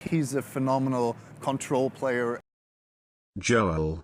He's a phenomenal control player. Joel.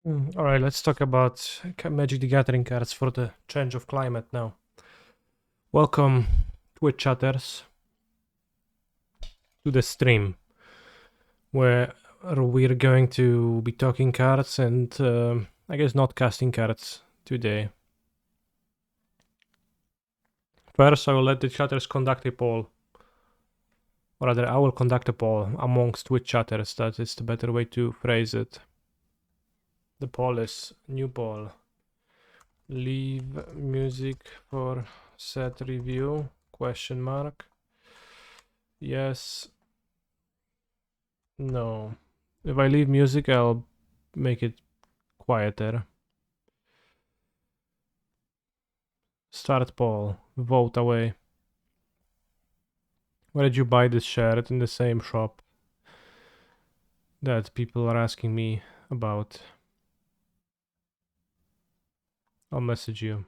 Alright, let's talk about Magic the Gathering cards for the change of climate now. Welcome, Twitch chatters, to the stream, where we're going to be talking cards and I guess not casting cards today. First, I will let the chatters conduct a poll. Or rather, I will conduct a poll amongst Twitch chatters. That is the better way to phrase it. The poll is new poll. Leave music for set review? Question mark. Yes. No. If I leave music, I'll make it quieter. Start poll. Vote away. Where did you buy this shirt? In the same shop that people are asking me about. I'll message you.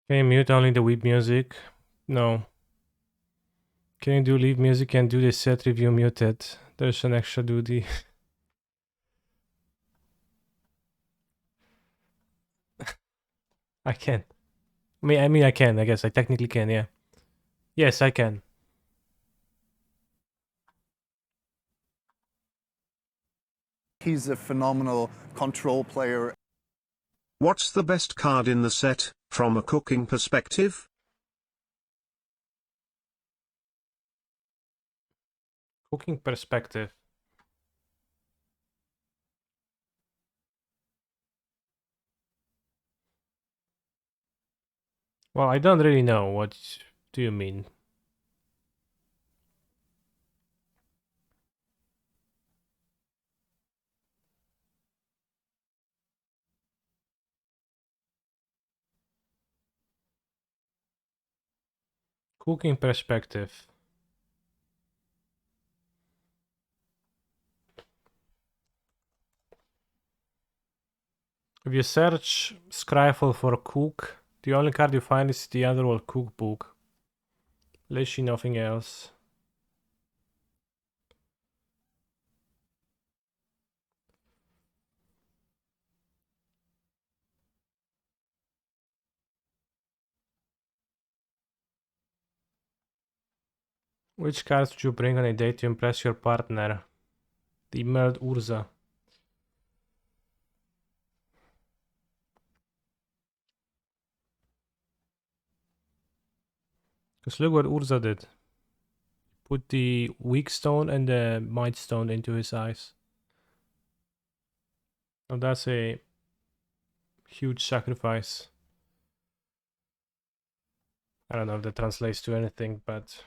Can you mute only the weeb music? No. Can you do leave music and do the set review muted? There's an extra duty. I can. I mean I can, I guess. I technically can, yeah. Yes, I can. He's a phenomenal control player. What's the best card in the set, from a cooking perspective? Cooking perspective. Well, I don't really know. What do you mean? Cooking perspective. If you search Scryfall for cook, the only card you find is the Underworld Cookbook. Literally nothing else. Which cards would you bring on a date to impress your partner? The Emerald Urza. Because look what Urza did. Put the Weak Stone and the Might Stone into his eyes. Now that's a huge sacrifice. I don't know if that translates to anything, but...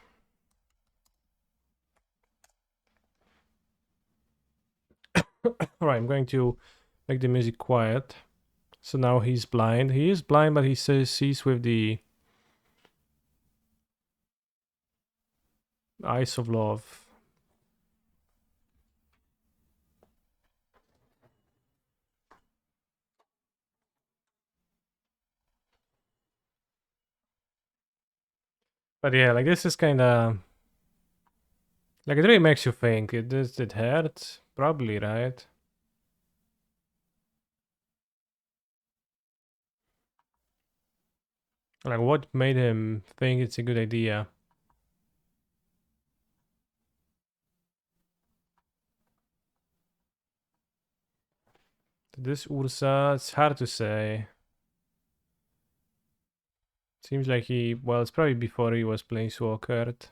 Alright, I'm going to make the music quiet. So now he's blind. He is blind, but he sees with the eyes of love. But yeah, like this is kind of... Like it really makes you think. Does it hurt? Probably, right? Like what made him think it's a good idea? This Ursa, it's hard to say. Seems like well, it's probably before he was playing Swalkert.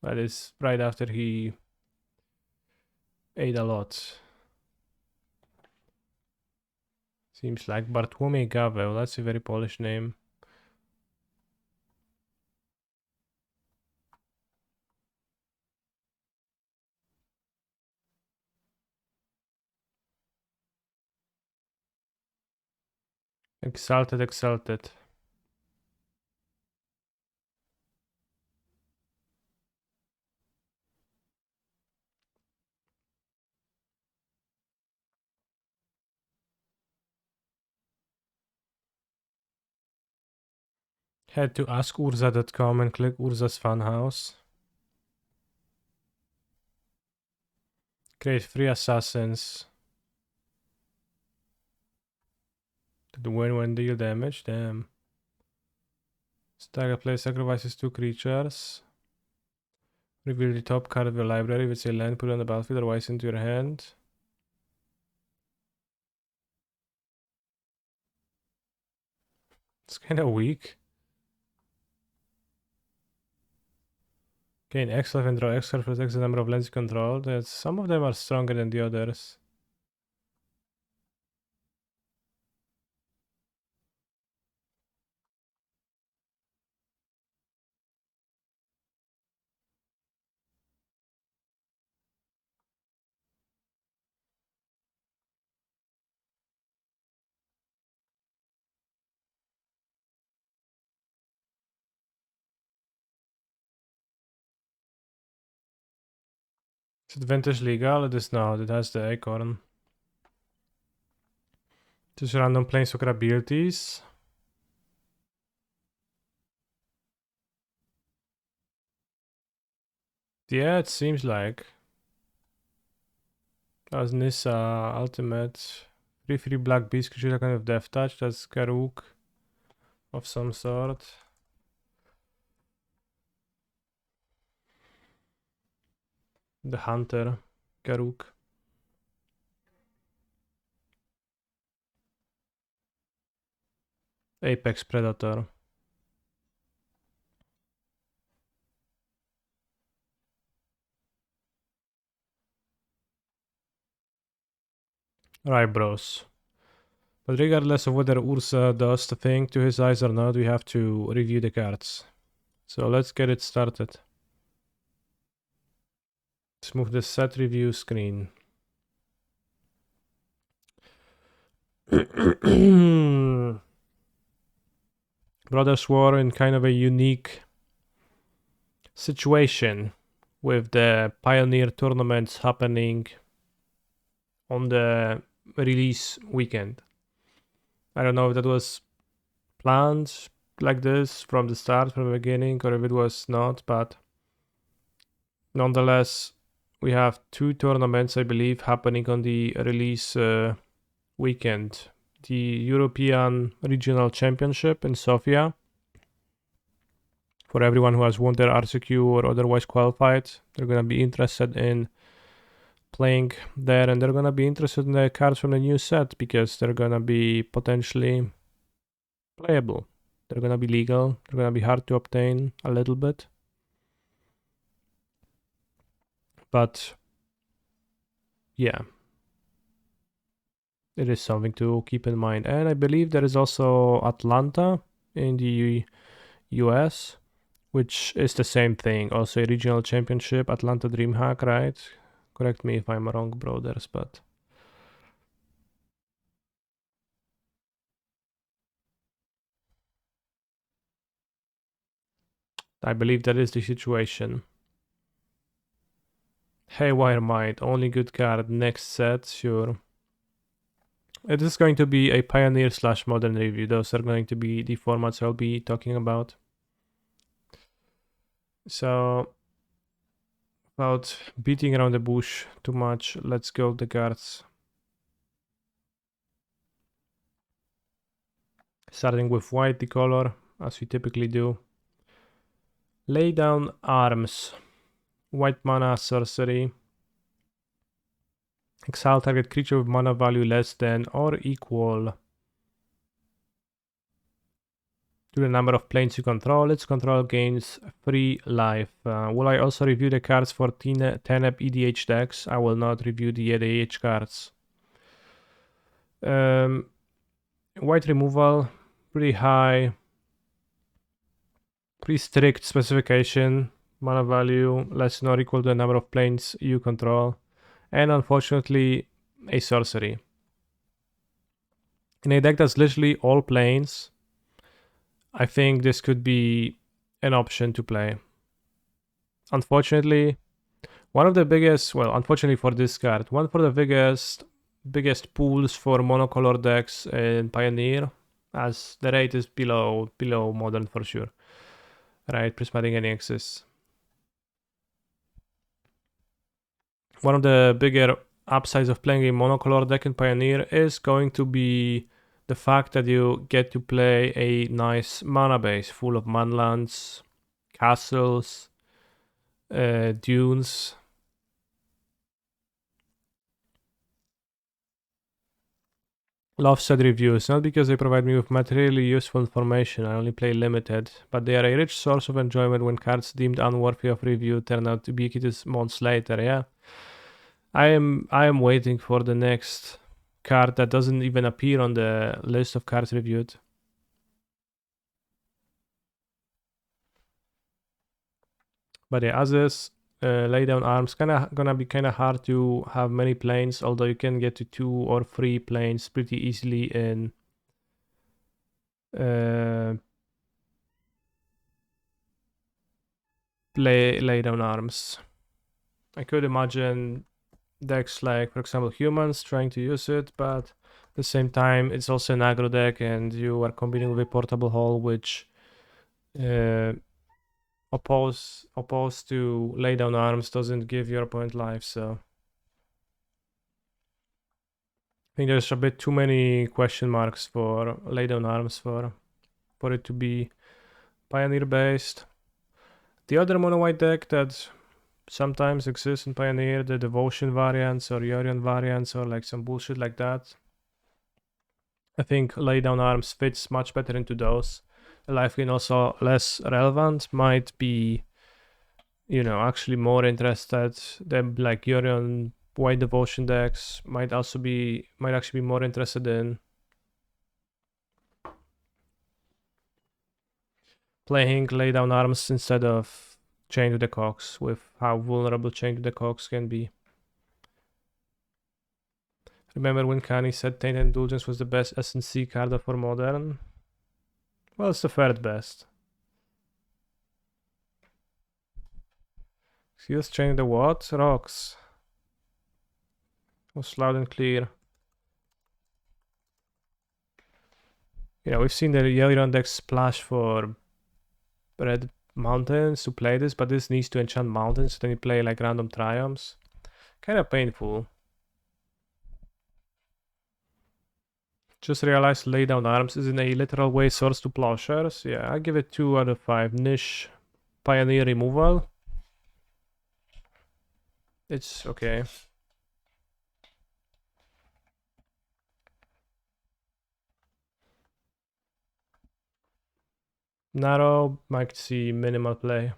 But it's right after he ate a lot. Seems like Bartłomiej Gaweł, that's a very Polish name. Exalted, exalted. Head to askurza.com and click Urza's Funhouse. Create free assassins. To win when deal damage, damn. Stagger play sacrifices 2 creatures. Reveal the top card of your library with a land, put it on the battlefield, otherwise into your hand. It's kind of weak. Gain X life and draw X card, protects the number of lands you control. Some of them are stronger than the others. Is advantage legal? It is not. It has the acorn. Just random planeswalker abilities. Yeah, it seems like. As Nissa ultimate. 3/3 black beast creature kind of death touch. That's Karuk of some sort. The hunter, Karuk. Apex Predator. Right, bros. But regardless of whether Urza does the thing to his eyes or not, we have to review the cards. So let's get it started. Let's move the set review screen. Brothers War in kind of a unique situation with the Pioneer tournaments happening on the release weekend. I don't know if that was planned like this from the start, from the beginning, or if it was not, but nonetheless, we have 2 tournaments, I believe, happening on the release weekend. The European Regional Championship in Sofia, for everyone who has won their RCQ or otherwise qualified. They're going to be interested in playing there, and they're going to be interested in the cards from the new set because they're going to be potentially playable. They're going to be legal. They're going to be hard to obtain a little bit. But yeah, it is something to keep in mind. And I believe there is also Atlanta in the US, which is the same thing. Also a regional championship, Atlanta DreamHack, right? Correct me if I'm wrong, brothers, but I believe that is the situation. Haywire Might, only good card, next set, sure. It is going to be a Pioneer / Modern review. Those are going to be the formats I'll be talking about. So, without beating around the bush too much, let's go the cards. Starting with white, the color, as we typically do. Lay down arms. White mana, sorcery. Exile target creature with mana value less than or equal to the number of planes you control. Its control gains 3 life. Will I also review the cards for TNEP EDH decks? I will not review the EDH cards. White removal, pretty high. Pretty strict specification. Mana value less than or equal to the number of planes you control. And unfortunately, a sorcery. In a deck that's literally all planes, I think this could be an option to play. Unfortunately, one of the biggest, well, unfortunately for this card, one for the biggest pools for monocolor decks in Pioneer, as the rate is below Modern for sure. Right, Prismatic NXs. One of the bigger upsides of playing a monocolor deck in Pioneer is going to be the fact that you get to play a nice mana base full of manlands, castles, dunes. Love said reviews, not because they provide me with materially useful information, I only play limited, but they are a rich source of enjoyment when cards deemed unworthy of review turn out to be ubiquitous months later, yeah. I am waiting for the next card that doesn't even appear on the list of cards reviewed. But yeah, as is, lay down arms gonna be kinda hard to have many planes, although you can get to 2 or 3 planes pretty easily in lay down arms. I could imagine decks like, for example, humans trying to use it, but at the same time, it's also an aggro deck, and you are competing with a portable hull, which opposed to lay down arms doesn't give your opponent life. So I think there's a bit too many question marks for lay down arms for it to be Pioneer based. The other mono white deck that sometimes exists in Pioneer, the Devotion variants or Yorion variants or like some bullshit like that, I think lay down arms fits much better into those. Life Gain also less relevant, might be, you know, actually more interested than like Yorion white Devotion decks, might actually be more interested in playing lay down arms instead of Chain to the Cox, with how vulnerable Chain to the Cox can be. Remember when Kani said Tainted Indulgence was the best SNC card for Modern? Well, it's the third best. Excuse Chain the what? Rocks. Was loud and clear. You know, we've seen the Yorion deck splash for red mountains to play this, but this needs to enchant mountains, so then you play like random triumphs. Kind of painful. Just realized lay down arms is in a literal way source to plowshares. Yeah, I give it 2 out of 5. Niche Pioneer removal. It's okay. Narrow, might see minimal play.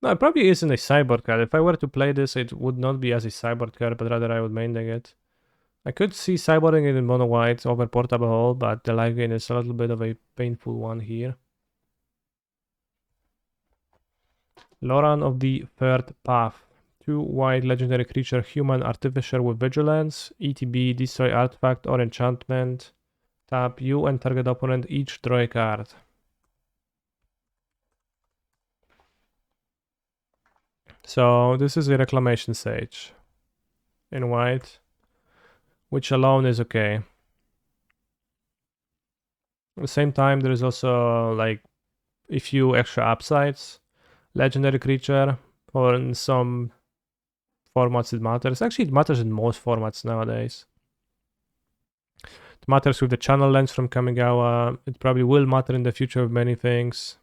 No, it probably isn't a sideboard card. If I were to play this, it would not be as a sideboard card, but rather I would main deck it. I could see sideboarding it in mono white over portable hull, but the life gain is a little bit of a painful one here. Loran of the Third Path. 2 white legendary creature, human artificer with vigilance. ETB, destroy artifact or enchantment. Tap you and target opponent each draw a card. So this is a Reclamation Sage in white, which alone is okay. At the same time, there is also like a few extra upsides. Legendary creature, or in some formats it matters. Actually, it matters in most formats nowadays. It matters with the channel lens from Kamigawa. It probably will matter in the future of many things.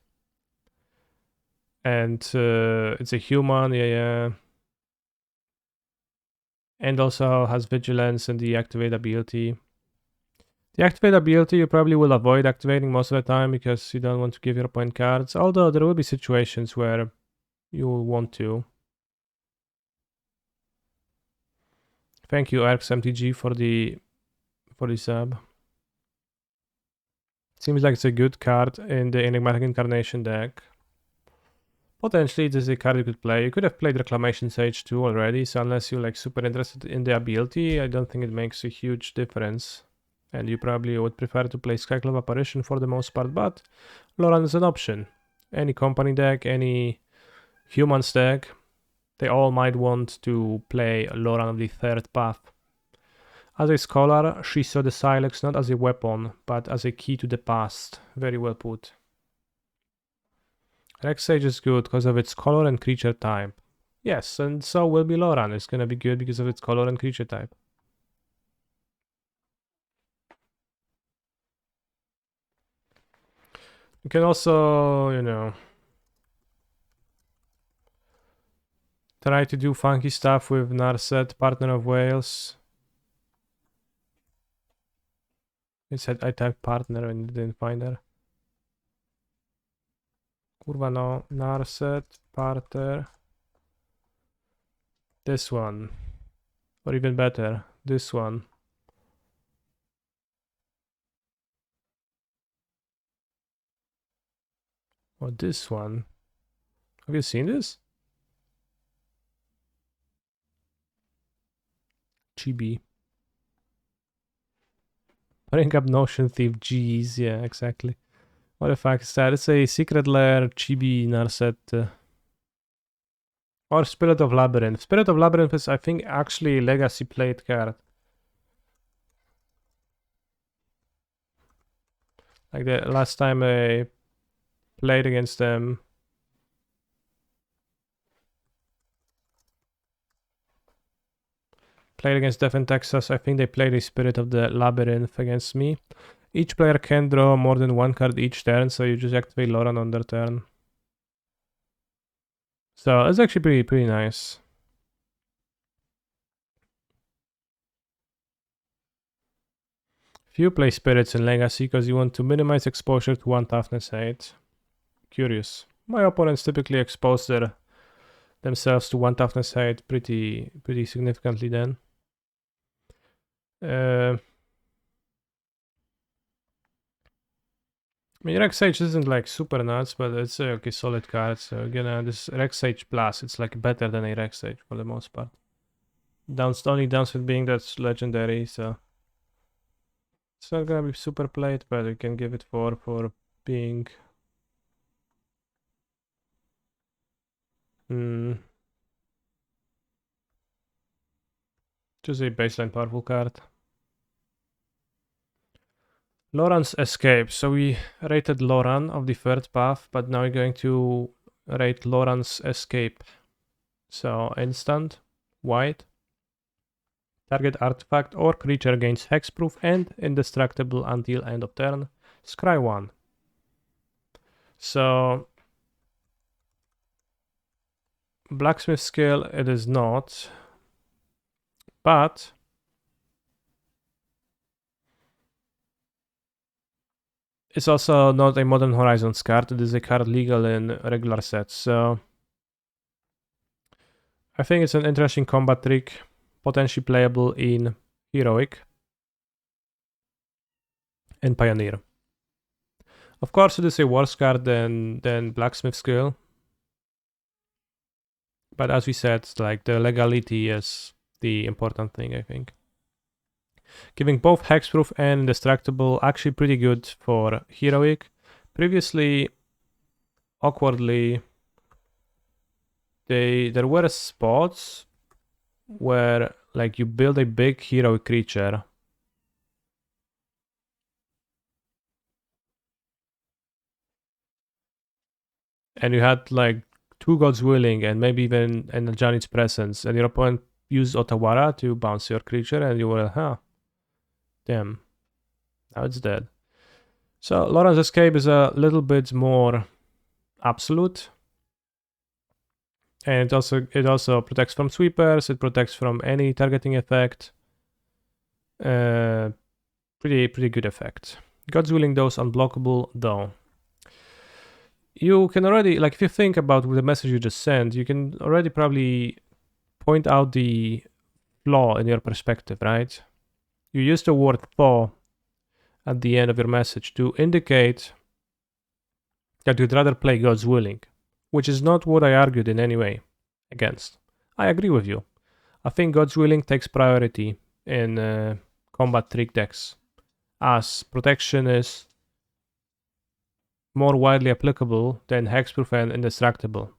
And it's a human, yeah. And also has vigilance and the activate ability. The activate ability you probably will avoid activating most of the time because you don't want to give your opponent cards, although there will be situations where you will want to. Thank you, ArxMTG, for the sub. Seems like it's a good card in the Enigmatic Incarnation deck. Potentially this is a card you could play. You could have played Reclamation Sage too already, so unless you're like super interested in the ability, I don't think it makes a huge difference. And you probably would prefer to play Skyclave Apparition for the most part, but Loran is an option. Any company deck, any humans deck, they all might want to play Loran of the third path. As a scholar, she saw the Silex not as a weapon, but as a key to the past. Very well put. Rex Sage is good because of its color and creature type. Yes, and so will be Loran. It's gonna be good because of its color and creature type. You can also, you know, try to do funky stuff with Narset, Partner of Wales. It said I typed partner and didn't find her. Kurwa no, Narset, Partner. This one. Or even better, this one. Or this one. Have you seen this? Chibi. Bring up Notion Thief, jeez, yeah, exactly. What the fuck is that? It's a Secret Lair Chibi Narset. Or Spirit of Labyrinth. Spirit of Labyrinth is, I think, actually a Legacy played card. Like the last time I played against them. Played against Death in Texas, I think they played a Spirit of the Labyrinth against me. Each player can draw more than one card each turn, so you just activate Loran on their turn. So it's actually pretty nice. Few play Spirits in Legacy because you want to minimize exposure to 1 Toughness 8. Curious. My opponents typically expose themselves to 1 Toughness 8 pretty significantly then. I mean, Rex Sage isn't like super nuts, but it's like a solid card. So again, this Rex Sage Plus, it's like better than a Rex Sage for the most part. Only downside being that's legendary, so it's not gonna be super played, but we can give it 4 for being just a baseline powerful card. Loran's Escape. So we rated Loran of the third path, but now we're going to rate Loran's Escape. So instant, white. Target artifact or creature gains hexproof and indestructible until end of turn. Scry 1. So Blacksmith skill it is not, but it's also not a Modern Horizons card. It is a card legal in regular sets. So I think it's an interesting combat trick, potentially playable in Heroic and Pioneer. Of course, it is a worse card than Blacksmith skill. But as we said, like the legality is the important thing, I think. Giving both hexproof and indestructible, actually pretty good for Heroic. Previously, awkwardly, there were spots where like you build a big heroic creature and you had like 2 Gods Willing and maybe even an Janit's Presence, and your opponent used Otawara to bounce your creature, and you were, huh, damn, now it's dead. So Loran's Escape is a little bit more absolute, and it also protects from sweepers. It protects from any targeting effect. Pretty good effect. God's Willing those unblockable though. You can already, like, if you think about the message you just sent, you can already probably point out the flaw in your perspective, right? You use the word thaw at the end of your message to indicate that you'd rather play God's Willing. which is not what I argued in any way against. I agree with you. I think God's Willing takes priority in combat trick decks, as protection is more widely applicable than Hexproof and Indestructible.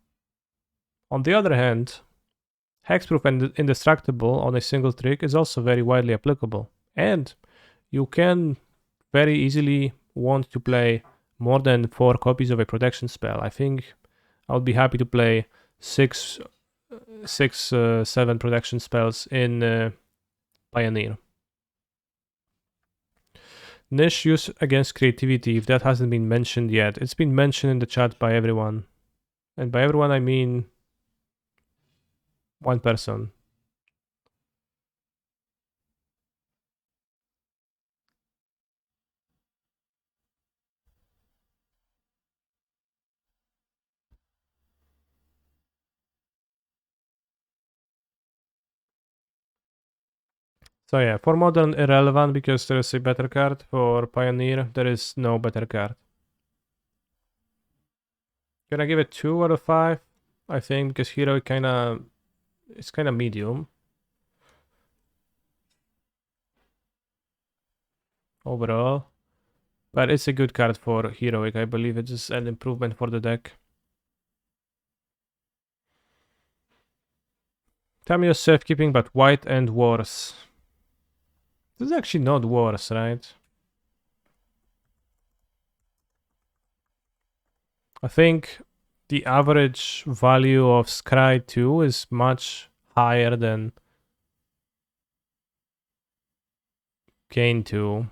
On the other hand, Hexproof and Indestructible on a single trick is also very widely applicable, and you can very easily want to play more than 4 copies of a protection spell. I think I would be happy to play 7 protection spells in Pioneer. Niche use against creativity, if that hasn't been mentioned yet. It's been mentioned in the chat by everyone. And by everyone I mean one person. So yeah, for Modern irrelevant because there is a better card. For Pioneer there is no better card. Can I give it 2 out of 5? I think because Hero it's kinda medium. Overall. But it's a good card for Heroic. I believe it is an improvement for the deck. Tamiyo's safekeeping, but white and worse. This is actually not worse, right? I think the average value of Scry 2 is much higher than Gain 2.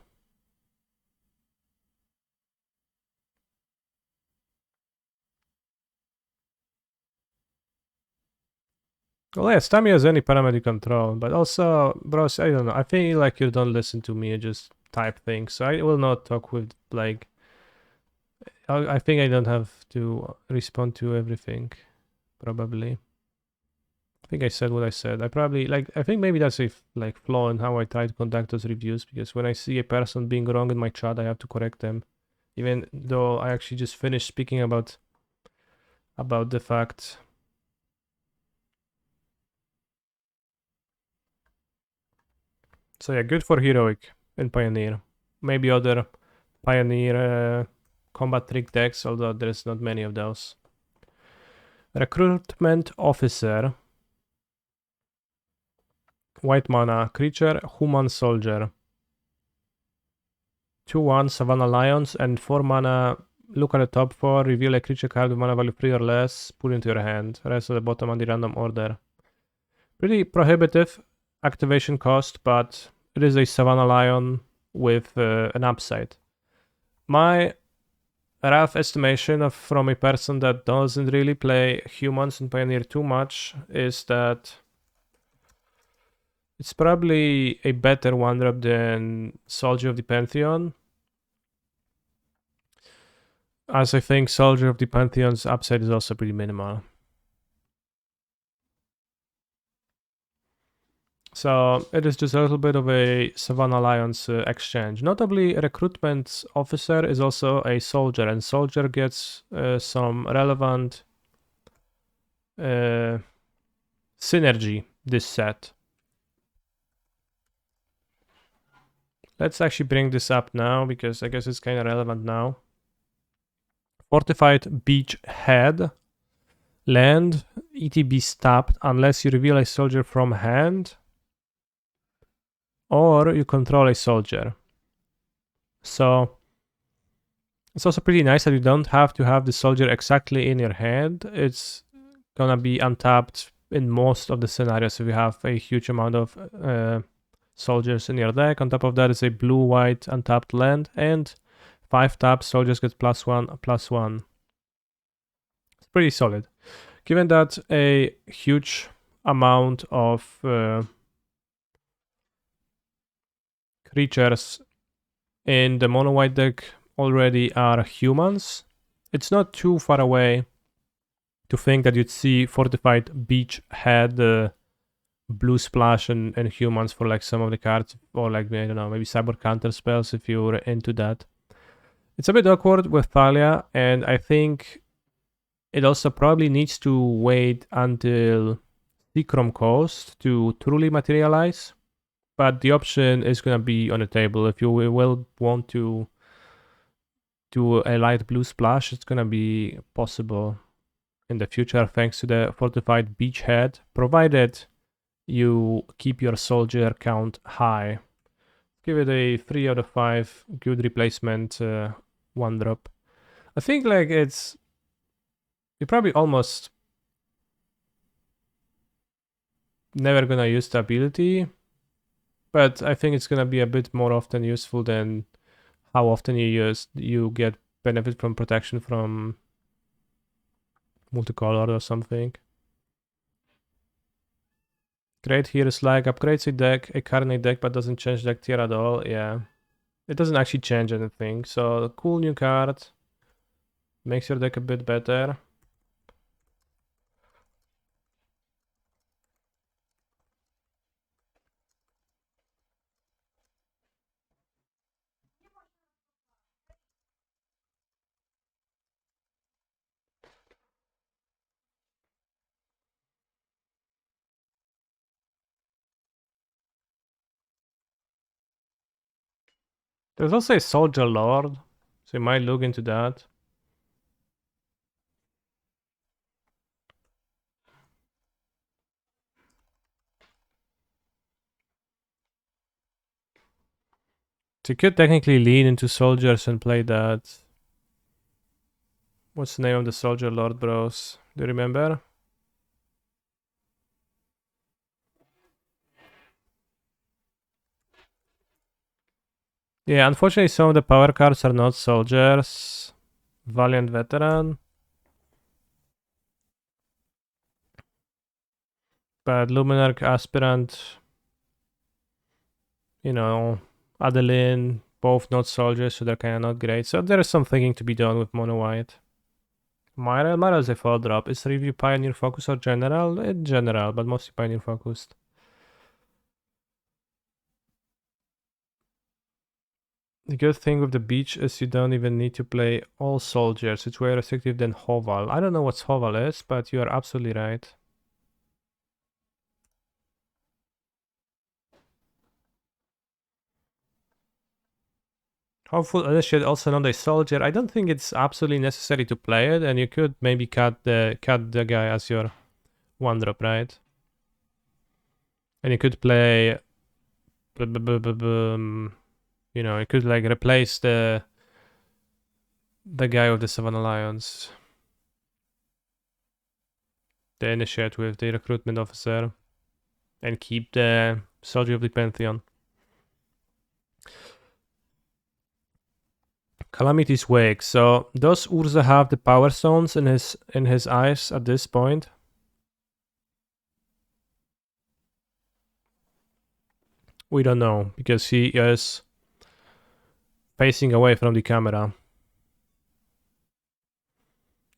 Well, yes, Tamiya has any parameter control, but also, bros, I don't know. I feel like you don't listen to me, you just type things. So I will not talk with, like, I think I don't have to respond to everything, probably. I think I said what I said. I probably, like, I think maybe that's a, like, flaw in how I try to conduct those reviews, because when I see a person being wrong in my chat, I have to correct them. Even though I actually just finished speaking about the fact. So yeah, good for Heroic and Pioneer. Maybe other Pioneer combat trick decks, although there's not many of those. Recruitment Officer. White mana, creature, human soldier. 2/1 Savannah Lions, and 4 mana, look at the top 4, reveal a creature card with mana value 3 or less, put into your hand. Rest at the bottom on the random order. Pretty prohibitive activation cost, but it is a Savannah Lion with an upside. My rough estimation from a person that doesn't really play humans in Pioneer too much is that it's probably a better 1-drop than Soldier of the Pantheon, as I think Soldier of the Pantheon's upside is also pretty minimal. So it is just a little bit of a Savannah Lions exchange. Notably, Recruitment Officer is also a soldier, and soldier gets some relevant synergy this set. Let's actually bring this up now, because I guess it's kind of relevant now. Fortified Beachhead. Land, ETB tapped unless you reveal a soldier from hand, or you control a soldier. So it's also pretty nice that you don't have to have the soldier exactly in your hand. It's gonna be untapped in most of the scenarios if you have a huge amount of soldiers in your deck. On top of that is a blue-white untapped land, and 5 taps, soldiers get +1/+1. It's pretty solid. Given that a huge amount of creatures in the mono-white deck already are humans, it's not too far away to think that you'd see Fortified Beachhead, blue splash and humans for like some of the cards, or like, I don't know, maybe cyber counter spells if you're into that. It's a bit awkward with Thalia, and I think It also probably needs to wait until Seachrome Coast to truly materialize, but the option is gonna be on the table. If you will want to do a light blue splash, it's gonna be possible in the future thanks to the fortified beachhead, provided you keep your soldier count high. Give it a 3 out of 5 good replacement 1-drop. I think like it's you're probably almost never gonna use the ability, but I think it's gonna be a bit more often useful than how often you get benefit from protection from multicolored or something. Great here is like upgrades a carnate deck but doesn't change deck tier at all. Yeah, it doesn't actually change anything. So cool new card, makes your deck a bit better. There's also a Soldier Lord, so you might look into that. So you could technically lean into soldiers and play that. What's the name of the Soldier Lord, bros? Do you remember? Yeah, unfortunately some of the power cards are not soldiers. Valiant Veteran. But Luminarch Aspirant, you know, Adeline, both not soldiers, so they're kind of not great. So there is some thinking to be done with mono white. Myra is a 4-drop. Is review Pioneer focus or general? General, but mostly Pioneer focused. The good thing with the beach is you don't even need to play all soldiers. It's way restrictive than Hoval. I don't know what Hoval is, but you are absolutely right. Hopeful Initiate also not a soldier. I don't think it's absolutely necessary to play it, and you could maybe cut the guy as your 1-drop, right? And you could play, you know, you could like replace the guy with the Savannah Lions, the Initiate with the Recruitment Officer, and keep the Soldier of the Pantheon. Calamity's Wake. So does Urza have the power stones in his eyes at this point? We don't know because he is facing away from the camera.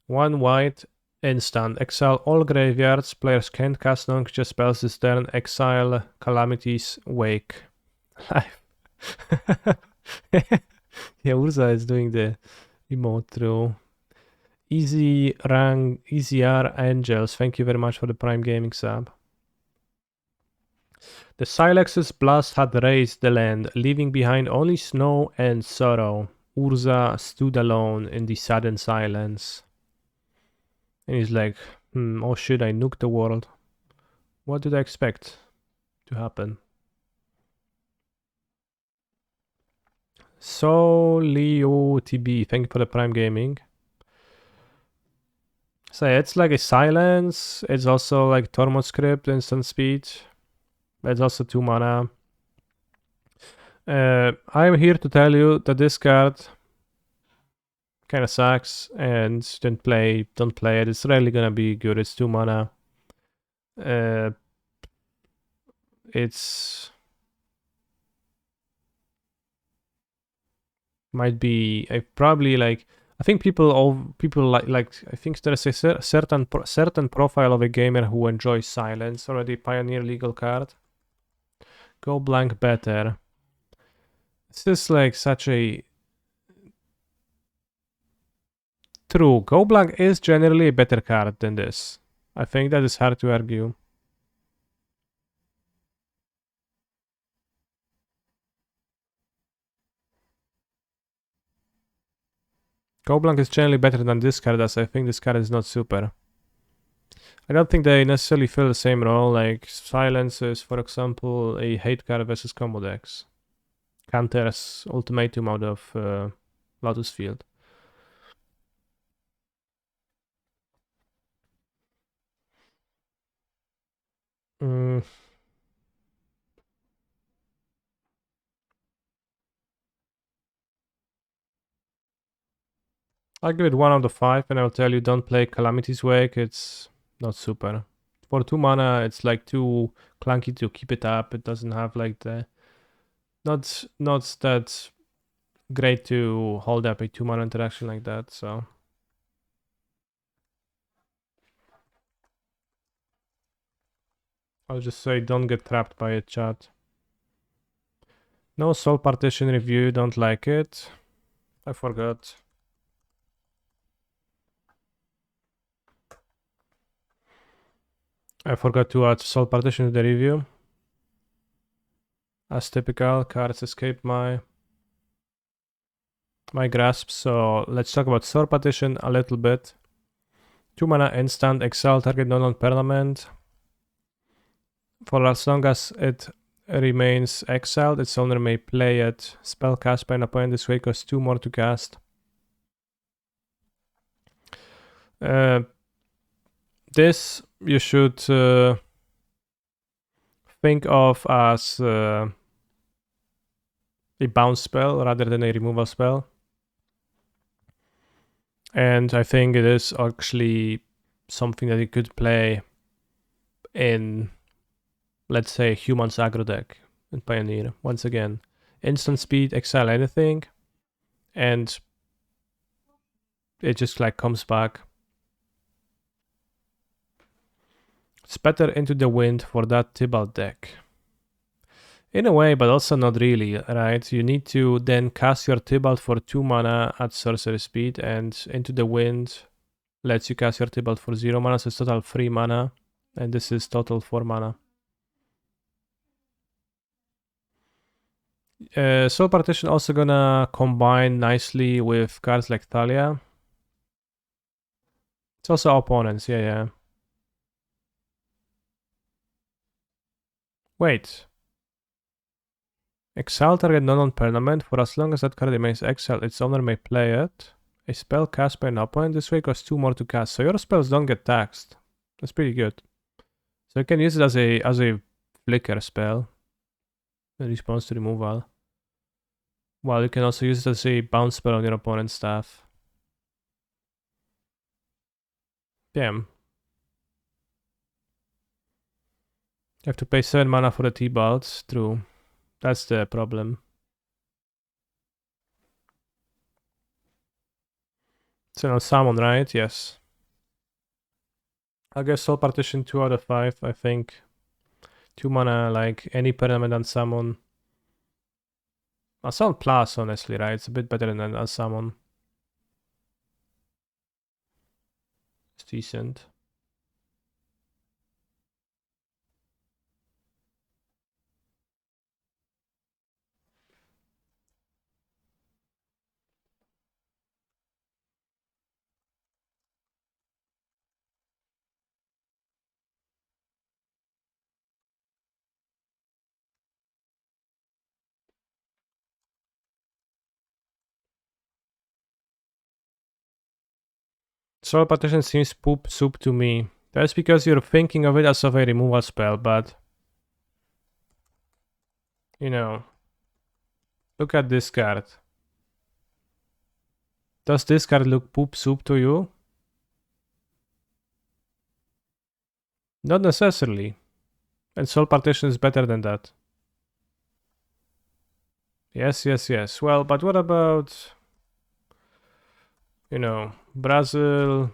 1 white instant. Exile all graveyards. Players can't cast non-creature spells this turn. Exile Calamity's Wake. Yeah, Urza is doing the emote through. Easy rank, EZR Angels. Thank you very much for the Prime Gaming sub. The Silex's blast had raised the land, leaving behind only snow and sorrow. Urza stood alone in the sudden silence. And he's like, oh shit, I nuked the world. What did I expect to happen? SoliOTB, thank you for the Prime Gaming. So it's like a silence. It's also like Tormod Script, instant speed. It's also 2 mana. I'm here to tell you that this card kind of sucks, and don't play it. It's rarely gonna be good. It's 2 mana. It's might be probably like I think people like I think there's a certain profile of a gamer who enjoys silence. Already Pioneer legal card. Go blank better. It's just like such a True, Goblanc is generally a better card than this. I think that is hard to argue. Goblanc is generally better than this card, as I think this card is not super. I don't think they necessarily fill the same role, like Silence is, for example, a hate card versus combo decks. Counters Ultimatum out of Lotus Field. I'll give it 1 out of 5, and I'll tell you don't play Calamity's Wake, it's not super. For 2 mana, it's like too clunky to keep it up. It doesn't have like the... Not that great to hold up a 2 mana interaction like that, so... I'll just say don't get trapped by it, chat. No Soul Partition review, don't like it. I forgot. I forgot to add Soul Partition to the review. As typical, cards escaped my grasp, so let's talk about Soul Partition a little bit. 2 mana instant, exile target non-permanent. For as long as it remains exiled, its owner may play it. Spell cast by an opponent this way costs 2 more to cast. This you should think of as a bounce spell rather than a removal spell. And I think it is actually something that you could play in, let's say, Humans aggro deck in Pioneer. Once again, instant speed, exile anything, and it just like comes back. It's better Into the Wind for that Tibalt deck. In a way, but also not really, right? You need to then cast your Tibalt for 2 mana at sorcery speed, and Into the Wind lets you cast your Tibalt for 0 mana, so it's total 3 mana, and this is total 4 mana. Soul Partition also gonna combine nicely with cards like Thalia. It's also opponents, yeah. Wait. Exile target non-permanent. For as long as that card remains exiled, its owner may play it. A spell cast by an opponent this way costs 2 more to cast, so your spells don't get taxed. That's pretty good. So you can use it as a flicker spell in response to removal. While you can also use it as a bounce spell on your opponent's staff. Damn. You have to pay 7 mana for the T-Balls. True. That's the problem. It's an unsummon, right? Yes. I guess Soul Partition 2 out of 5, I think. 2 mana, like any permanent unsummon. Unsummon plus, honestly, right? It's a bit better than an unsummon. It's decent. Soul Partition seems poop soup to me. That's because you're thinking of it as of a removal spell, but... You know... Look at this card. Does this card look poop soup to you? Not necessarily. And Soul Partition is better than that. Yes. Well, but what about... You know, Brazil...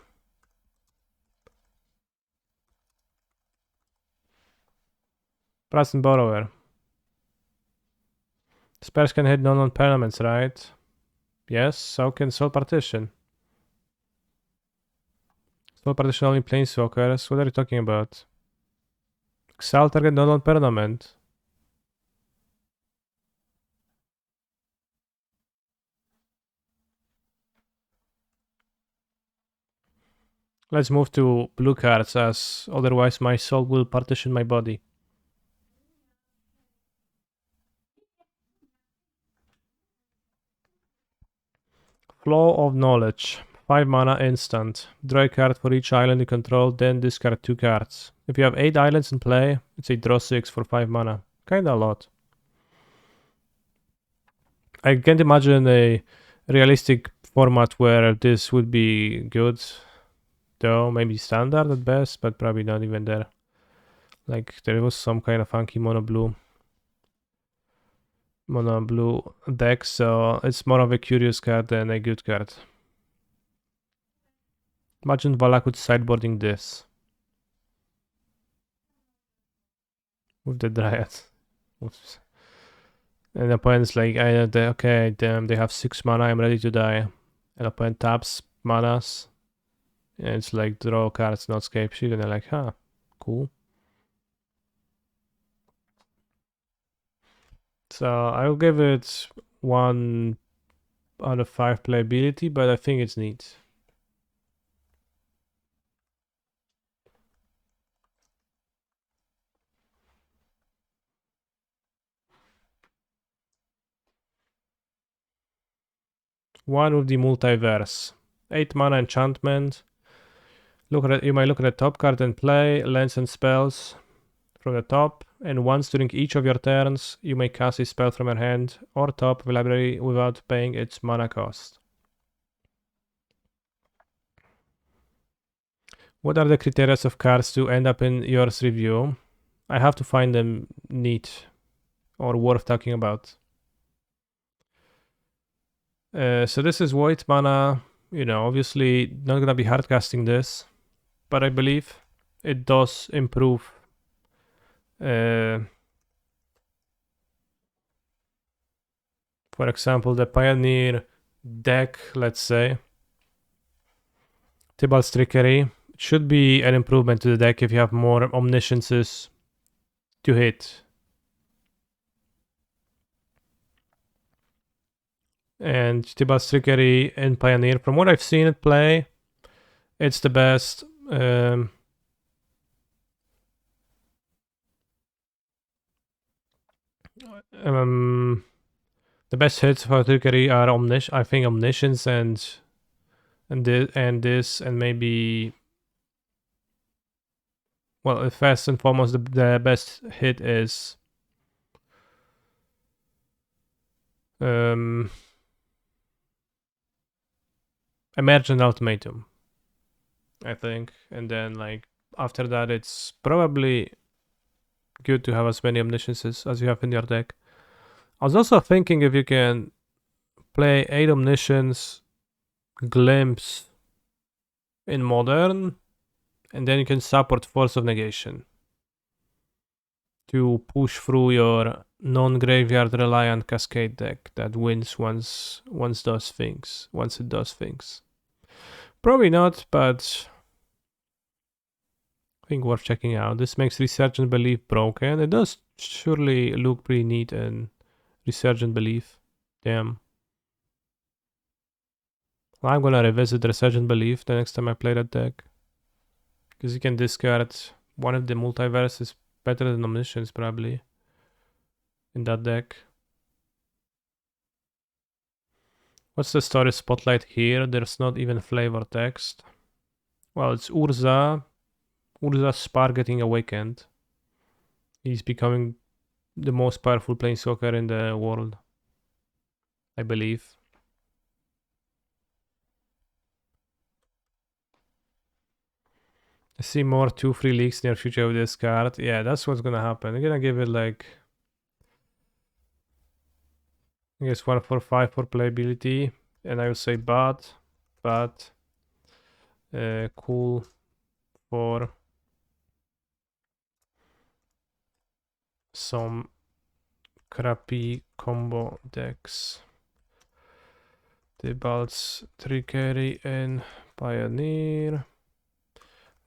Brazen Borrower. Spells can hit non-permanents, right? Yes, so can Soul Partition. Full partition only planeswalkers. What are you talking about? Exile target not on permanent. Let's move to blue cards, as otherwise my soul will partition my body. Flow of Knowledge. 5 mana instant. Draw a card for each island you control, then discard 2 cards. If you have 8 islands in play, it's a draw 6 for 5 mana. Kinda a lot. I can't imagine a realistic format where this would be good. Though, maybe standard at best, but probably not even there. Like, there was some kind of funky mono blue deck, so it's more of a curious card than a good card. Imagine Valakut sideboarding this with the Dryad. Oops. And opponent's like, okay, damn, they have 6 mana, I'm ready to die. And opponent taps manas, and it's like draw cards, not scape sheet, and they're like, huh, cool. So I'll give it 1 out of 5 playability, but I think it's neat. One with the multiverse. 8 mana enchantment. You might look at the top card and play lands and spells from the top, and once during each of your turns, you may cast a spell from your hand or top of a library without paying its mana cost. What are the criteria of cards to end up in yours review? I have to find them neat or worth talking about. So this is white mana, obviously not gonna be hardcasting this, but I believe it does improve for example, the Pioneer deck, let's say. Tybalt's Trickery. It should be an improvement to the deck if you have more Omnisciences to hit. And Tybalt's Trickery in Pioneer, from what I've seen it play, it's the best. The best hits for Trickery are I think Omniscience and this and maybe, well, first and foremost, the best hit is Emergent Ultimatum, I think, and then like after that it's probably good to have as many Omnisciences as you have in your deck. I was also thinking if you can play 8 Omniscience, Glimpse in Modern, and then you can support Force of Negation to push through your non-graveyard reliant Cascade deck that wins once it does things. Probably not, but I think worth checking out. This makes Resurgent Belief broken. It does surely look pretty neat in Resurgent Belief. Damn. Well, I'm gonna revisit Resurgent Belief the next time I play that deck. Because you can discard one of the multiverses better than Omniscience, probably, in that deck. What's the story spotlight here? There's not even flavor text. Well, it's Urza's Spark getting awakened. He's becoming the most powerful planeswalker in the world, I believe. I see more 2-3 leaks near future with this card. Yeah, that's what's gonna happen. I'm gonna give it like, I guess 1 for 5 for playability, and I would say bad, cool for some crappy combo decks. Tybalt's Trickery and Pioneer.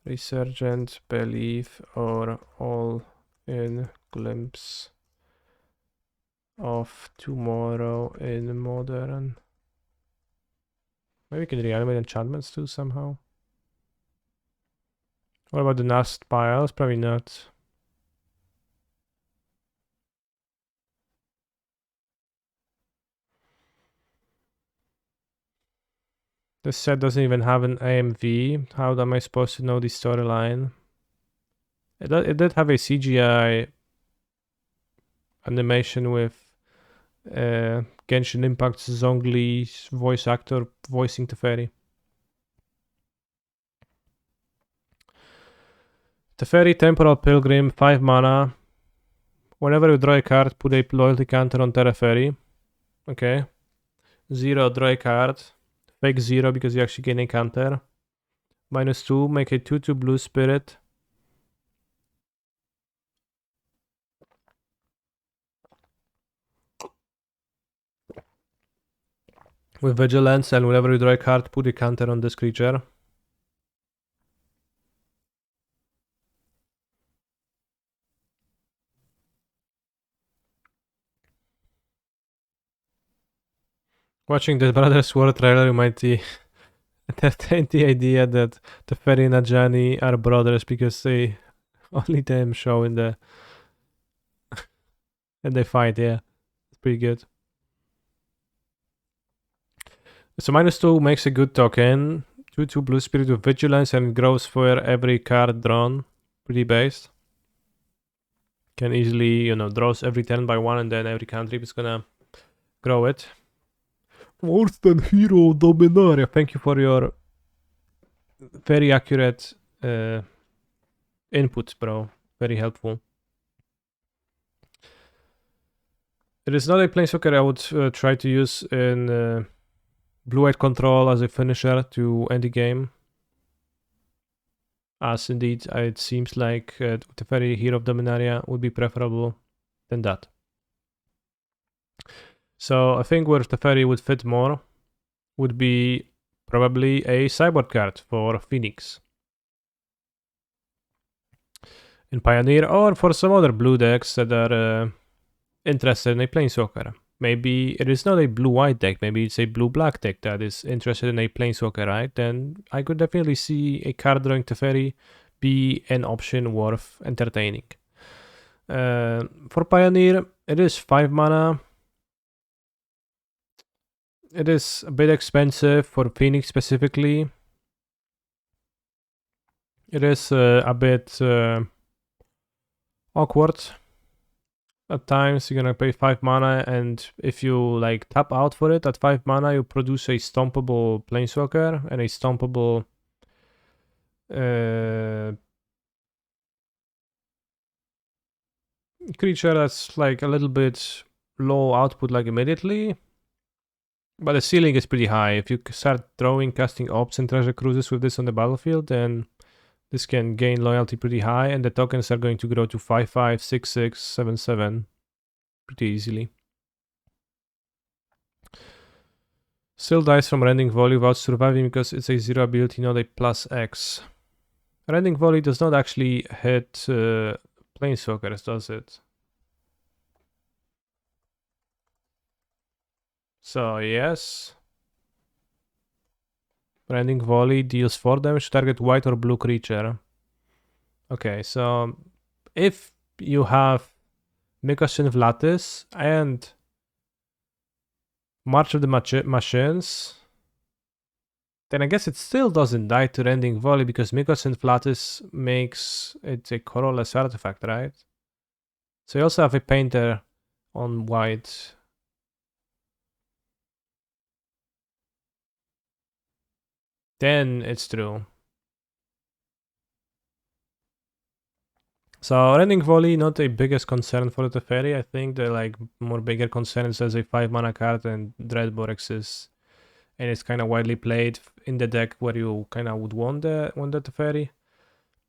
Resurgent, Belief, or All in Glimpse of Tomorrow in Modern. Maybe we can reanimate enchantments too somehow. What about the Nast Piles? Probably not. This set doesn't even have an AMV. How am I supposed to know the storyline? It did have a CGI animation with Genshin Impact's Zhongli voice actor voicing Teferi. Teferi, Temporal Pilgrim, 5 mana. Whenever you draw a card, put a loyalty counter on Teferi. Okay. 0, draw a card. Fake 0 because you actually gain a counter. -2, make a 2/2 blue spirit. With Vigilance, and whenever you draw a card, put a counter on this creature. Watching the Brothers War trailer, you might entertain the idea that Teferi and Ajani are brothers because they only them show in the and they fight. Yeah, it's pretty good. So -2 makes a good token. 2/2 blue spirit with Vigilance, and it grows for every card drawn. Pretty based. Can easily, draws every turn by 1, and then every cantrip is gonna grow it. Worse than Hero Dominaria. Thank you for your very accurate input, bro. Very helpful. It is not a planeswalker I would try to use in Blue-White Control as a finisher to end the game. As indeed, it seems like Teferi, Hero of Dominaria would be preferable than that. So I think where Teferi would fit more would be probably a sideboard card for Phoenix. In Pioneer, or for some other blue decks that are interested in a Planeswalker. Maybe it is not a blue-white deck, maybe it's a blue-black deck that is interested in a Planeswalker, right? Then I could definitely see a card drawing Teferi be an option worth entertaining. For Pioneer, it is 5 mana. It is a bit expensive for Phoenix specifically. It is a bit awkward. At times you're gonna pay 5 mana, and if you tap out for it at 5 mana, you produce a stompable Planeswalker and a stompable creature that's a little bit low output immediately. But the ceiling is pretty high. If you start casting ops and treasure cruises with this on the battlefield, then this can gain loyalty pretty high, and the tokens are going to grow to 5/5, 6/6, 7/7 pretty easily. Still dies from Rending Volley without surviving because it's a 0 ability, not a +X. Rending Volley does not actually hit Planeswalkers, does it? So yes. Rending Volley deals 4 damage to target white or blue creature. Okay, so if you have Mycosynth Lattice and March of the Machines, then I guess it still doesn't die to Rending Volley because Mycosynth Lattice makes it a colorless artifact, right? So you also have a Painter on white. Then it's true. So Rending Volley, not the biggest concern for the Teferi. I think the more bigger concern is as a 5 mana card, and Dreadbore exists, and it's kind of widely played in the deck where you kind of would want the Teferi.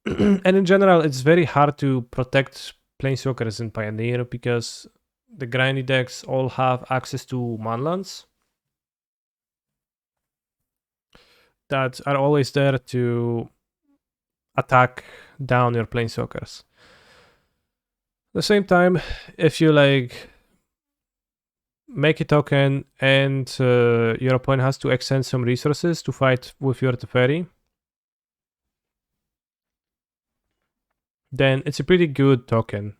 And in general, it's very hard to protect Planeswalkers in Pioneer because the grindy decks all have access to Manlands that are always there to attack down your planeswalkers. At the same time, if you like make a token and your opponent has to extend some resources to fight with your Teferi, then it's a pretty good token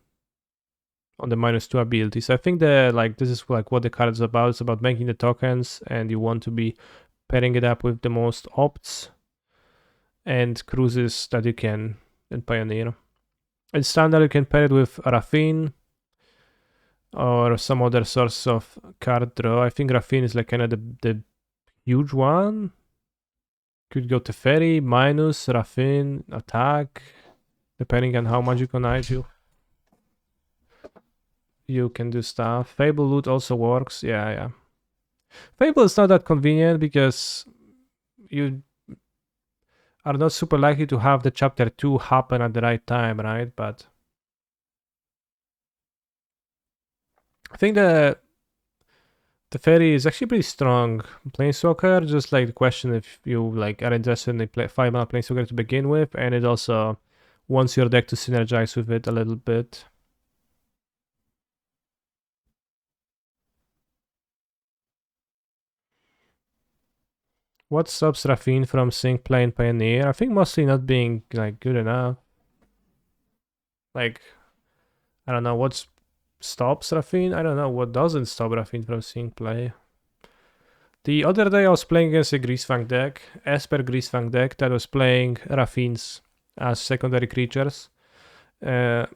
on the -2 abilities. I think that like this is like what the card is about. It's about making the tokens, and you want to be pairing it up with the most opts and cruises that you can in Pioneer. In Standard, you can pair it with Raffine or some other source of card draw. I think Raffine is like kind of the huge one. Could go Teferi, minus, Raffine, attack, depending on how much you can Nigel. You can do stuff. Fable loot also works. Yeah. Fable is not that convenient because you are not super likely to have the chapter 2 happen at the right time, right? But I think the Teferi is actually pretty strong planeswalker. Just like the question if you like are interested in a 5-mana planeswalker to begin with, and it also wants your deck to synergize with it a little bit. What stops Raffine from sync play in Pioneer? I think mostly not being like good enough. Like, I don't know what stops Raffine. I don't know what doesn't stop Raffine from sync play. The other day I was playing against a Greasefang deck, Esper Greasefang deck that was playing Raffines as secondary creatures. I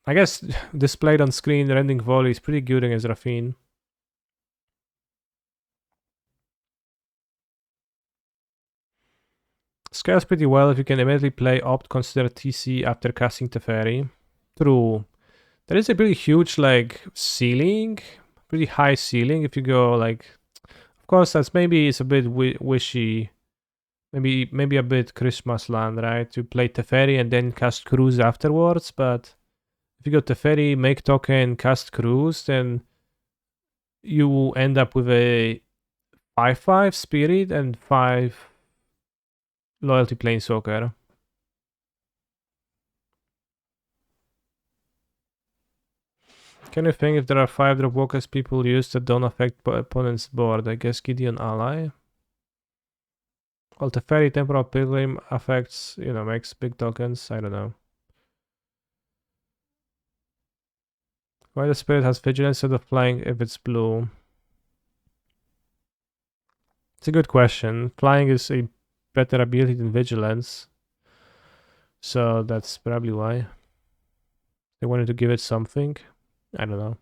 guess displayed on screen, Rending Volley is pretty good against Raffine. Scales pretty well if you can immediately play Opt, consider TC after casting Teferi. True. There is a pretty huge like ceiling, pretty high ceiling if you go like... Of course, that's maybe it's a bit wishy. Maybe a bit Christmas land, right? To play Teferi and then cast Cruise afterwards, but if you go Teferi, make token, cast Cruise, then you end up with a 5/5 Spirit and 5 Loyalty Planeswalker. Can you think if there are 5-drop walkers people use that don't affect opponent's board? I guess Gideon Ally. Well, Teferi Temporal Pilgrim affects, makes big tokens. I don't know. Why the Spirit has Vigilance instead of flying if it's blue? It's a good question. Flying is a better ability than Vigilance. So that's probably why. They wanted to give it something. I don't know.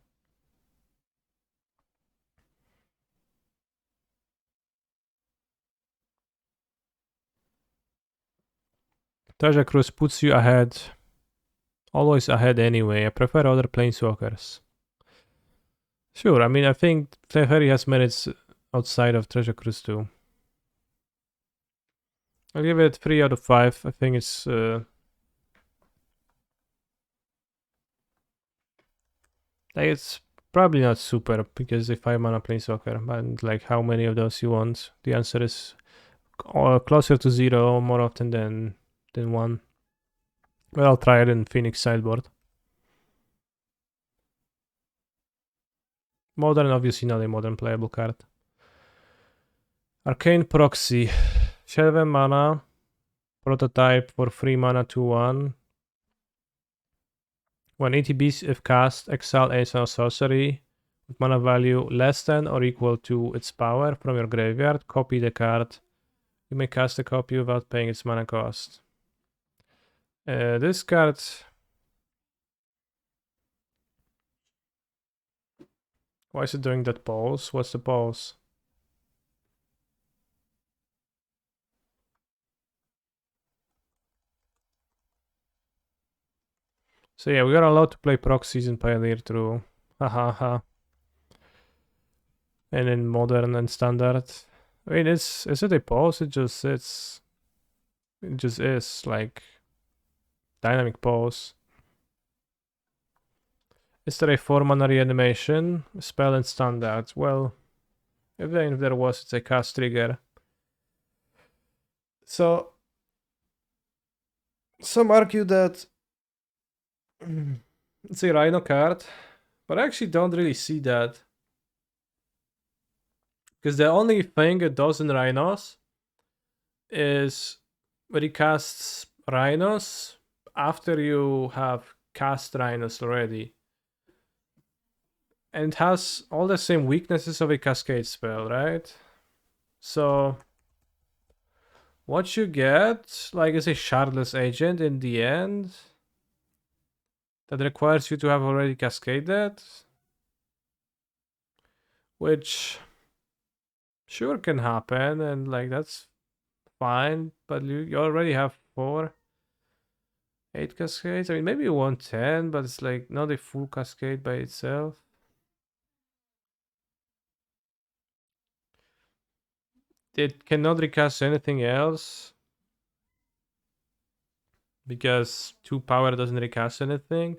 Treasure Cruise puts you ahead. Always ahead anyway. I prefer other planeswalkers. Sure, I mean, I think Teferi has merits outside of Treasure Cruise too. I'll give it 3 out of 5. I think it's... it's probably not super because a 5-mana planeswalker, but like how many of those you want? The answer is closer to 0 more often than 1. Well, I'll try it in Phoenix sideboard. Modern, obviously not a modern playable card. Arcane Proxy. 7 mana. Prototype for 3 mana 2/1. When ETBs, if cast, exile a sorcery with mana value less than or equal to its power from your graveyard. Copy the card. You may cast a copy without paying its mana cost. This card... Why is it doing that pause? What's the pause? So yeah, we are allowed to play proxies in Pioneer through. Hahaha. And in Modern and Standard. I mean, is it a pause? It just is like dynamic pause. Is there a 4-mana reanimation? Spell in Standard. Well, if there was, it's a cast trigger. So Some argue that it's a Rhino card, but I actually don't really see that. Because the only thing it does in Rhinos is recasts Rhinos after you have cast Rhinos already. And it has all the same weaknesses of a Cascade spell, right? So what you get, like, is a Shardless Agent in the end that requires you to have already cascaded, which sure can happen, and like that's fine, but you already have 8 cascades. I mean, maybe you want 10, but it's like not a full cascade by itself. It cannot recast anything else because 2 power doesn't recast anything.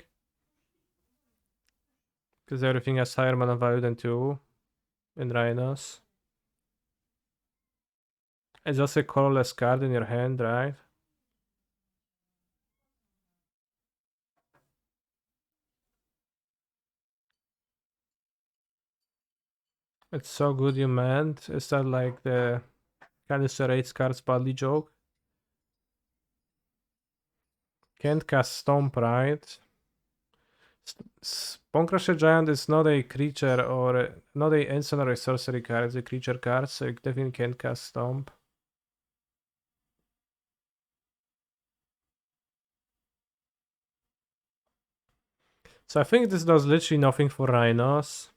Because everything has higher mana value than 2 in Rhinos. It's just a colorless card in your hand, right? It's so good you meant. Is that like the Canister 8 cards badly joke? Can't cast Stomp, right? Bonecrusher Giant is not a creature or not a instant or a sorcery card, it's a creature card, so you definitely can't cast Stomp. So I think this does literally nothing for Rhinos.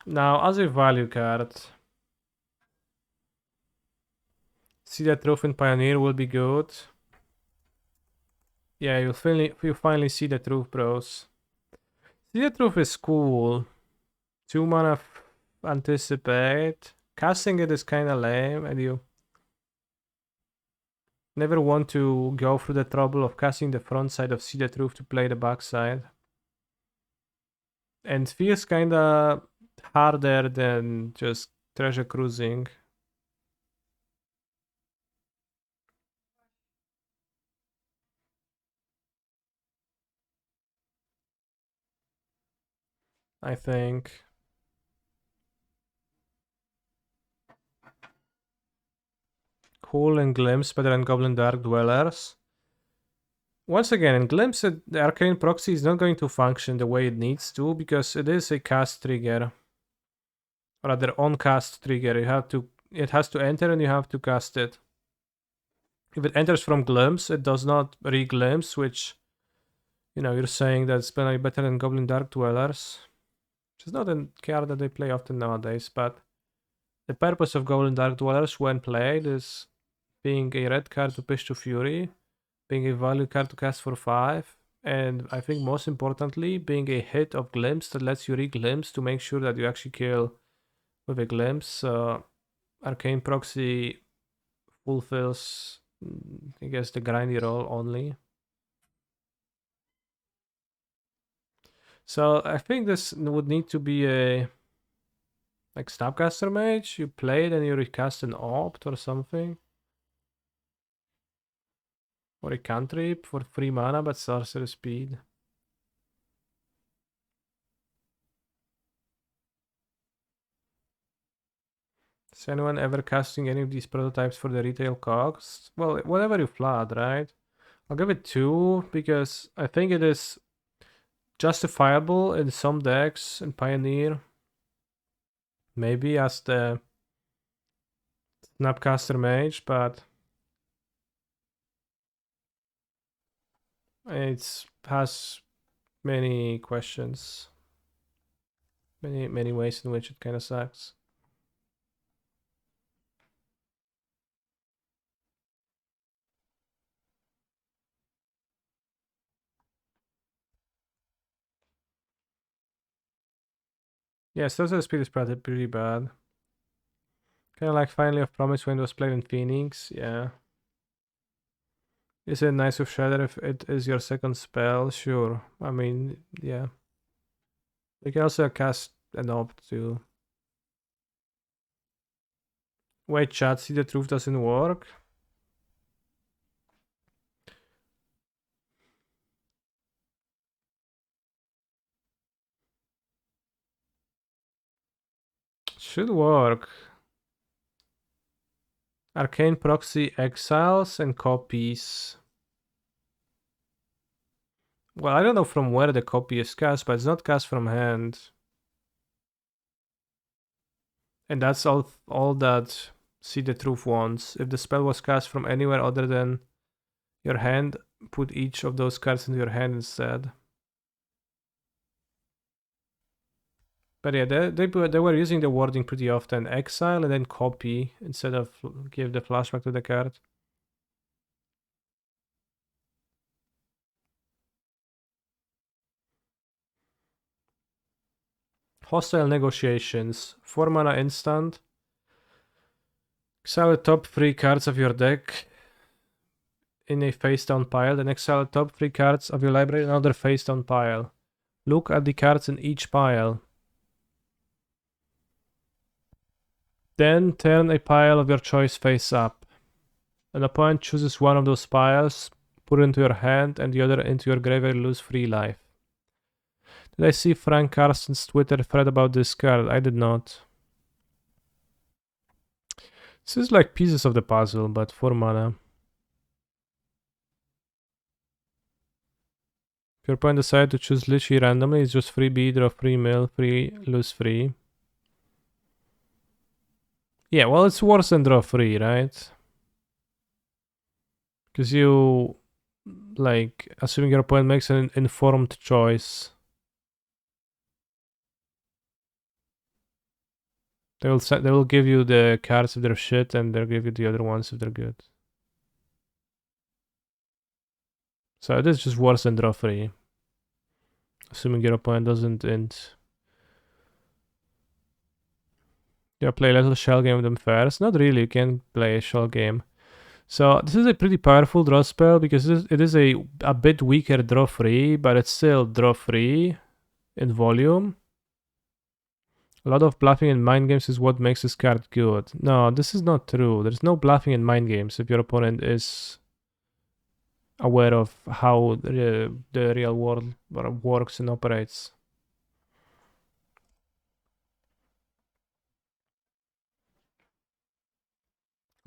Now, as a value card, See That Truth in Pioneer will be good. Yeah, you finally see the truth, bros. See the truth is cool. 2 mana anticipate. Casting it is kinda lame, and you never want to go through the trouble of casting the front side of See the Truth to play the back side. And feels kinda harder than just treasure cruising. I think. Cool and Glimpse better than Goblin Dark Dwellers. Once again, in Glimpse, the Arcane Proxy is not going to function the way it needs to because it is a cast trigger. Or rather, on cast trigger. It has to enter and you have to cast it. If it enters from Glimpse, it does not re-Glimpse, which, you know, you're saying that it's gonna be better than Goblin Dark Dwellers. Which is not a card that they play often nowadays, but the purpose of Goblin Dark Dwellers when played is being a red card to push to Fury, being a value card to cast for 5, and I think most importantly, being a hit of Glimpse that lets you re-Glimpse to make sure that you actually kill with a Glimpse. Arcane Proxy fulfills, I guess, the grindy role only. So I think this would need to be a like Snapcaster Mage. You play it and you recast an Opt or something. Or a cantrip for 3 mana but sorcerer speed. Is anyone ever casting any of these prototypes for the retail cogs? Well, whatever you flood, right? I'll give it 2 because I think it is justifiable in some decks in Pioneer. Maybe as the Snapcaster Mage, but it has many questions. Many ways in which it kind of sucks. Yeah, Sorcerer Speed is pretty bad. Kind of like Finally of Promise when it was played in Phoenix, yeah. Is it nice with Shredder if it is your second spell? Sure. I mean, yeah. You can also cast an Opt too. Wait, chat, See the Truth doesn't work? Should work. Arcane Proxy exiles and copies. Well, I don't know from where the copy is cast, but it's not cast from hand. And that's all that See the Truth wants. If the spell was cast from anywhere other than your hand, put each of those cards into your hand instead. But yeah, they were using the wording pretty often. Exile and then copy instead of give the flashback to the card. Hostile Negotiations. 4 mana instant. Exile the top 3 cards of your deck in a face-down pile. Then exile the top 3 cards of your library in another face-down pile. Look at the cards in each pile. Then turn a pile of your choice face up. An opponent chooses one of those piles, put it into your hand, and the other into your graveyard, lose 3 life. Did I see Frank Carson's Twitter thread about this card? I did not. This is like pieces of the puzzle, but 4 mana. If your opponent decides to choose Lich randomly, it's just 3B, draw 3 mill, 3, lose 3. Yeah, well, it's worse than draw 3, right? Because you, like, assuming your opponent makes an informed choice, they will give you the cards if they're shit, and they'll give you the other ones if they're good. So it is just worse than draw 3. Assuming your opponent doesn't int. Yeah, play a little shell game with them first. Not really, you can play a shell game. So this is a pretty powerful draw spell because it is a bit weaker draw 3, but it's still draw 3 in volume. A lot of bluffing in mind games is what makes this card good. No, this is not true. There's no bluffing in mind games if your opponent is aware of how the real world works and operates.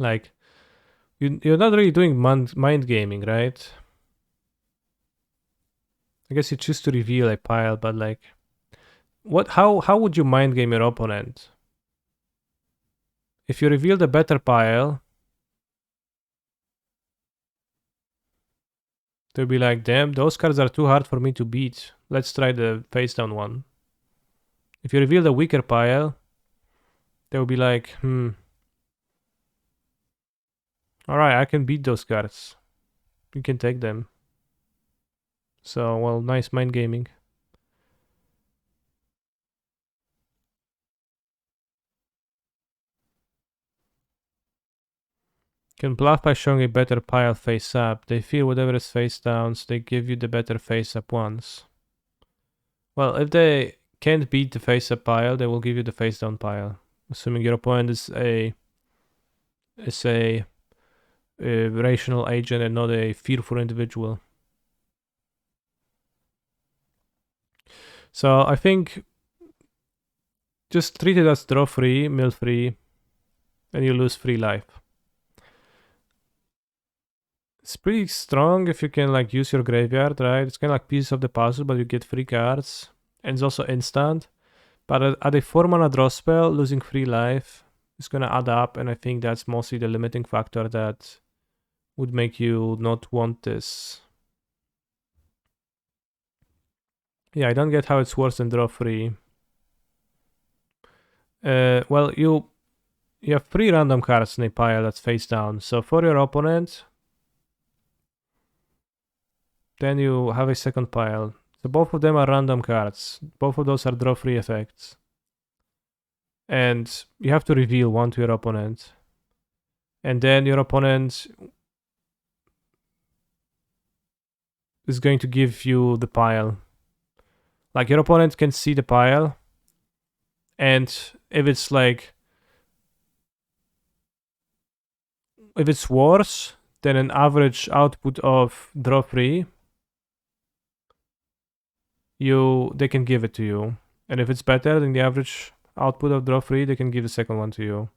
Like, you're not really doing mind gaming, right? I guess you choose to reveal a pile, but like, how would you mind game your opponent? If you reveal the better pile, they'll be like, damn, those cards are too hard for me to beat. Let's try the face down one. If you reveal the weaker pile, they'll be like, alright, I can beat those cards. You can take them. So, well, nice mind gaming. Can bluff by showing a better pile face up. They fear whatever is face down, so they give you the better face up ones. Well, if they can't beat the face up pile, they will give you the face down pile. Assuming your opponent is a rational agent and not a fearful individual. So I think just treat it as draw 3, mill 3, and you lose 3 life. It's pretty strong if you can like use your graveyard, right? It's kind of like pieces of the puzzle, but you get 3 cards. And it's also instant. But at a 4 mana draw spell, losing 3 life is gonna add up, and I think that's mostly the limiting factor that would make you not want this. Yeah, I don't get how it's worse than draw 3. Well, you have 3 random cards in a pile that's face down. So for your opponent, then you have a second pile. So both of them are random cards. Both of those are draw 3 effects. And you have to reveal one to your opponent. And then your opponent is going to give you the pile. Like, your opponent can see the pile. And if it's like, if it's worse than an average output of draw 3, they can give it to you. And if it's better than the average output of draw 3, they can give the second one to you.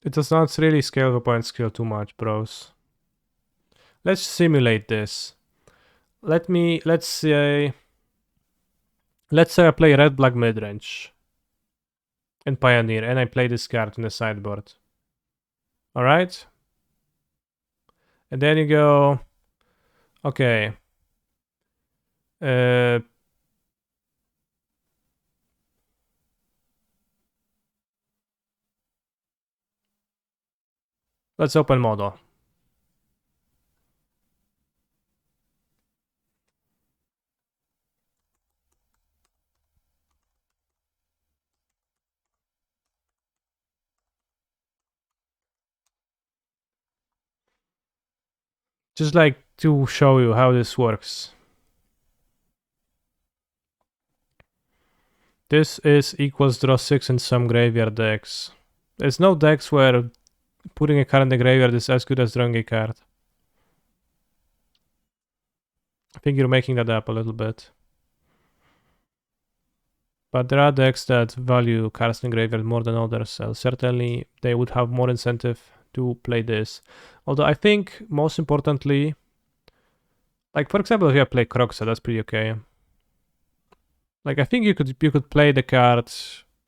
It does not really scale the point skill too much, bros. Let's simulate this. Let's say I play red black midrange and Pioneer, and I play this card in the sideboard. Alright? And then you go, okay. Let's open model. Just like to show you how this works. This is equals draw 6 in some graveyard decks. There's no decks where putting a card in the graveyard is as good as drawing a card. I think you're making that up a little bit. But there are decks that value cards in the graveyard more than others, so certainly they would have more incentive to play this. Although I think most importantly, like for example, if you play Kroxa, that's pretty okay. Like I think you could play the card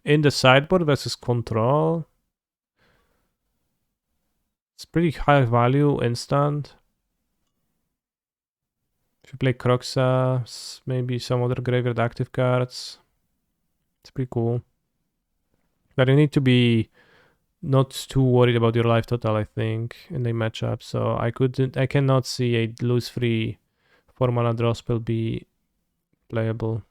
in the sideboard versus control. It's pretty high value instant. If you play Kroxa, maybe some other graveyard active cards, it's pretty cool. But you need to be not too worried about your life total, I think, in the matchup. So I cannot see a lose free 4-mana draw spell be playable.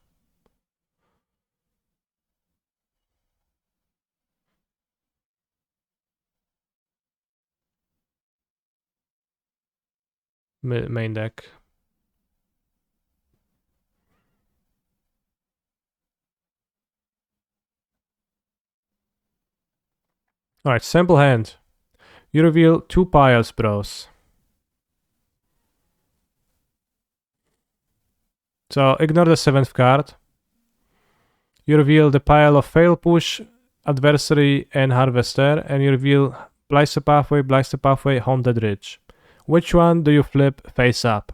Main deck. Alright, sample hand. You reveal 2 piles, bros. So ignore the 7th card. You reveal the pile of Fail Push, Adversary, and Harvester, and you reveal Blister Pathway, Haunted Ridge. Which one do you flip face up?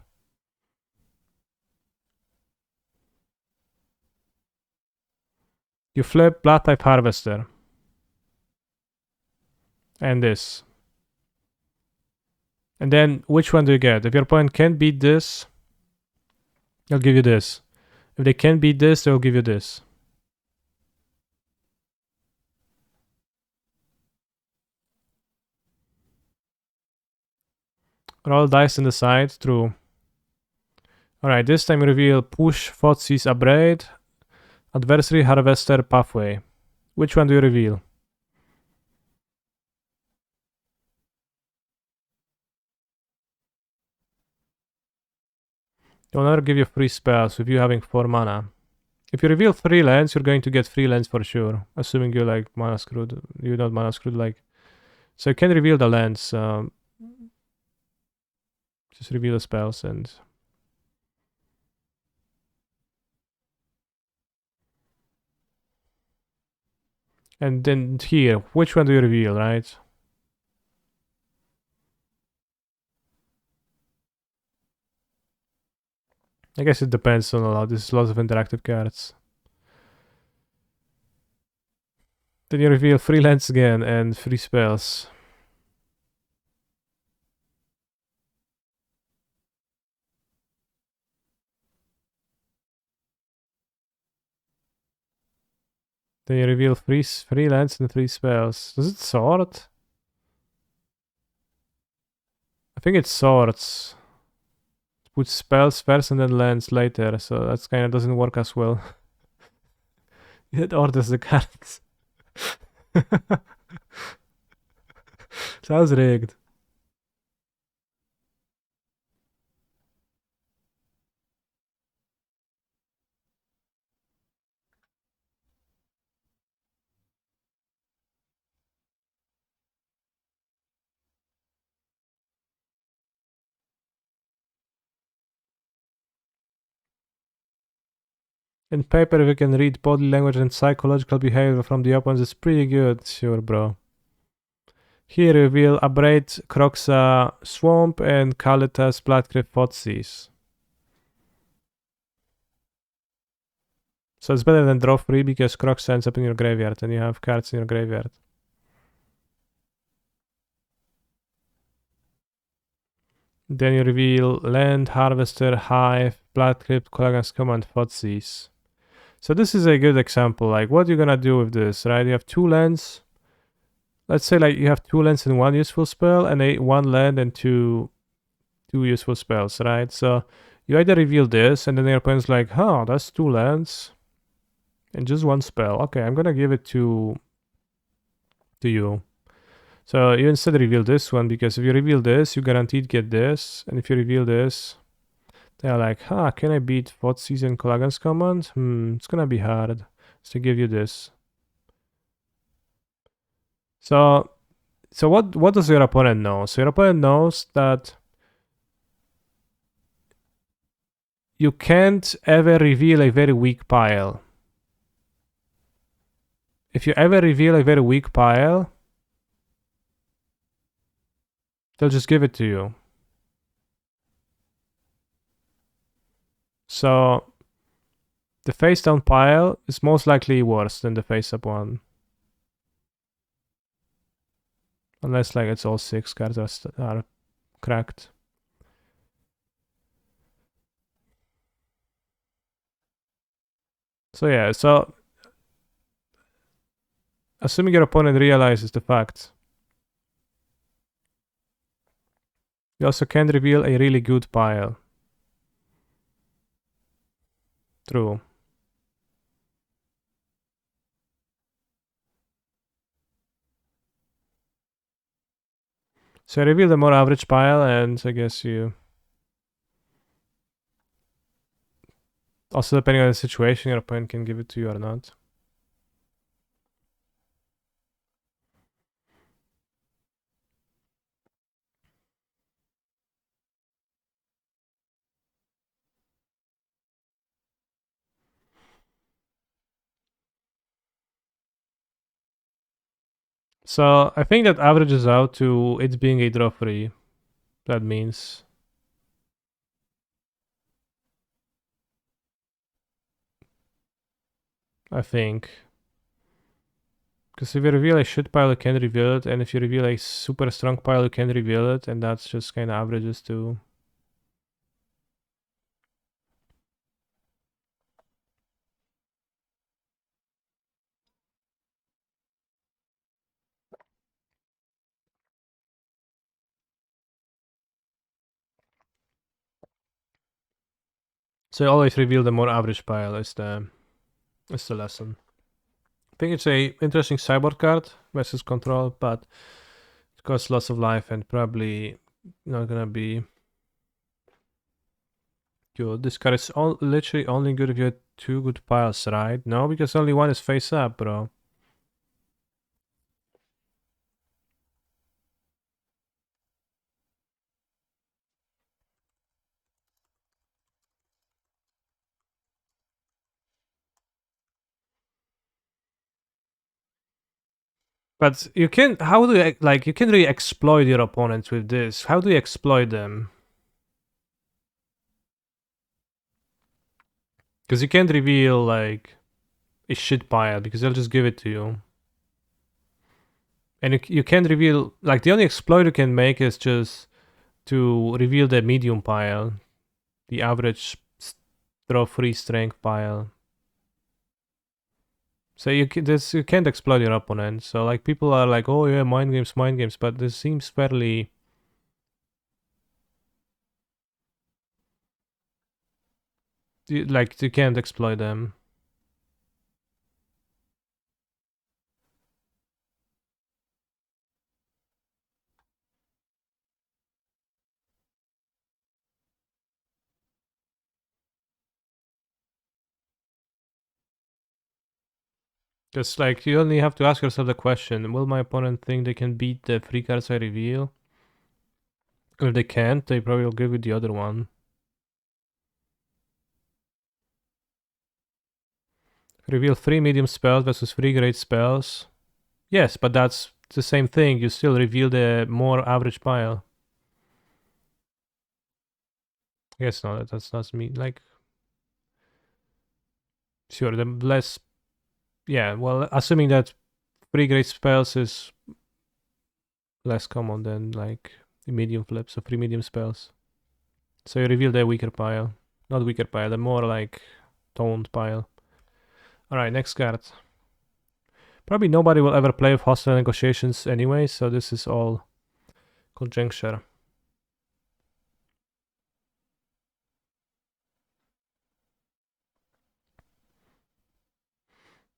You flip Blood Type Harvester. And this. And then which one do you get? If your opponent can't beat this, they'll give you this. If they can't beat this, they'll give you this. Roll dice on the side, true. Alright, this time reveal Push, Thoughtseize, Abrade, Adversary, Harvester, Pathway. Which one do you reveal? They'll never give you free spells with you having 4 mana. If you reveal 3 lands, you're going to get 3 lands for sure. Assuming you're like mana screwed. You're not mana screwed like. So you can reveal the lands. Just reveal the spells and. And then here, which one do you reveal, right? I guess it depends on a lot. There's lots of interactive cards. Then you reveal 3 lands again and 3 spells. Then you reveal 3 lands and 3 spells. Does it sort? I think it sorts. Put spells first and then lands later, so that's kind of doesn't work as well. It orders the cards. Sounds rigged. In paper, if you can read body language and psychological behavior from the opponents, it's pretty good. Sure, bro. Here we will Abrade, Kroxa, Swamp, and Kalitas, Bloodcrypt, Thoughtseize. So it's better than draw 3 because Kroxa ends up in your graveyard and you have cards in your graveyard. Then you reveal Land, Harvester, Hive, Bloodcrypt, Kolaghan's Command, Thoughtseize. So this is a good example, like what you're gonna do with this, right? You have 2 lands. Let's say like you have 2 lands and 1 useful spell, and 1 land and two useful spells, right? So you either reveal this, and then your opponent's like, huh, that's 2 lands and just 1 spell. Okay, I'm gonna give it to you. So you instead reveal this one, because if you reveal this, you guaranteed get this, and if you reveal this, they're like, huh, can I beat Thoughtseize and Kolaghan's Command? It's gonna be hard. So give you this. So what does your opponent know? So your opponent knows that you can't ever reveal a very weak pile. If you ever reveal a very weak pile, they'll just give it to you. So the face down pile is most likely worse than the face up one. Unless like it's all 6 cards are cracked. So yeah, so assuming your opponent realizes the fact, you also can reveal a really good pile. True. So I reveal the more average pile, and I guess you... Also, depending on the situation, your opponent can give it to you or not. So I think that averages out to it being a draw 3. That means... I think. Because if you reveal a shit pile, you can reveal it, and if you reveal a super strong pile, you can reveal it, and that's just kind of averages too. So you always reveal the more average pile is the lesson. I think it's a interesting sideboard card versus control, but it costs lots of life and probably not gonna be good. This card is literally only good if you have 2 good piles, right? No, because only 1 is face up, bro. But you can, how do you, like, you can really exploit your opponents with this. How do you exploit them? Because you can't reveal, like, a shit pile, because they'll just give it to you. And you can't reveal, like, the only exploit you can make is just to reveal the medium pile. The average draw 3 strength pile. So you can't exploit your opponent. So like people are like, oh yeah, mind games, but this seems fairly... like you can't exploit them. Just like you only have to ask yourself the question, will my opponent think they can beat the 3 cards I reveal? If they can't, they probably will give you the other one. Reveal 3 medium spells versus 3 great spells. Yes, but that's the same thing. You still reveal the more average pile. I guess no, that's not me. Like, sure, the less. Yeah, well, assuming that 3 great spells is less common than like the medium flips, so 3 medium spells. So you reveal the weaker pile. Not weaker pile, the more like toned pile. Alright, next card. Probably nobody will ever play with hostile negotiations anyway, so this is all conjuncture.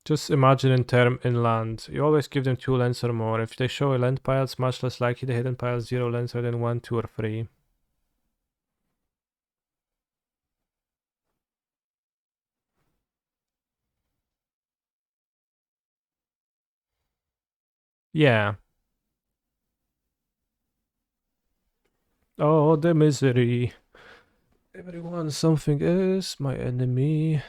Just imagine in term in land. You always give them 2 lands or more. If they show a land pile, it's much less likely the hidden pile 0 lands rather than 1, 2, or 3. Yeah. Oh, the misery. Everyone, something is my enemy.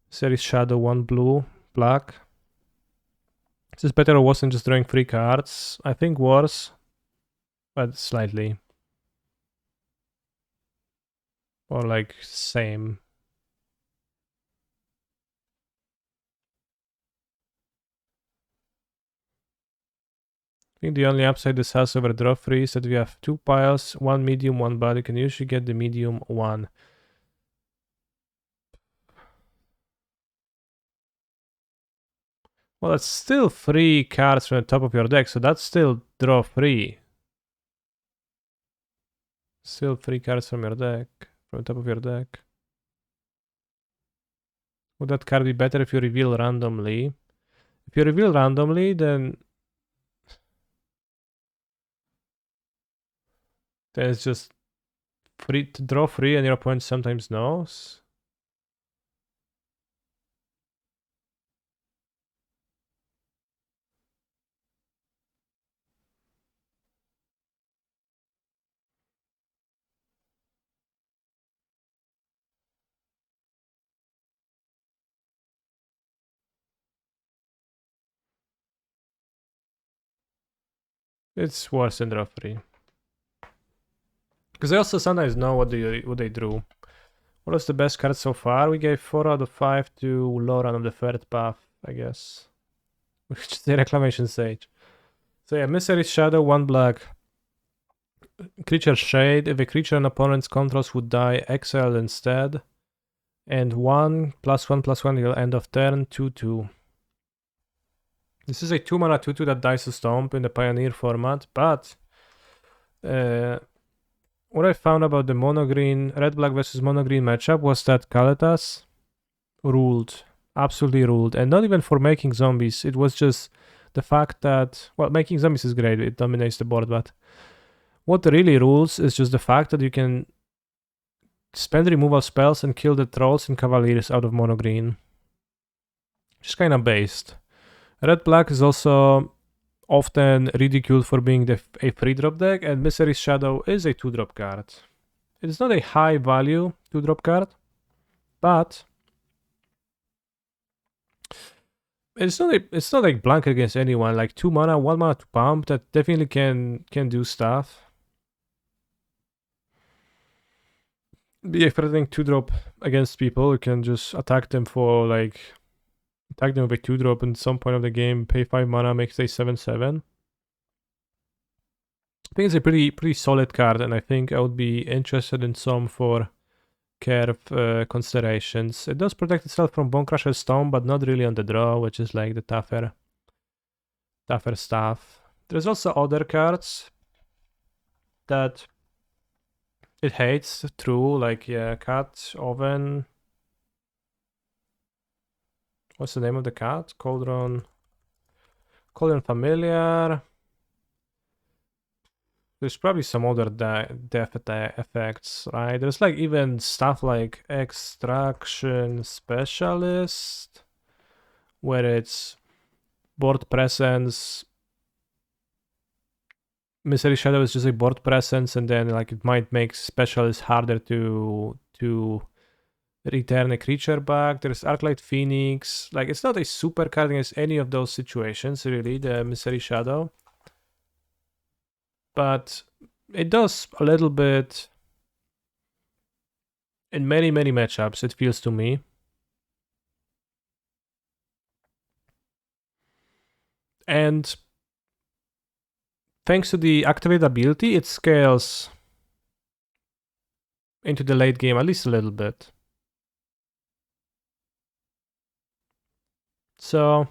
Series Shadow 1 blue, black. Is this better or worse than just drawing 3 cards? I think worse, but slightly. Or like same. I think the only upside this has over draw free is that we have 2 piles, 1 medium, 1 bad. You can usually get the medium 1. Well, that's still 3 cards from the top of your deck, so that's still draw free. Still 3 cards from your deck, from the top of your deck. Would that card be better if you reveal randomly? If you reveal randomly, then it's just free to draw free and your opponent sometimes knows. It's worse than draw free. Because they also sometimes know what they drew. What was the best card so far? We gave 4 out of 5 to Loran on the third path, I guess. Which is the Reclamation Sage. So yeah, Misery Shadow, 1 black. Creature Shade. If a creature an opponent's controls would die, exiled instead. And 1/1/1 till end of turn, 2/2. This is a 2 mana 2/2 that dies to Stomp in the Pioneer format, but what I found about the mono-green, red-black versus mono-green matchup was that Kalitas ruled. Absolutely ruled. And not even for making zombies. It was just the fact that, well, making zombies is great. It dominates the board, but what really rules is just the fact that you can spend removal spells and kill the trolls and cavaliers out of mono-green. Just kind of based. Red-black is also often ridiculed for being a 3-drop deck, and Misery Shadow is a 2-drop card. It is not a high value 2-drop card, but it's not like blank against anyone. Like 2 mana, 1 mana to pump, that definitely can do stuff. Be a threatening 2-drop against people. You can just attack them for like attack them with a 2-drop and some point of the game, pay 5 mana, makes a 7/7. I think it's a pretty solid card, and I think I would be interested in some for curve considerations. It does protect itself from Bonecrusher's Stone, but not really on the draw, which is like the tougher stuff. There's also other cards that it hates, true, like yeah, Cat, Oven. What's the name of the cat? Cauldron Familiar. There's probably some other death effects, right? There's like even stuff like Extraction Specialist, where it's board presence. Misery Shadow is just a board presence, and then like it might make Specialist harder to return a creature back. There's Arclight Phoenix. Like, it's not a super card against any of those situations, really, the Mystery Shadow. But it does a little bit in many, many matchups, it feels to me. And thanks to the activate ability, it scales into the late game at least a little bit. So,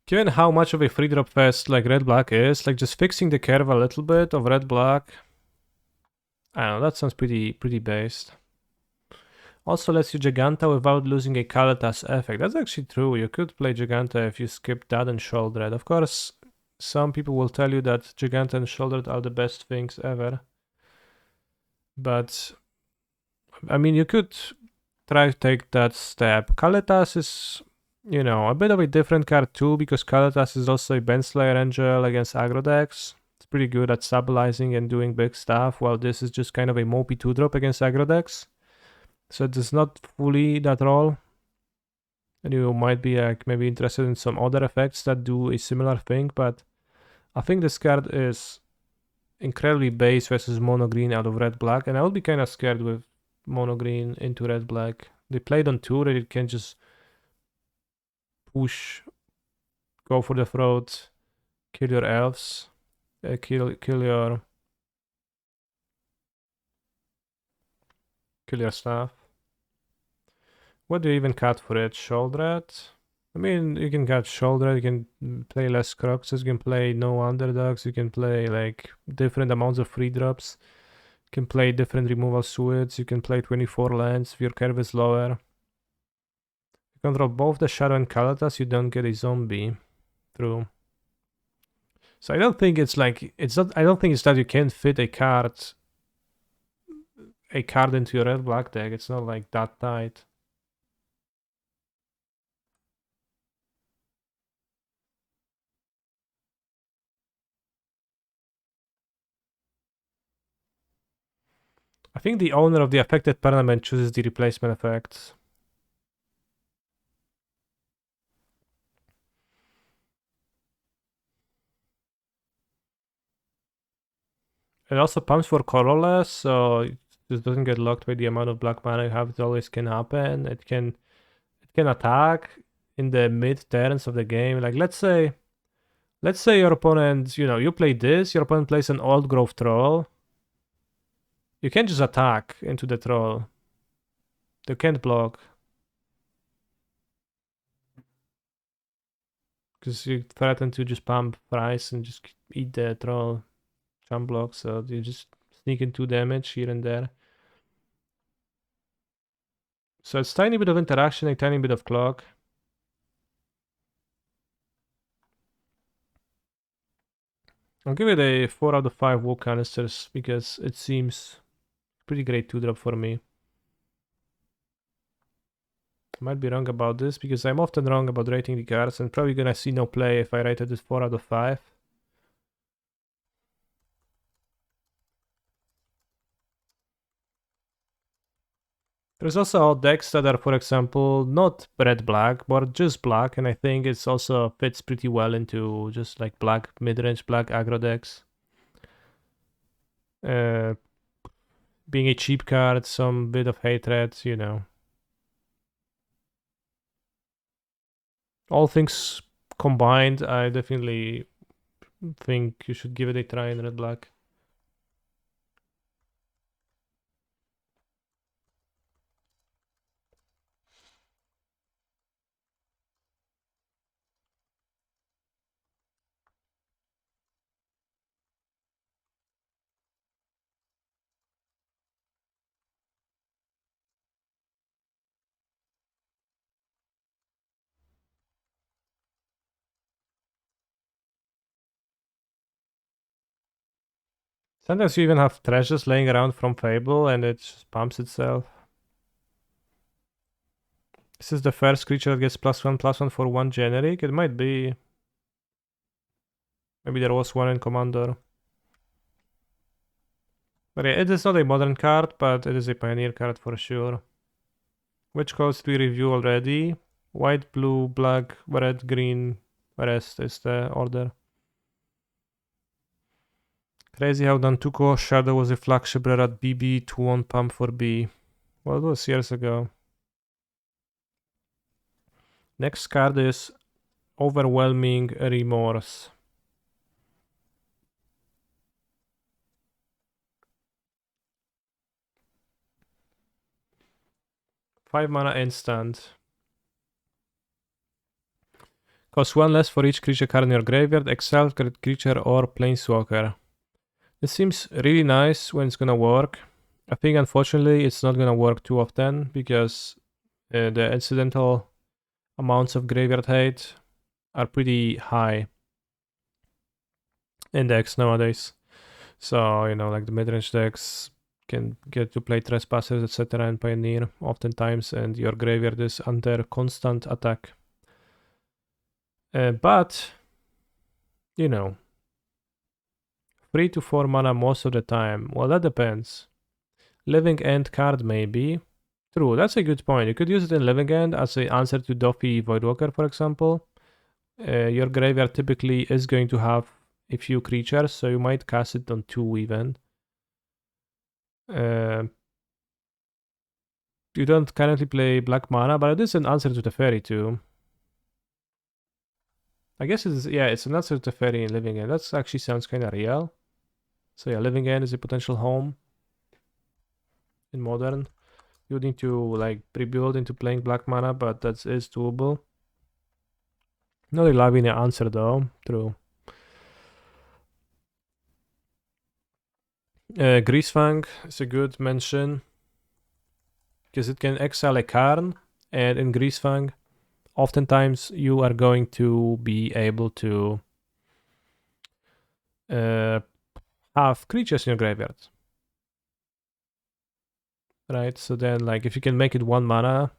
given how much of a free drop fest like red-black is, like just fixing the curve a little bit of red-black, I don't know, that sounds pretty based. Also lets you Giganta without losing a Kalatas effect. That's actually true. You could play Giganta if you skip that and Shouldered. Of course, some people will tell you that Giganta and Shouldered are the best things ever. But, I mean, you could try to take that step. Kalatas is, you know, a bit of a different card too, because Kalatas is also a Baneslayer Angel against aggro decks. It's pretty good at stabilizing and doing big stuff, while this is just kind of a mopey 2-drop against aggro decks. So it is not fully that role. And you might be like maybe interested in some other effects that do a similar thing, but I think this card is incredibly base versus mono green out of red black, and I would be kind of scared with mono green into red black. They played on tour and it can just push, go for the throat, kill your elves, kill your staff. What do you even cut for it? Shouldered? I mean, you can cut Shouldered, you can play less Cruxes, you can play no underdogs, you can play like different amounts of free drops, you can play different removal suites, you can play 24 lands if your curve is lower. You control both the Shadow and Kalatas, you don't get a zombie. True. So I don't think it's like, I don't think it's that you can't fit a card into your red black deck. It's not like that tight. I think the owner of the affected permanent chooses the replacement effects. It also pumps for colorless, so it just doesn't get locked by the amount of black mana you have. It always can happen. It can attack in the mid turns of the game. Like let's say your opponent, you know, you play this, your opponent plays an old growth troll. You can't just attack into the troll. You can't block. Because you threaten to just pump price and just eat the troll jump block, so you just sneak in 2 damage here and there. So it's tiny bit of interaction, a tiny bit of clock. I'll give it a 4 out of 5 wool canisters because it seems pretty great 2-drop for me. I might be wrong about this because I'm often wrong about rating the cards and probably gonna see no play if I rated it 4 out of 5. There's also decks that are, for example, not red-black, but just black, and I think it also fits pretty well into just like black, mid-range black aggro decks. Being a cheap card, some bit of hatred, you know. All things combined, I definitely think you should give it a try in red-black. Sometimes you even have treasures laying around from Fable and it just pumps itself. This is the first creature that gets +1/+1 for 1 generic. It might be. Maybe there was one in Commander. But yeah, it is not a modern card, but it is a pioneer card for sure. Which cards do we review already? White, blue, black, red, green, rest is the order. Crazy how Dantuko Shadow was a flagship rare at BB, 2-1 pump for B. Well, it was years ago. Next card is Overwhelming Remorse. 5 mana instant. Cost 1 less for each creature card in your graveyard, exile creature or planeswalker. This seems really nice when it's gonna work. I think unfortunately it's not gonna work too often because the incidental amounts of graveyard hate are pretty high in decks nowadays. So, you know, like the mid-range decks can get to play Trespassers, etc. and Pioneer oftentimes, and your graveyard is under constant attack. But, you know, 3 to 4 mana most of the time. Well, that depends. Living End card maybe. True, that's a good point. You could use it in Living End as an answer to Doffy Voidwalker, for example. Your graveyard typically is going to have a few creatures, so you might cast it on 2 even. You don't currently play black mana, but it is an answer to Teferi too. I guess it's an answer to Teferi in Living End. That actually sounds kind of real. So yeah, Living End is a potential home in Modern. You need to like pre-build into playing black mana, but that is doable. Not a Lavinia answer though. True. Greasefang is a good mention because it can exile a Karn, and in Greasefang, oftentimes you are going to be able to have creatures in your graveyard. Right, so then like if you can make it 1 mana,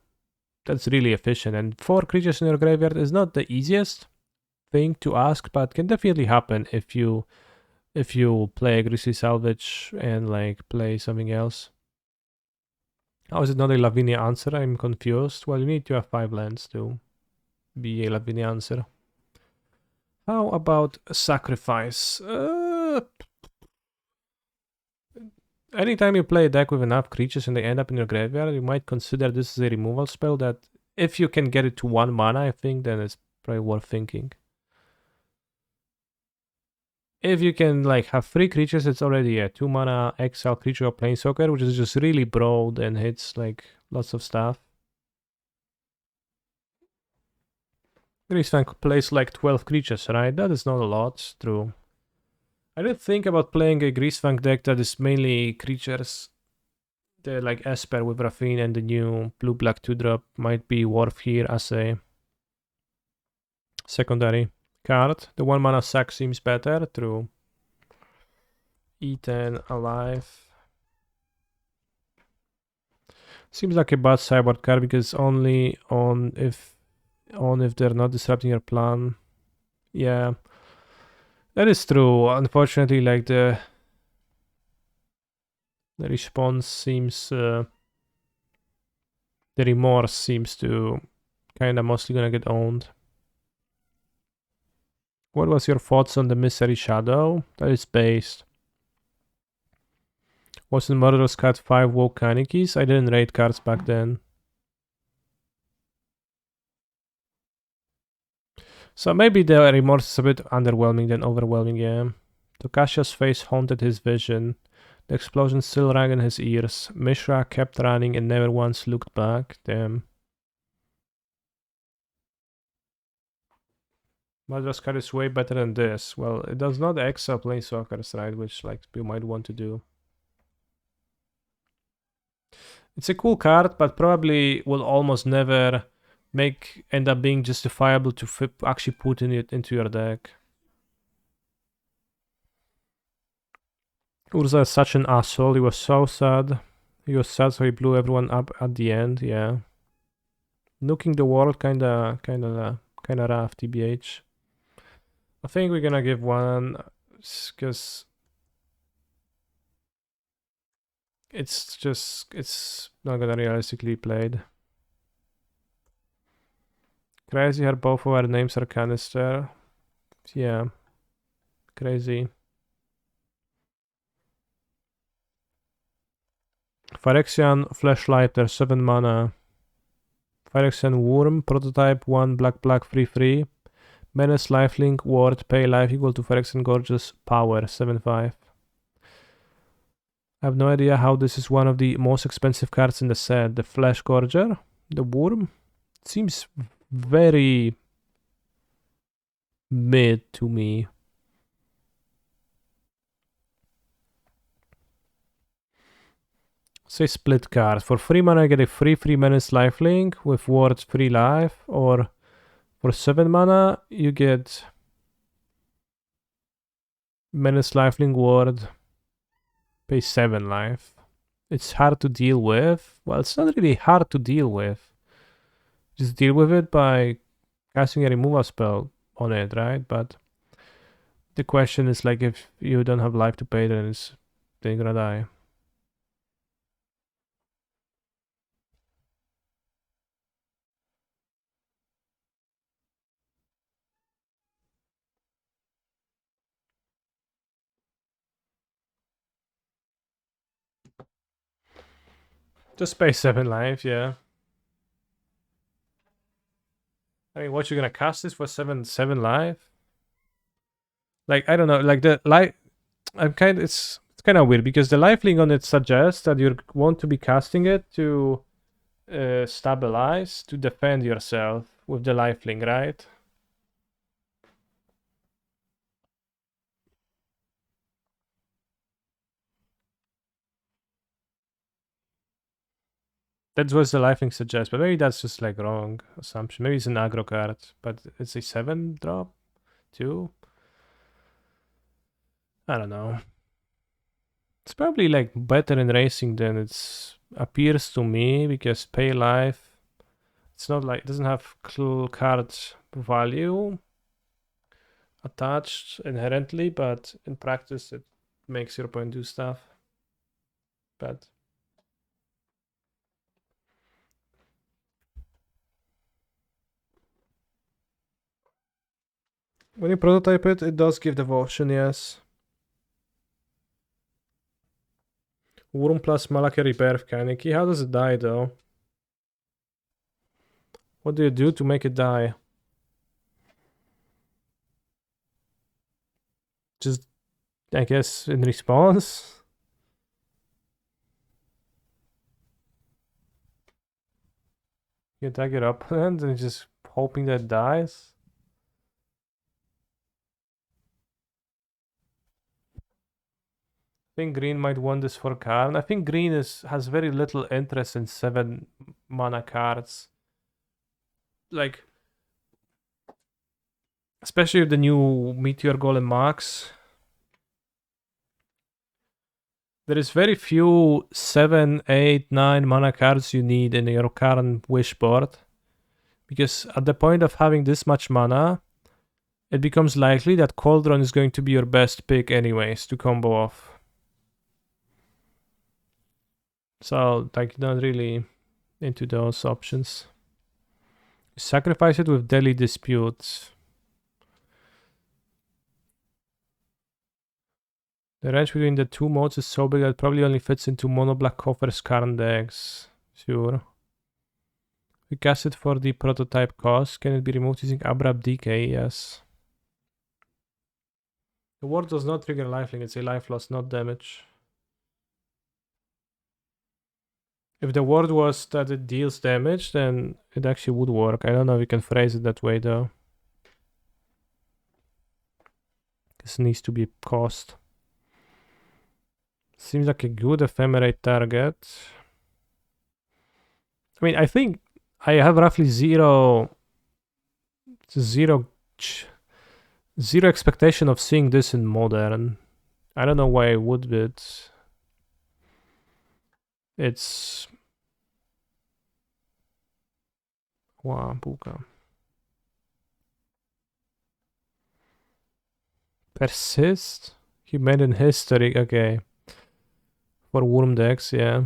that's really efficient. And 4 creatures in your graveyard is not the easiest thing to ask, but can definitely happen if you play a Grisly Salvage and like play something else. How is it not a Lavinia answer? I'm confused. Well, you need to have 5 lands to be a Lavinia answer. How about Sacrifice? Anytime you play a deck with enough creatures and they end up in your graveyard, you might consider this as a removal spell that if you can get it to 1 mana, I think, then it's probably worth thinking. If you can like have 3 creatures, it's already a 2 mana exile creature or planeswalker, which is just really broad and hits like lots of stuff. Greasefang plays like 12 creatures, right? That is not a lot, true. I did think about playing a Greasefang deck that is mainly creatures. The like Esper with Raffine and the new blue-black 2-drop might be worth here as a secondary card. The 1 mana sack seems better, true. Eaten alive. Seems like a bad sideboard card because only on if they're not disrupting your plan. Yeah. That is true. Unfortunately, like the response seems the remorse seems to kinda mostly gonna get owned. What was your thoughts on the Mystery Shadow? That is based. Wasn't Murderous Cat 5 Volcanicus? I didn't rate cards back then. So maybe the remorse is a bit underwhelming than overwhelming, yeah. Tokasha's face haunted his vision. The explosion still rang in his ears. Mishra kept running and never once looked back. Damn. Murderous Cat is way better than this. Well, it does not exile planeswalkers, right? Which like you might want to do. It's a cool card, but probably will almost never end up being justifiable to actually put it into your deck. Urza is such an asshole. He was so sad. He was sad, so he blew everyone up at the end. Yeah, nuking the world, kinda rough. TBH. I think we're gonna give one because it's not gonna realistically played. Crazy how both of our names are canister. Yeah. Crazy. Phyrexian Flashlighter, 7 mana. Phyrexian Worm, prototype 1 black 3/3. Menace Lifelink, Ward, pay life equal to Phyrexian Gorgeous, power 7/5. I have no idea how this is one of the most expensive cards in the set. The Flash Gorger, the Worm, seems very mid to me. Say split card. For 3 mana I get a free Menace Lifelink with Ward 3 life, or for 7 mana you get Menace Lifelink Ward, pay 7 life. It's hard to deal with. Well, it's not really hard to deal with. Just deal with it by casting a removal spell on it, right? But the question is like, if you don't have life to pay, then you're gonna die. Just pay 7 life, yeah. I mean, what, you're gonna cast this for 7 life? Like, I don't know, like the life, it's kind of weird because the lifelink on it suggests that you want to be casting it to stabilize, to defend yourself with the lifelink, right? That's what the lifelink suggests, but maybe that's just like wrong assumption. Maybe it's an aggro card, but it's a 7 drop, 2. I don't know. It's probably like better in racing than it appears to me, because pay life, it's not like, it doesn't have card value attached inherently, but in practice it makes your opponent do stuff. But when you prototype it, it does give devotion, yes. Worm plus Malaki Repair Kaneki. How does it die though? What do you do to make it die? Just, I guess, in response? You attack your opponent and just hoping that it dies? I think green might want this for Karn. I think green has very little interest in 7 mana cards. Like, especially with the new Meteor Golem Max, there is very few 7, 8, 9 mana cards you need in your Karn wish board. Because at the point of having this much mana, it becomes likely that Cauldron is going to be your best pick anyways to combo off. So, like, not really into those options. Sacrifice it with Deadly Dispute. The range between the two modes is so big that it probably only fits into mono black Coffer's Karn decks. Sure. We cast it for the prototype cost. Can it be removed using Abrupt Decay? Yes. The ward does not trigger lifelink, it's a life loss, not damage. If the word was that it deals damage, then it actually would work. I don't know if we can phrase it that way though. This needs to be cost. Seems like a good ephemerate target. I mean, I think I have roughly zero expectation of seeing this in Modern. I don't know why I would, but it's... Wow, Buka. Persist? He made in history, okay. For Worm decks, yeah.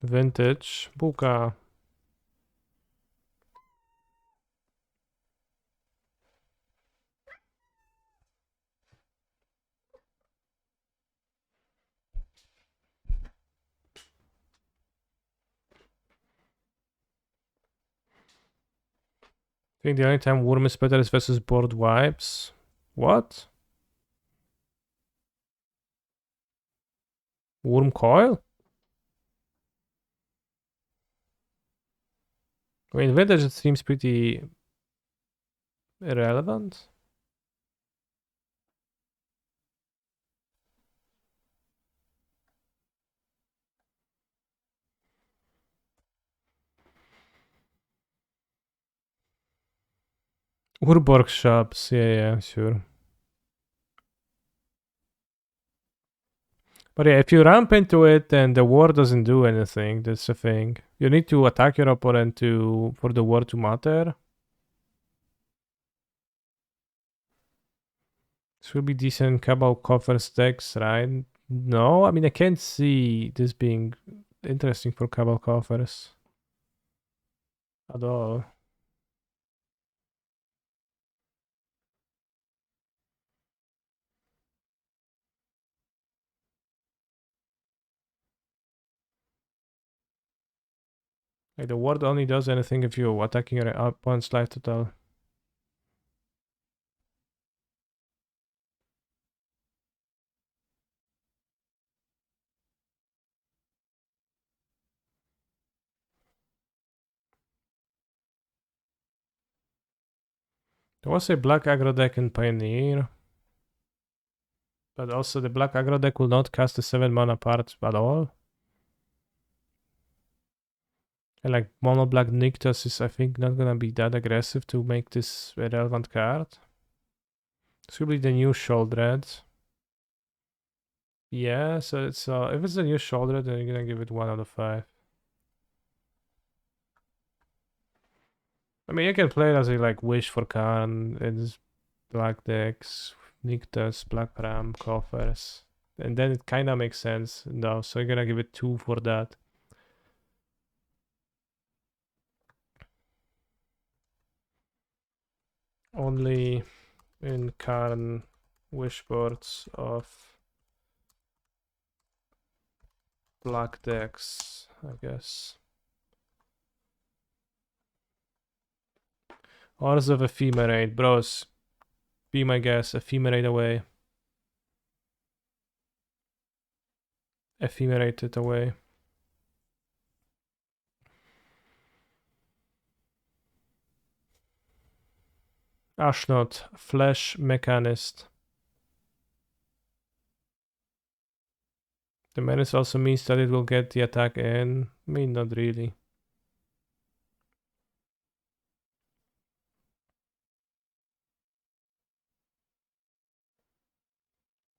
Vintage. Buka. I think the only time Worm is better is versus board wipes. What? Worm coil? I mean, vintage it seems pretty irrelevant. Urborg shops, yeah, sure. But yeah, if you ramp into it and the ward doesn't do anything, that's the thing. You need to attack your opponent for the ward to matter. This will be decent Cabal Coffers decks, right? No, I mean I can't see this being interesting for Cabal Coffers at all. Like the ward only does anything if you're attacking your opponent's life total. There was a black aggro deck in Pioneer. But also the black aggro deck will not cast a 7 mana part at all. And like mono black Nyctos is I think not gonna be that aggressive to make this a relevant card. This will be the new Sheoldred. Yeah, so it's if it's the new Sheoldred, then you're gonna give it 1 out of 5. I mean, you can play it as a like Wish for Khan, it's black decks, Nyctos, Black Ram, Coffers. And then it kinda makes sense now, so you're gonna give it 2 for that. Only in Karn wishboards of black decks, I guess. Orders of Ephemerate, bros. Be my guess, Ephemerate away. Ephemerate it away. Ashnot, Flesh Mechanist. The menace also means that it will get the attack in. I mean, not really.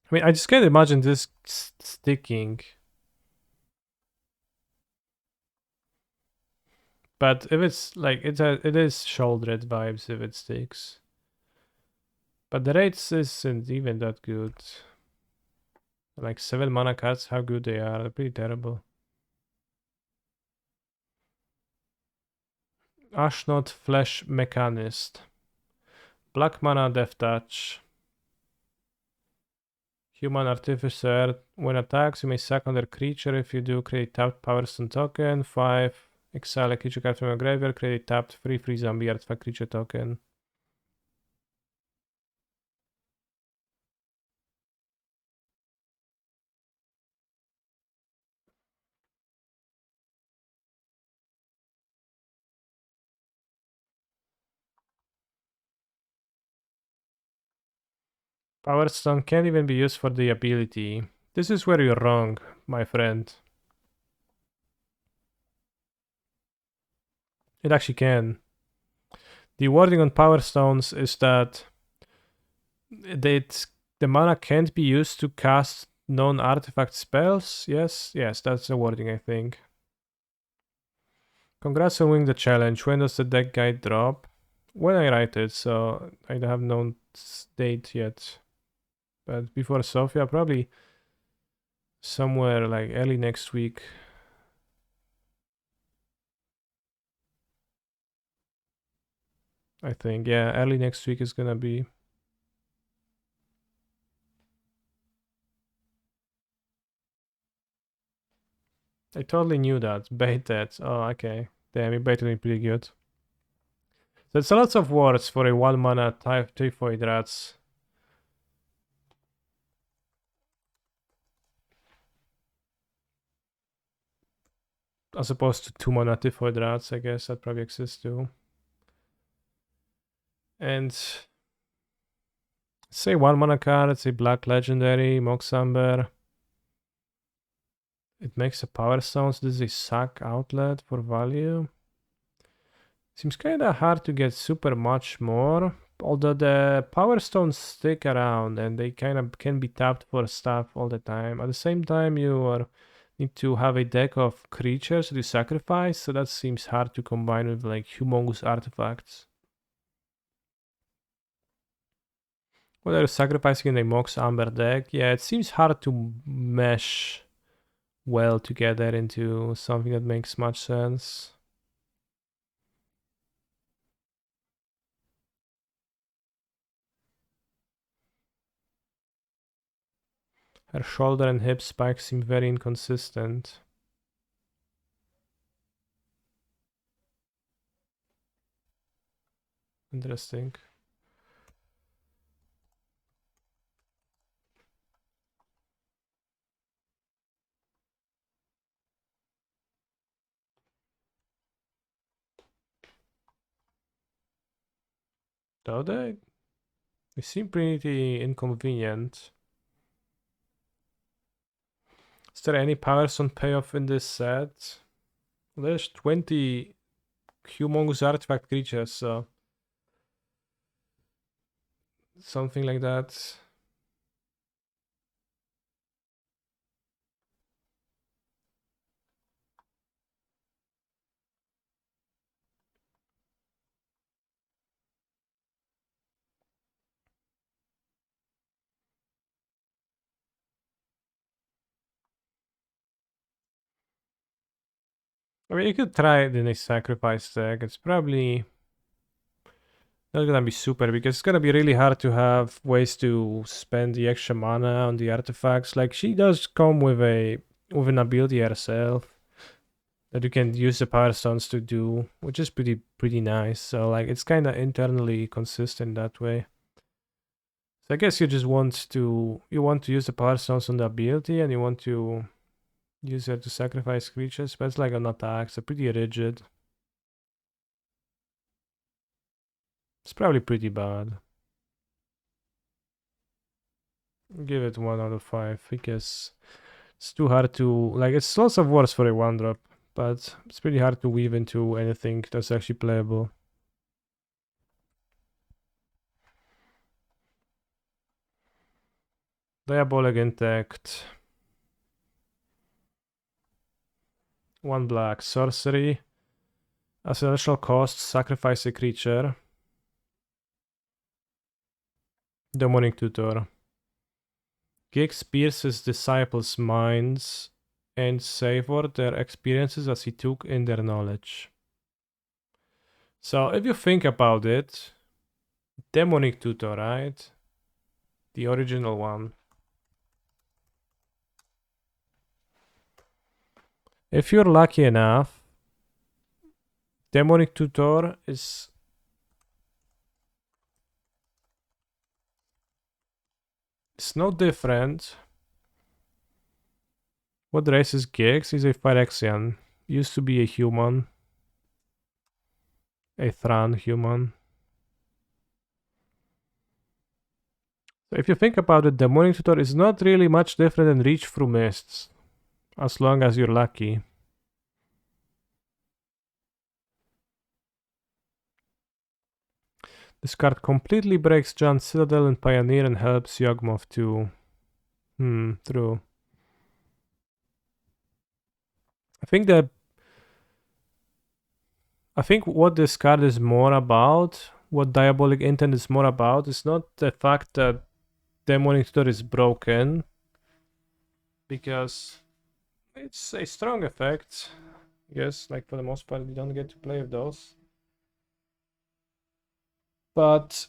I mean, I just can't imagine this sticking. But if it's like it is Sheoldred vibes if it sticks. But the rates isn't even that good. Like 7 mana cards, how good they are. They're pretty terrible. Ashnot Flesh Mechanist. Black mana Death Touch. Human Artificer. When attacks, you may sack another creature. If you do, create tapped Power Stone token. 5. Exile a creature card from your graveyard. Create tapped free zombie artifact creature token. Power Stone can't even be used for the ability. This is where you're wrong, my friend. It actually can. The wording on Power Stones is that the mana can't be used to cast non-artifact spells. Yes, that's the wording, I think. Congrats on winning the challenge. When does the deck guide drop? When I write it, so I have no date yet. But before Sofia, probably somewhere like early next week. I think, yeah, early next week is gonna be. I totally knew that. Bait that. Oh, okay. Damn, you baited me pretty good. So it's a lot of words for a 1-mana Typhoid Rats. As opposed to 2-mana Typhoid Rats, I guess that probably exists too. And say 1-mana card, it's a Black Legendary, Mox Amber. It makes a Power Stone, so this is a sack outlet for value. Seems kinda hard to get super much more, although the Power Stones stick around and they kind of can be tapped for stuff all the time. At the same time, you need to have a deck of creatures to sacrifice, so that seems hard to combine with like humongous artifacts. What are you sacrificing in a Mox Amber deck? Yeah, it seems hard to mesh well together into something that makes much sense. Her shoulder and hip spikes seem very inconsistent. Interesting. Though they seem pretty inconvenient. Is there any Power Stone payoff in this set? There's 20 humongous artifact creatures, so something like that. I mean, you could try it in a sacrifice deck. It's probably not gonna be super because it's gonna be really hard to have ways to spend the extra mana on the artifacts. Like she does come with an ability herself that you can use the Power Stones to do, which is pretty nice. So like it's kind of internally consistent that way. So I guess you want to use the Power Stones on the ability, and you want to use it to sacrifice creatures, but it's like an attack, so pretty rigid. It's probably pretty bad. Give it 1 out of 5 because it's too hard to like. It's lots of words for a 1-drop, but it's pretty hard to weave into anything that's actually playable. Diabolic Intect. 1 black sorcery. As an additional cost, sacrifice a creature. Demonic Tutor. Giggs pierces disciples' minds and savor their experiences as he took in their knowledge. So if you think about it, Demonic Tutor, right? The original one. If you're lucky enough, Demonic Tutor is it's no different. What race is Giggs? He's a Phyrexian. Used to be a human. A Thran human. So if you think about it, Demonic Tutor is not really much different than Reach Through Mists. As long as you're lucky. This card completely breaks Jan's Citadel and Pioneer and helps Yawgmoth too. True. I think what this card is more about what Diabolic Intent is more about is not the fact that Demonic Tutor is broken, because it's a strong effect. Yes, like for the most part, you don't get to play with those. But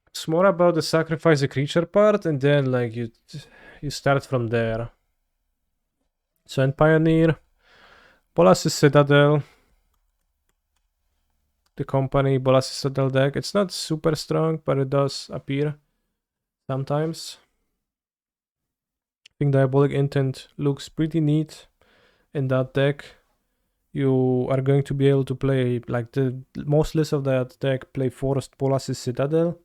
it's more about the sacrifice a creature part, and then like you start from there. So in Pioneer, Bolas' Citadel, the company Bolas' Citadel deck, it's not super strong, but it does appear sometimes. I think Diabolic Intent looks pretty neat in that deck. You are going to be able to play, like the most lists of that deck play Forest Bolas' Citadel.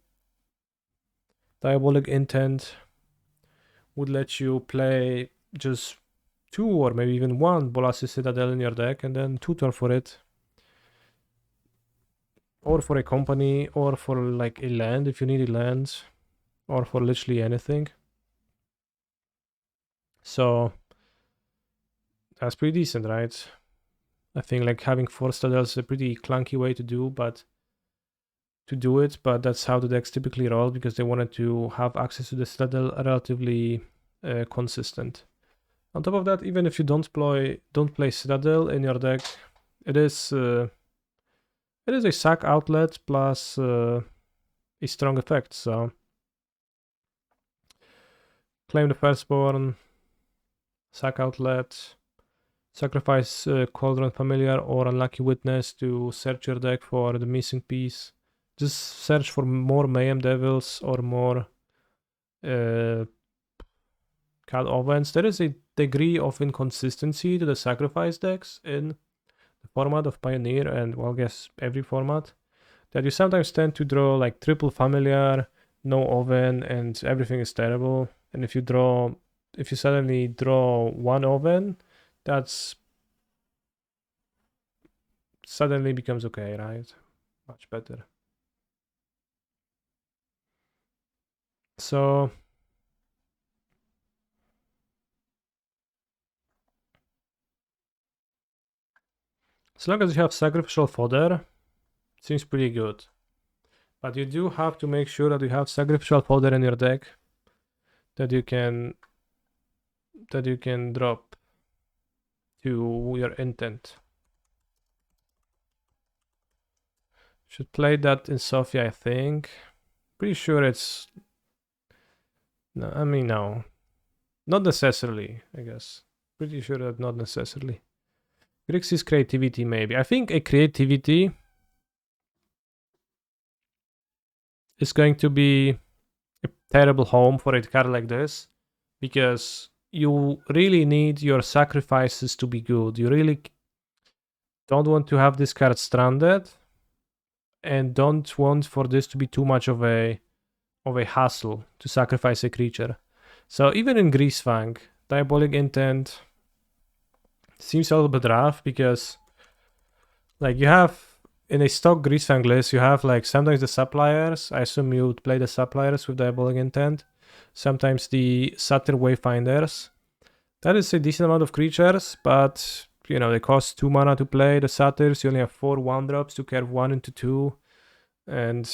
Diabolic Intent would let you play just 2 or maybe even 1 Bolas' Citadel in your deck and then tutor for it. Or for a company, or for like a land if you need a land, or for literally anything. So that's pretty decent, right? I think like having 4 Citadels is a pretty clunky way to do it, but that's how the decks typically roll because they wanted to have access to the Citadel relatively consistent. On top of that, even if you don't play Citadel in your deck, it is a sack outlet plus a strong effect. So claim the Firstborn, sack outlet, sacrifice Cauldron Familiar or Unlucky Witness to search your deck for the missing piece. Just search for more Mayhem Devils or more Cat Ovens. There is a degree of inconsistency to the sacrifice decks in the format of Pioneer and, well, I guess every format, that you sometimes tend to draw like triple Familiar, no Oven, and everything is terrible. And if you suddenly draw 1 Oven, that's suddenly becomes okay, right? Much better. So as long as you have Sacrificial Fodder, it seems pretty good. But you do have to make sure that you have Sacrificial Fodder in your deck that you can drop to your intent. Should play that in Sophia, I think. Pretty sure it's... No, I mean, no. Not necessarily, I guess. Pretty sure that not necessarily. Grixis Creativity, maybe. I think a Creativity is going to be a terrible home for a card like this, because you really need your sacrifices to be good. You really don't want to have this card stranded, and don't want for this to be too much of a hassle to sacrifice a creature. So even in Greasefang, Diabolic Intent seems a little bit rough, because like you have in a stock Greasefang list, you have like sometimes the Suppliers. I assume you would play the Suppliers with Diabolic Intent. Sometimes the Satyr Wayfinders. That is a decent amount of creatures, but you know, they cost 2 mana to play. The Satyrs, you only have 4 1-drops to curve 1 into 2, and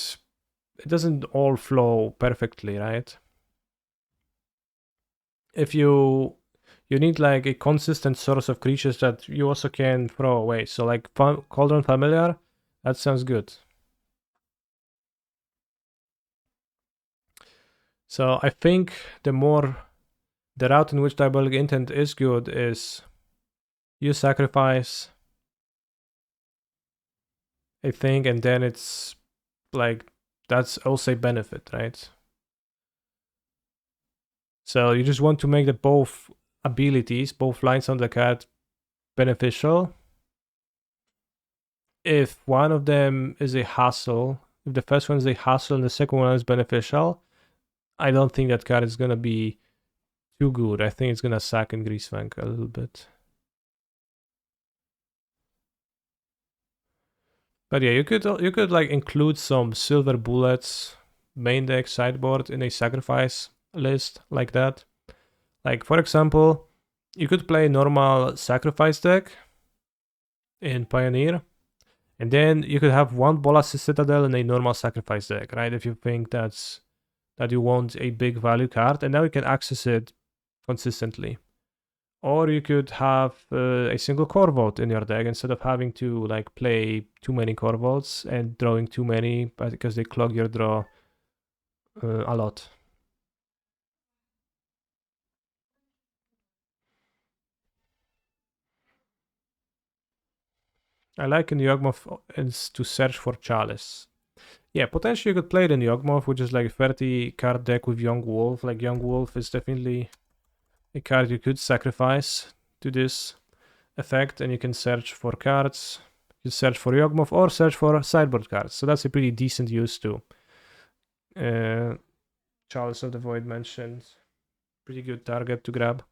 it doesn't all flow perfectly, right? If you need like a consistent source of creatures that you also can throw away. So like Cauldron Familiar, that sounds good. So I think the route in which Diabolic Intent is good is you sacrifice a thing, and then it's like, that's also a benefit, right? So you just want to make the both abilities, both lines on the card, beneficial. If one of them is a hassle, if the first one is a hassle and the second one is beneficial, I don't think that card is gonna be too good. I think it's gonna suck in Greasefang a little bit. But yeah, you could like include some Silver Bullets main deck sideboard in a sacrifice list like that. Like for example, you could play normal sacrifice deck in Pioneer. And then you could have one Bolas Citadel and a normal sacrifice deck, right? If you think that you want a big value card, and now you can access it consistently. Or you could have a single core vote in your deck instead of having to like play too many core votes and drawing too many because they clog your draw a lot. I like in Yawgmoth is to search for Chalice. Yeah, potentially you could play it in Yawgmoth, which is like a 30 card deck with Young Wolf. Like Young Wolf is definitely a card you could sacrifice to this effect, and you can search for cards. You search for Yawgmoth or search for sideboard cards. So that's a pretty decent use too. Chalice of the Void mentioned. Pretty good target to grab.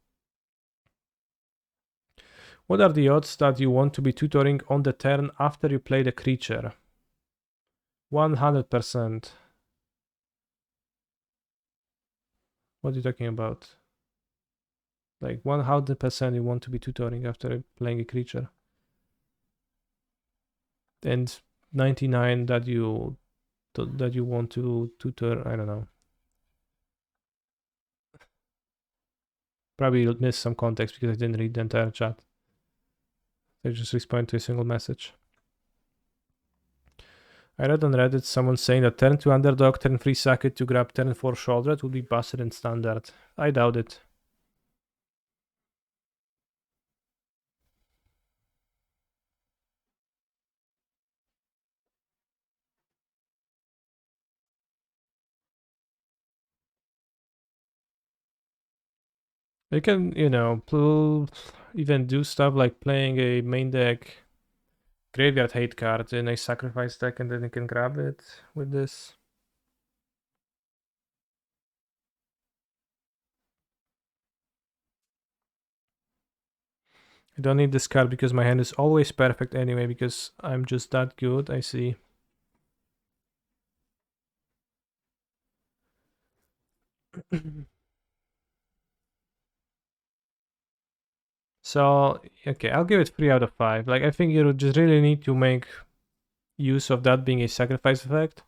What are the odds that you want to be tutoring on the turn after you play the creature? 100%. What are you talking about? Like 100% you want to be tutoring after playing a creature. And 99 that you want to tutor, I don't know. Probably missed some context because I didn't read the entire chat. I just respond to a single message. I read on Reddit someone saying that turn 2 underdog, turn 3 sack it to grab turn 4 shoulder would be busted in standard. I doubt it. You can, even do stuff like playing a main deck graveyard hate card in a sacrifice deck, and then you can grab it with this. I don't need this card because my hand is always perfect anyway, because I'm just that good, I see. So, okay, I'll give it 3 out of 5. Like, I think you just really need to make use of that being a sacrifice effect.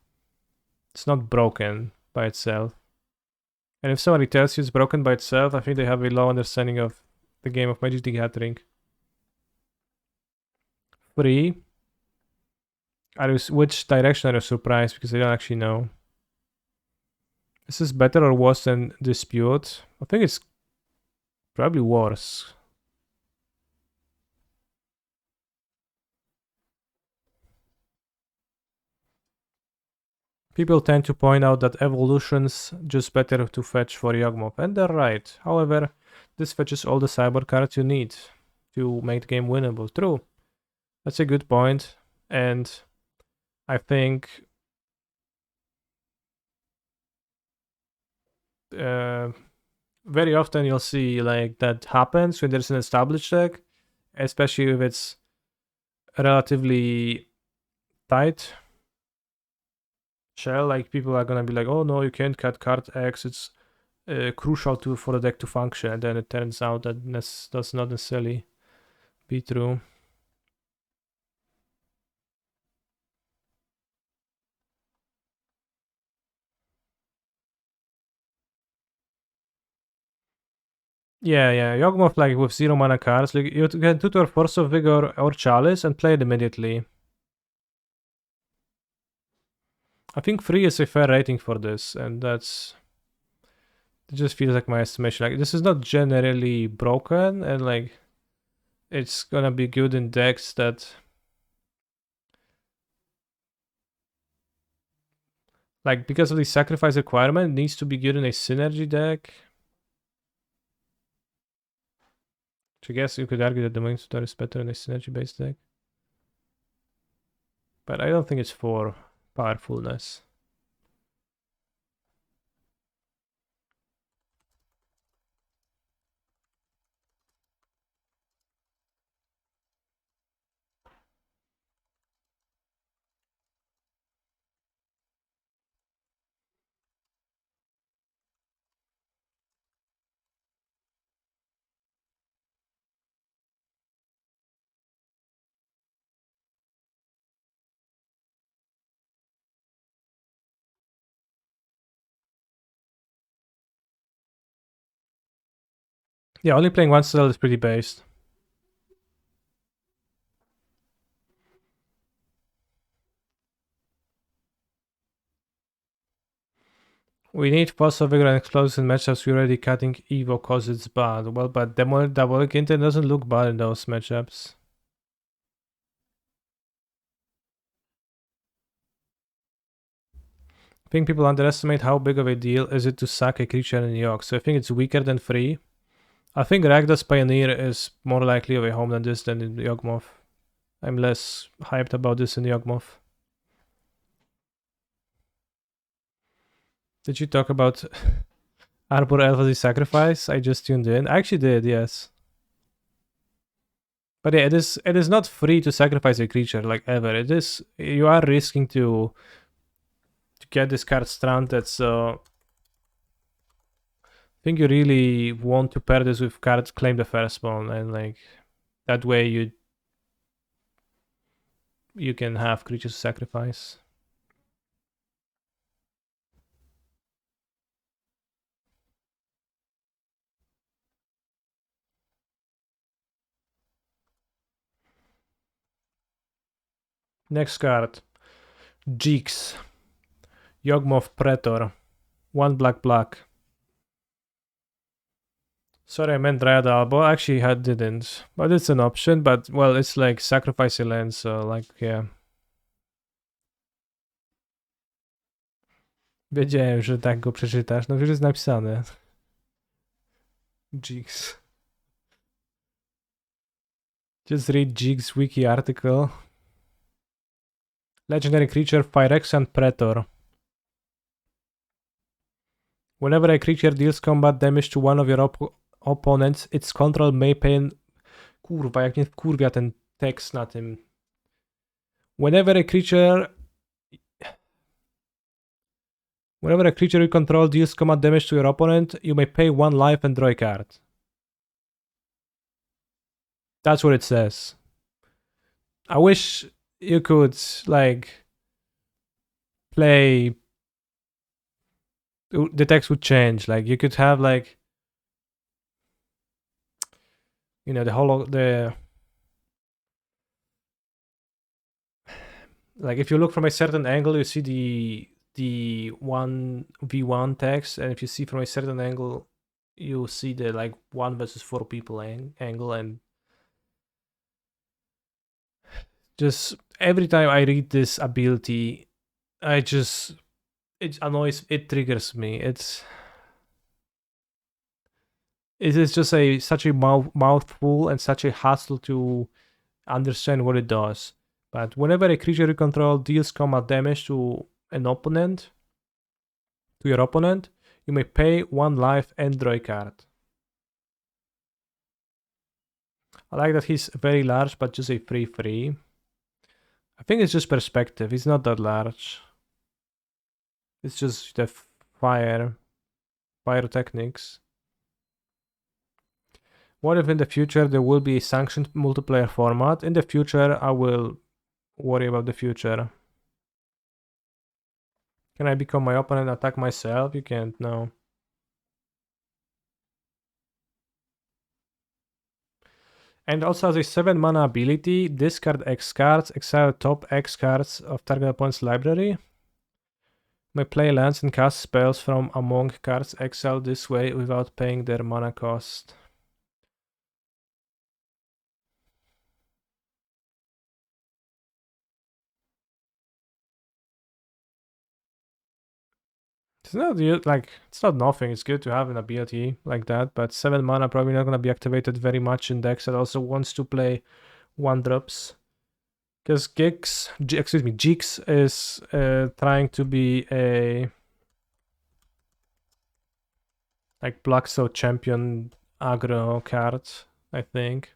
It's not broken by itself. And if somebody tells you it's broken by itself, I think they have a low understanding of the game of Magic the Gathering. 3. Which direction are you surprised? Because I don't actually know. Is this better or worse than Dispute? I think it's probably worse. People tend to point out that Evolution's just better to fetch for Yawgmoth, and they're right. However, this fetches all the cyber cards you need to make the game winnable. True. That's a good point, and I think very often you'll see like that happens when there's an established deck, especially if it's relatively tight shell. Like people are gonna be like, "Oh no, you can't cut card X. It's crucial for the deck to function." And then it turns out that does not necessarily be true. Yeah. Yawgmoth, like with 0 mana cards, like you can tutor Force of Vigor or Chalice and play it immediately. I think 3 is a fair rating for this, and it just feels like my estimation. Like this is not generally broken, and like it's gonna be good in decks that like because of the sacrifice requirement needs to be good in a synergy deck. Which I guess you could argue that the Domain Tutor is better in a synergy based deck. But I don't think it's for powerfulness. Yeah, only playing one cell is pretty based. We need Fossil Vigor and Explosives in matchups. We're already cutting Evo cause it's bad. Well, but Diabolic Intent doesn't look bad in those matchups. I think people underestimate how big of a deal is it to sack a creature in Yogg, so I think it's weaker than 3. I think Rakdos Pioneer is more likely of a home than this than in Yawgmoth. I'm less hyped about this in Yawgmoth. Did you talk about Arbor Elf as a sacrifice? I just tuned in. I actually did, yes. But yeah, it is not free to sacrifice a creature, like, ever. It is, you are risking to get this card stranded, so I think you really want to pair this with cards Claim the Firstborn, and like that way you can have creatures sacrifice. Next card, Jeeks, Yawgmoth Pretor, 1 black. Sorry, I meant Dryad Albo. Actually, I didn't, but it's an option. But well, it's like sacrifice a land, so like, yeah. Wiedziałem, że tak go przeczytasz. No, już jest napisane. Jeeks. Just read Jeeks wiki article. Legendary creature, Phyrexian Pretor. Whenever a creature deals combat damage to one of your opponents, its control may pay... Kurwa, jak nie wkurwia ten tekst na tym. Whenever a creature you control deals combat damage to your opponent, you may pay 1 life and draw a card. That's what it says. I wish you could, like, play... The text would change. Like, you could have, like... You know, like, if you look from a certain angle, you see the 1v1 text, and if you see from a certain angle, you see the, like, 1 versus 4 people angle, and just every time I read this ability, it annoys, it triggers me. It is just such a mouthful and such a hassle to understand what it does. But whenever a creature you control deals combat damage to an opponent, to your opponent, you may pay 1 life and draw a card. I like that he's very large, but just a 3/3. I think it's just perspective. He's not that large. It's just the pyrotechnics. What if in the future there will be a sanctioned multiplayer format? In the future, I will worry about the future. Can I become my opponent and attack myself? You can't, no. And also as a 7 mana ability, discard X cards, exile top X cards of target opponent's library. May play lands and cast spells from among cards exiled this way without paying their mana cost. It's not like, it's not nothing. It's good to have an ability like that, but 7 mana probably not gonna be activated very much in decks that also wants to play 1-drops. Because Jeeks is trying to be a like Blackstone champion aggro card, I think.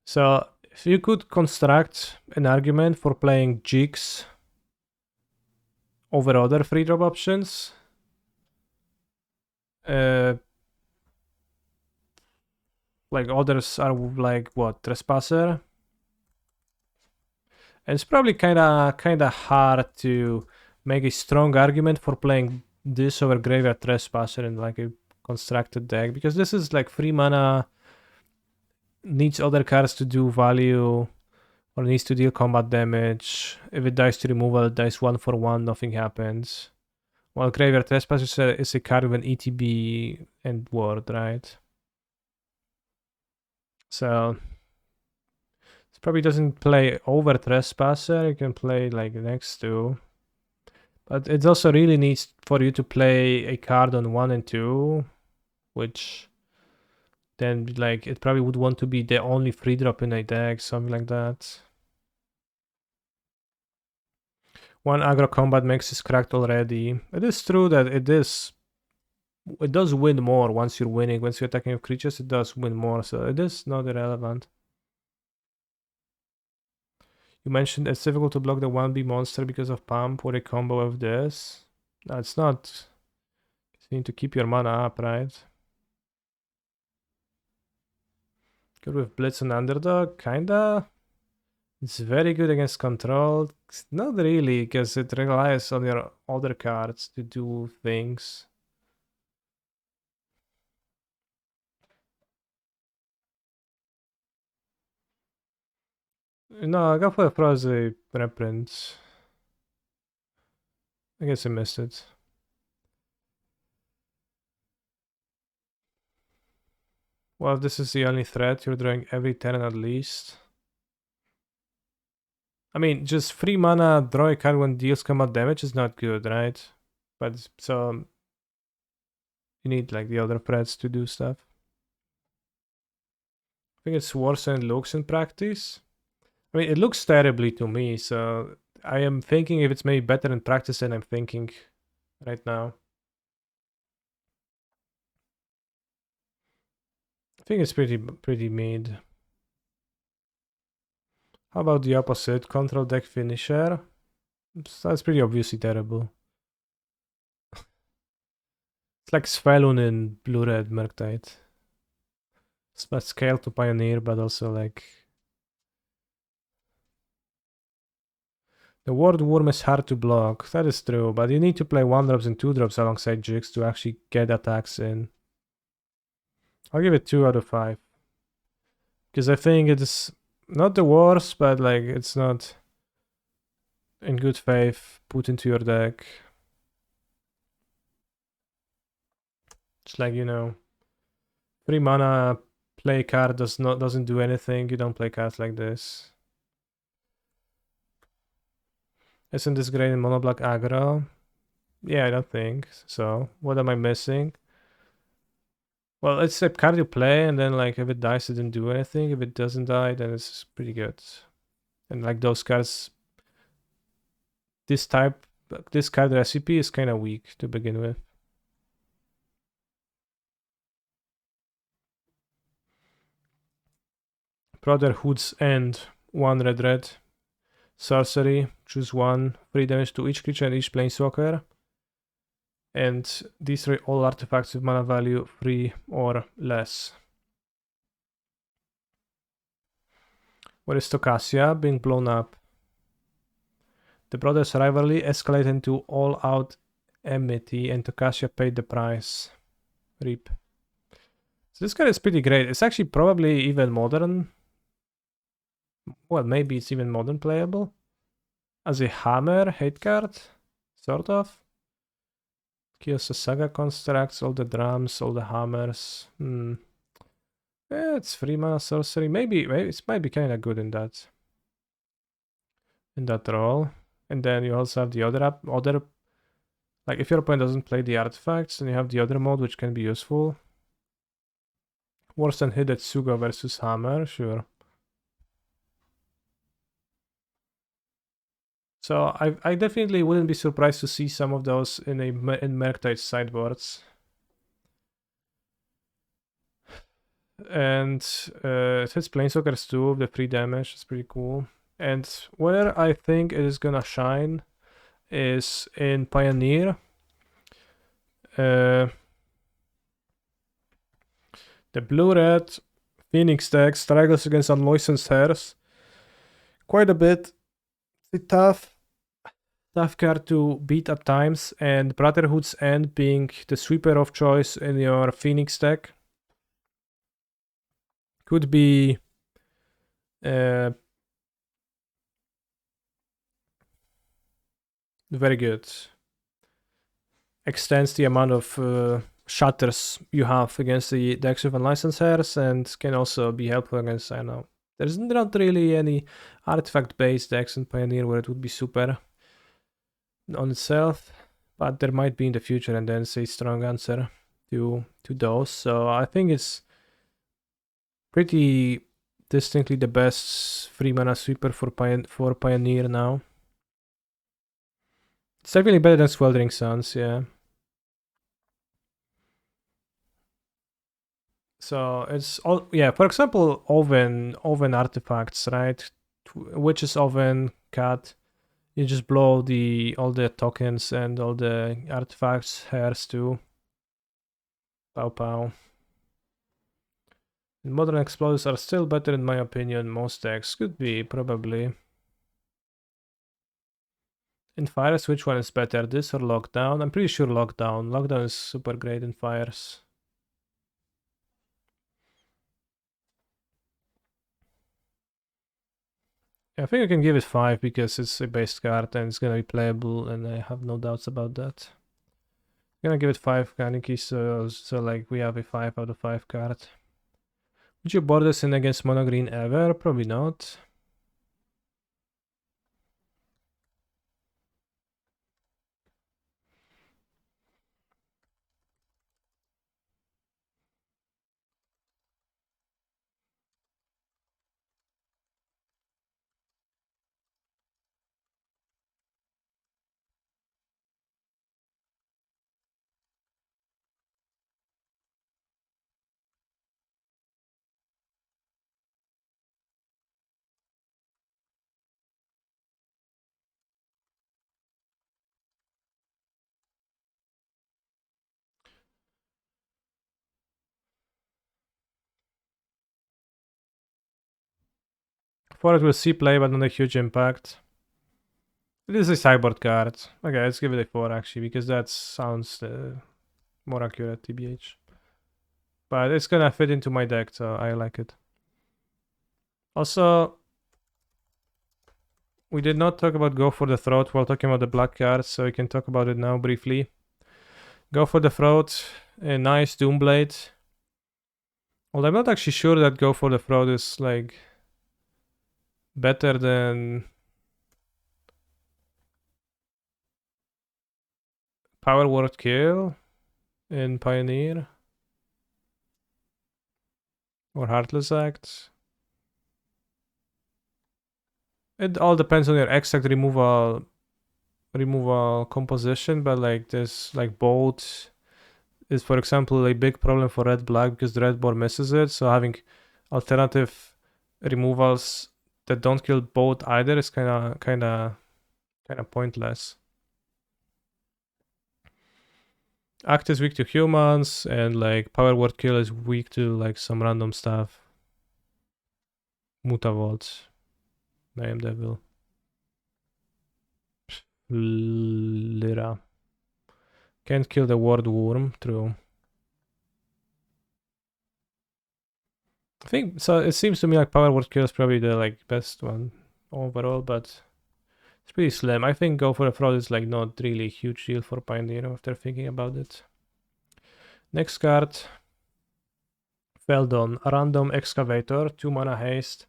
So if you could construct an argument for playing Jeeks over other 3-drop options, like others are like what, Trespasser, and it's probably kinda hard to make a strong argument for playing this over Graveyard Trespasser in like a constructed deck, because this is like 3 mana, needs other cards to do value, or needs to deal combat damage. If it dies to removal, it dies 1 for 1, nothing happens. While Graveyard Trespasser is a card with an ETB and ward, right? So this probably doesn't play over Trespasser, you can play like next to. But it also really needs for you to play a card on 1 and 2, which then like it probably would want to be the only free drop in a deck, something like that. 1 aggro combat makes is cracked already. It is true that it does win more once you're winning. Once you're attacking with creatures, it does win more, so it is not irrelevant. You mentioned it's difficult to block the 1B monster because of pump or a combo of this. No, it's not. You need to keep your mana up, right? Good with Blitz and Underdog, kinda. It's very good against control. It's not really, because it relies on your other cards to do things. No, I got for a Frozy reprint. I guess I missed it. Well, if this is the only threat, you're drawing every turn at least. I mean, just 3 mana, draw a card when deals combat damage is not good, right? But so you need like the other threats to do stuff. I think it's worse than it looks in practice. I mean, it looks terribly to me, so I am thinking if it's maybe better in practice than I'm thinking right now. I think it's pretty mid. How about the opposite? Control deck finisher. That's pretty obviously terrible. It's like Svelun in blue-red Murktide. It's scale to Pioneer, but also like... The Ward Worm is hard to block, that is true, but you need to play 1-drops and 2-drops alongside Jix to actually get attacks in. I'll give it 2 out of 5. Because I think it's not the worst, but like it's not in good faith put into your deck. It's like, you know, 3 mana play card doesn't do anything. You don't play cards like this. Isn't this great in monoblock aggro? Yeah, I don't think so. What am I missing? Well, it's a card you play, and then like if it dies, it didn't do anything. If it doesn't die, then it's pretty good. And like those cards, this card recipe is kind of weak to begin with. Brotherhood's End, 1 red. Sorcery, choose 1, 3 damage to each creature and each planeswalker. And destroy all artifacts with mana value 3 or less. What is Stokasia? Being blown up. The brothers' rivalry escalated into all-out enmity, and Stokasia paid the price. RIP. So this card is pretty great. It's actually probably even modern. Well, maybe it's even modern playable. As a hammer hate card, sort of. Kills the Saga constructs, all the drums, all the hammers. Yeah, it's 3 mana sorcery. Maybe it might be kind of good in that role. And then you also have the other like if your opponent doesn't play the artifacts, then you have the other mode which can be useful. Worse than Hidetsuga versus Hammer, sure. So I definitely wouldn't be surprised to see some of those in Murktide sideboards. And it hits Planeswalkers too with the 3 damage, it's pretty cool. And where I think it is gonna shine is in Pioneer. The blue-red Phoenix deck struggles against Unlicensed Heirs quite a bit. It's tough. tough card to beat at times, and Brotherhood's End being the sweeper of choice in your Phoenix deck could be very good. Extends the amount of shatters you have against the decks of unlicensed heirs, and can also be helpful against, I don't know, there's not really any artifact-based decks in Pioneer where it would be super on itself, but there might be in the future, and then it's a strong answer to those. So I think it's pretty distinctly the best 3-mana sweeper for Pioneer now. It's definitely better than Sweltering Suns, yeah. So it's all, yeah, for example, Oven artifacts, right? Witch's Oven, Cat. You just blow all the tokens and all the artifacts, hairs too. Pow pow. And Modern Explosives are still better in my opinion. Most decks could be, probably. In Fires, which one is better, this or Lockdown? I'm pretty sure Lockdown. Lockdown is super great in Fires. I think I can give it 5 because it's a base card and it's gonna be playable, and I have no doubts about that. I'm gonna give it 5 Kaneki, so like we have a 5 out of 5 card. Would you board this in against mono green ever? Probably not. For it will see play, but not a huge impact. It is a sideboard card. Okay, let's give it a 4 actually, because that sounds more accurate, TBH. But it's gonna fit into my deck, so I like it. Also, we did not talk about Go for the Throat while talking about the black cards, so we can talk about it now briefly. Go for the Throat, a nice Doomblade. Well, I'm not actually sure that Go for the Throat is like better than Power Word Kill in Pioneer or Heartless Act. It all depends on your exact removal composition, but like this, like Bolt is, for example, a big problem for red black because the red board misses it. So having alternative removals that don't kill both either is kind of pointless. Act is weak to humans, and like Power Word Kill is weak to like some random stuff. Mutavault, Mayhem Devil, Lyra. Can't kill the Word Worm, true. I think so. It seems to me like Power Word Kill is probably the like best one overall, but it's pretty slim. I think Go for the Throat is like not really a huge deal for Pioneer after thinking about it. Next card, Feldon, a random excavator, 2 mana haste.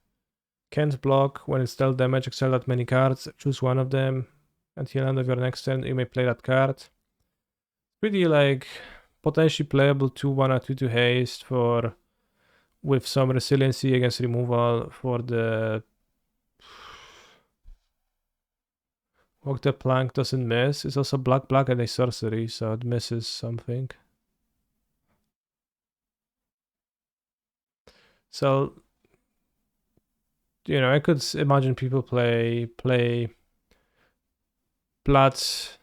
Can't block. When it's dealt damage, exile that many cards. Choose one of them. Until end of your next turn, you may play that card. Pretty like potentially playable 2 mana 2/2 haste for with some resiliency against removal for the Walk the Plank doesn't miss. It's also black and a sorcery, so it misses something. So, you know, I could imagine people play Bloodthirst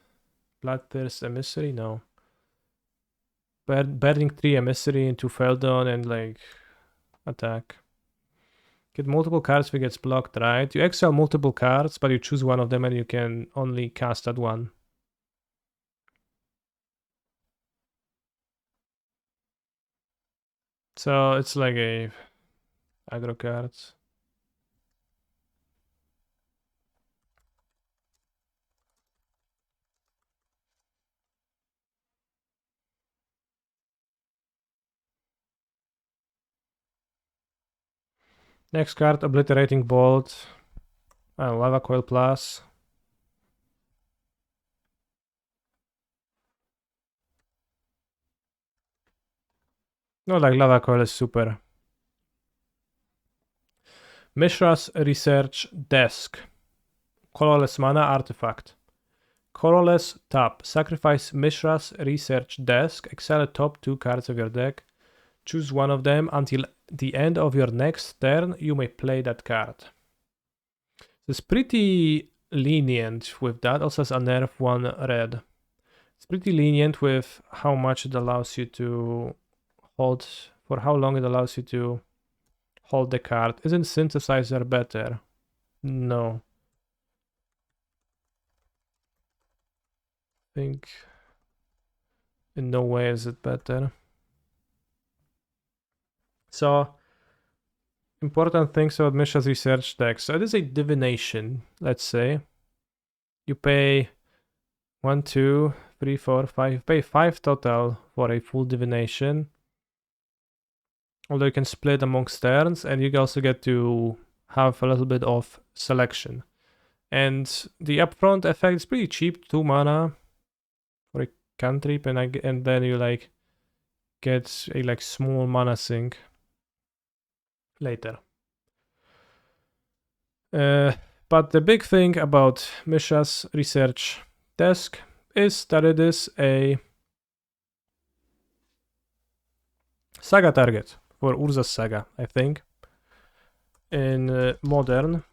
Emissary. No, Burning 3 Emissary into Feldon and like attack. Get multiple cards if it gets blocked, right? You exile multiple cards, but you choose one of them and you can only cast that one. So it's like a aggro cards. Next card, Obliterating Bolt. Lava Coil Plus. No, like Lava Coil is super. Mishra's Research Desk. Colorless mana artifact. Colorless tap. Sacrifice Mishra's Research Desk. Exile the top 2 cards of your deck. Choose one of them. Until the end of your next turn, you may play that card. It's pretty lenient with that. Also has a nerf 1 red. It's pretty lenient with how much it allows you to hold, for how long it allows you to hold the card. Isn't Synthesizer better? No. I think in no way is it better. So, important things about Mishra's Research deck. So it is a divination, let's say. You pay 1, 2, 3, 4, 5. You pay 5 total for a full divination. Although you can split amongst turns, and you also get to have a little bit of selection. And the upfront effect is pretty cheap, 2 mana for a cantrip, and then you like get a like small mana sink later. But the big thing about Mishra's Research Desk is that it is a saga target for Urza's Saga, I think. In Modern,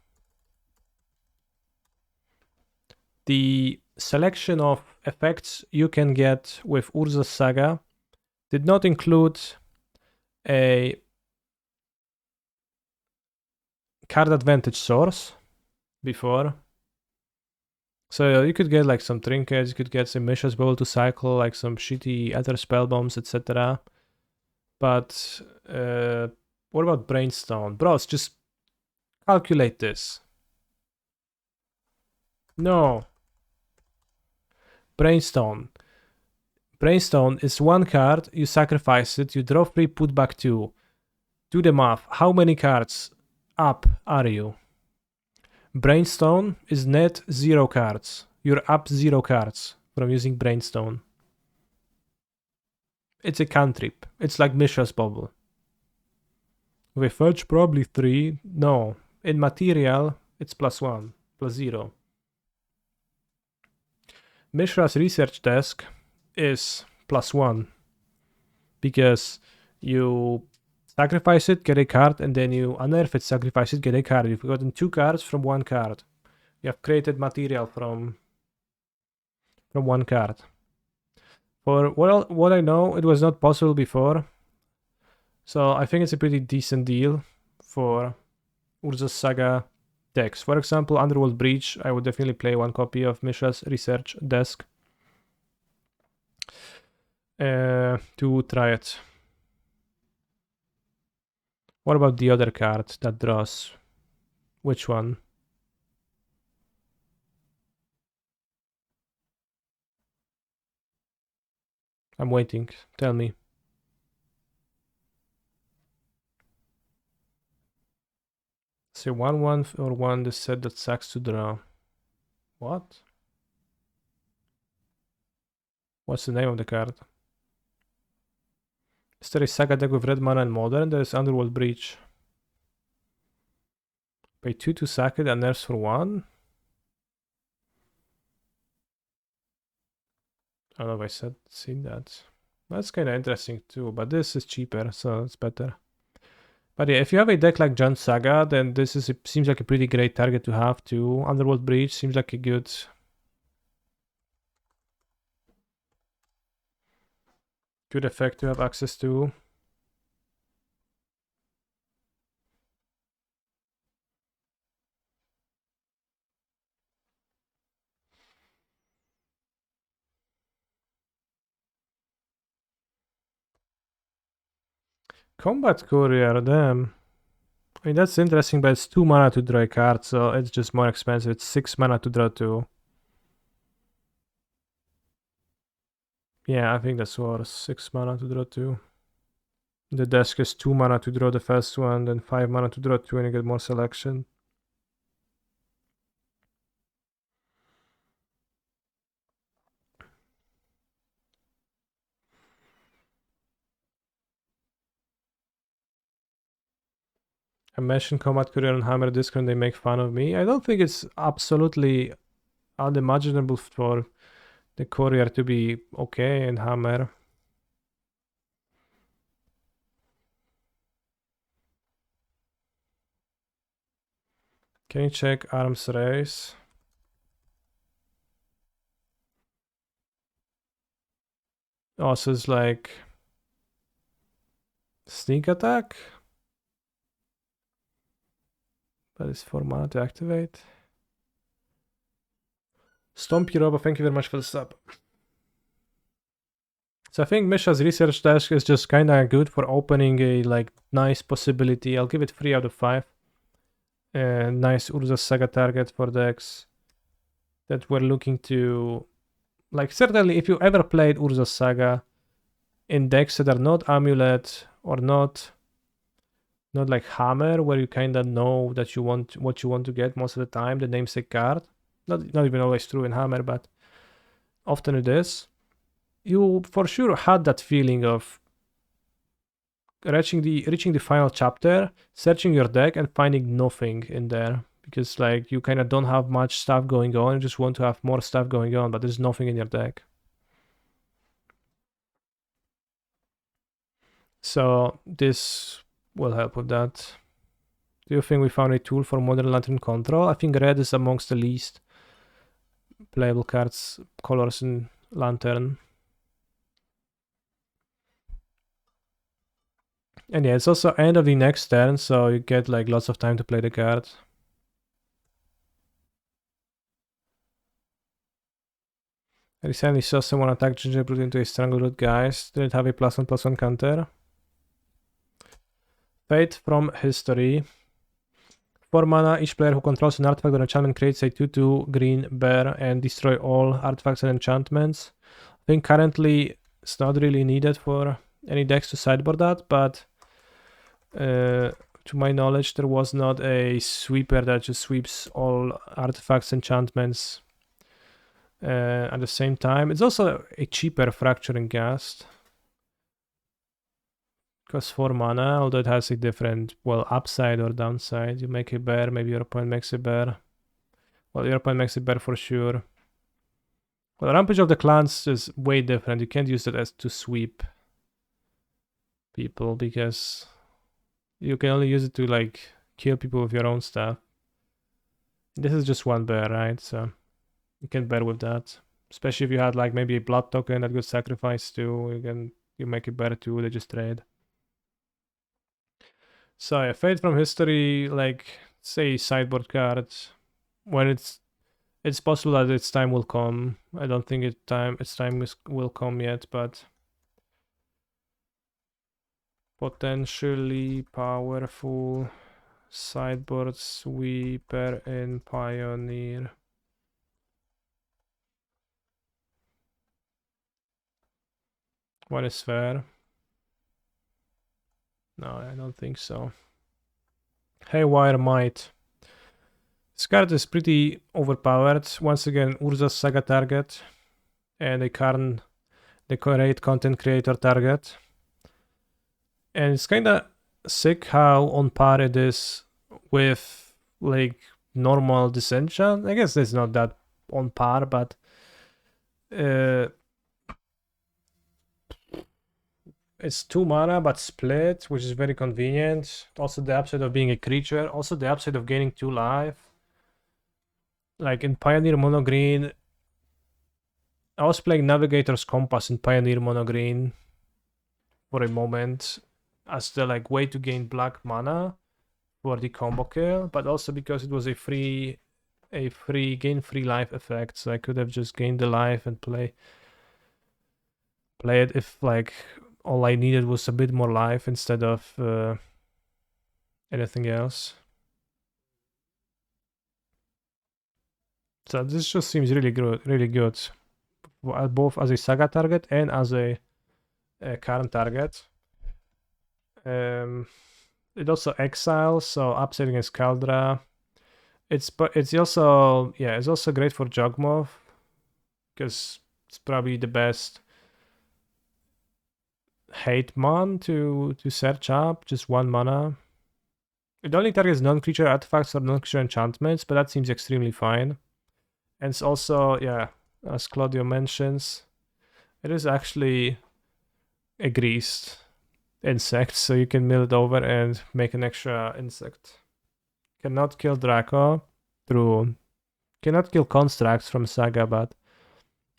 the selection of effects you can get with Urza's Saga did not include a card advantage source before. So you could get like some trinkets, you could get some Mishra's Bowl to cycle, like some shitty other spell bombs, etc. But what about Brainstone? Bros, just calculate this. No. Brainstone. Brainstone is 1 card, you sacrifice it, you draw 3, put back 2. Do the math. How many cards up are you? Brainstone is net 0 cards. You're up 0 cards from using Brainstone. It's a cantrip. It's like Mishra's Bubble. With fetch probably 3. No. In material, it's +1, +0. Mishra's Research Desk is +1 because you sacrifice it, get a card, and then you unearth it, sacrifice it, get a card. You've gotten 2 cards from 1 card. You have created material from 1 card. For what I know, it was not possible before. So I think it's a pretty decent deal for Urza's Saga decks. For example, Underworld Breach, I would definitely play 1 copy of Mishra's Research Desk to try it. What about the other card that draws? Which one? I'm waiting. Tell me. Say 1/1 or 1 the set that sucks to draw. What? What's the name of the card? Is there a Saga deck with red mana and Modern? There is Underworld Breach. Pay 2 to sack it and nerfs for 1? I don't know if I seen that. That's kind of interesting too, but this is cheaper, so it's better. But yeah, if you have a deck like Jund Saga, then this seems like a pretty great target to have too. Underworld Breach seems like a good effect to have access to. Combat Courier, damn. I mean, that's interesting, but it's 2 mana to draw a card, so it's just more expensive. It's 6 mana to draw 2. Yeah, I think that's worse. 6 mana to draw 2. The desk is 2 mana to draw the first one, then 5 mana to draw 2, and you get more selection. I mentioned Combat Courier on Hammer Discord and they make fun of me. I don't think it's absolutely unimaginable for the Courier to be okay in Hammer. Can you check Arms Race? Oh, so it's like Sneak Attack? But it's 4 mana to activate. Stompy Robo, thank you very much for the sub. So I think Misha's research desk is just kinda good for opening a like nice possibility. I'll give it 3 out of 5. Nice Urza Saga target for decks that we're looking to... Like, certainly if you ever played Urza Saga in decks that are not Amulet or not like Hammer, where you kinda know that you want what you want to get most of the time, the namesake card. Not even always true in Hammer, but often it is. You for sure had that feeling of reaching the final chapter, searching your deck and finding nothing in there. Because like you kinda don't have much stuff going on, you just want to have more stuff going on, but there's nothing in your deck. So this will help with that. Do you think we found a tool for Modern Lantern control? I think red is amongst the least playable colors in Lantern. And yeah, it's also end of the next turn, so you get like lots of time to play the card. I recently saw someone attack Gingerbread into a Strangleroot Geist. Did it have a +1/+1 counter? Fate from History. 4 mana, each player who controls an artifact or enchantment creates a 2/2 green bear and destroy all artifacts and enchantments. I think currently it's not really needed for any decks to sideboard that, but to my knowledge there was not a sweeper that just sweeps all artifacts, enchantments at the same time. It's also a cheaper Fracturing Ghast. Costs 4 mana, although it has a different, well, upside or downside. You make a bear, maybe your opponent makes a bear. Well, your opponent makes a bear for sure. Well, Rampage of the Clans is way different. You can't use it as to sweep people because you can only use it to like kill people with your own stuff. This is just one bear, right? So you can bear with that. Especially if you had like maybe a blood token that got sacrificed too. You make a bear too, they just trade. So yeah, Fate from History, like say sideboard card. When it's possible that its time will come. I don't think its time will come yet, but potentially powerful sideboard sweeper in Pioneer. One is fair. No, I don't think so. Haywire Might. This card is pretty overpowered. Once again, Urza's Saga target and a Karn Decorate Content Creator target. And it's kinda sick how on par it is with like normal Disenchant. I guess it's not that on par, but it's 2 mana but split, which is very convenient. Also the upside of being a creature. Also the upside of gaining 2 life. Like in Pioneer Mono Green, I was playing Navigator's Compass in Pioneer Mono Green for a moment as the like way to gain black mana for the combo kill, but also because it was a free gain free life effect, so I could have just gained the life and play it if like all I needed was a bit more life instead of anything else. So this just seems really good, both as a Saga target and as a current target. It also exiles, so upset against Kaldra. It's also great for Jogmov because it's probably the best hate mon to search up, just 1 mana. It only targets non-creature artifacts or non-creature enchantments, but that seems extremely fine. And it's also, yeah, as Claudio mentions, it is actually a greased insect, so you can mill it over and make an extra insect. Cannot kill Draco through... Cannot kill constructs from Saga, but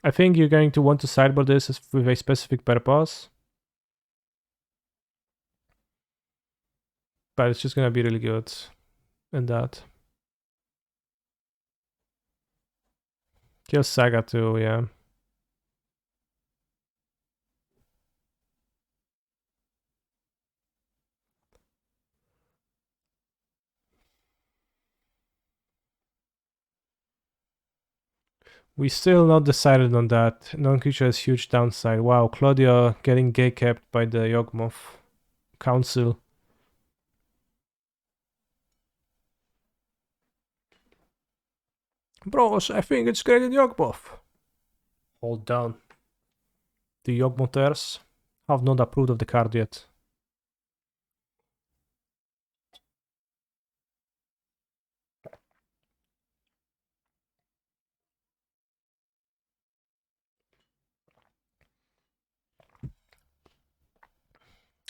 I think you're going to want to sideboard this with a specific purpose. But it's just gonna be really good in that. Kill Saga too, yeah. We still not decided on that. Non-creature has huge downside. Wow, Claudio getting gay-capped by the Yawgmoth Council. Bros, I think it's great in Yawgmoth. Hold down. The Yawgmothers have not approved of the card yet.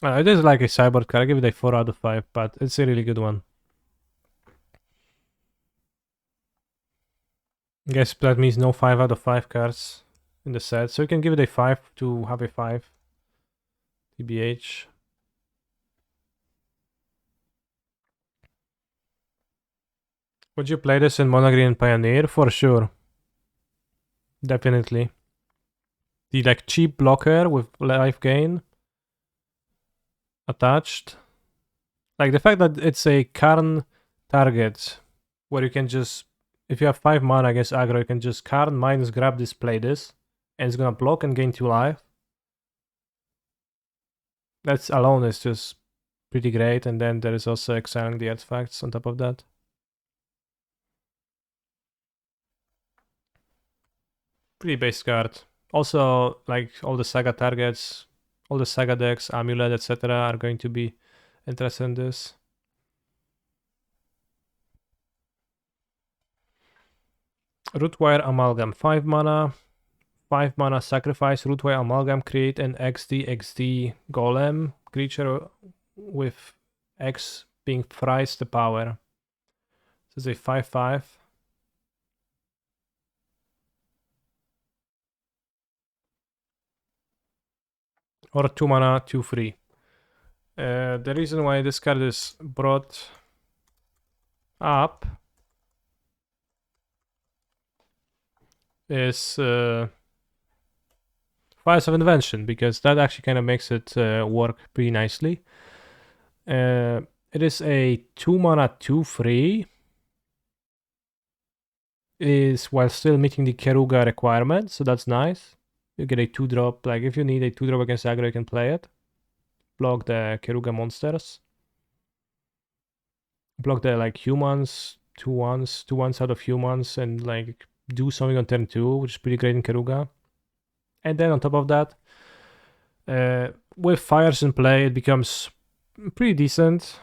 It is like a cyborg card. I give it a 4 out of 5, but it's a really good one. I guess that means no 5 out of 5 cards in the set. So you can give it a 5 to have a 5. TBH. Would you play this in Mono Green Pioneer? For sure. Definitely. The like cheap blocker with life gain attached. Like the fact that it's a Karn target where you can just, if you have 5 mana against aggro, you can just Karn minus grab this, play this, and it's gonna block and gain 2 life. That's alone is just pretty great, and then there is also exiling the artifacts on top of that. Pretty base card. Also, like all the Saga targets, all the Saga decks, Amulet, etc. are going to be interested in this. Rootwire Amalgam, 5 mana. 5 mana sacrifice, Rootwire Amalgam, create an XD golem creature with X being thrice the power. This is a 5/5. Or 2 mana, 2/3. The reason why this card is brought up is Fires of Invention, because that actually kind of makes it work pretty nicely. It is a 2 mana, 2/3. Is while still meeting the Keruga requirement, so that's nice. You get a 2-drop, like if you need a 2-drop against aggro, you can play it. Block the Keruga monsters. Block the like humans, 2/1s out of humans, and like do something on turn 2, which is pretty great in Keruga. And then on top of that, with fires in play, it becomes pretty decent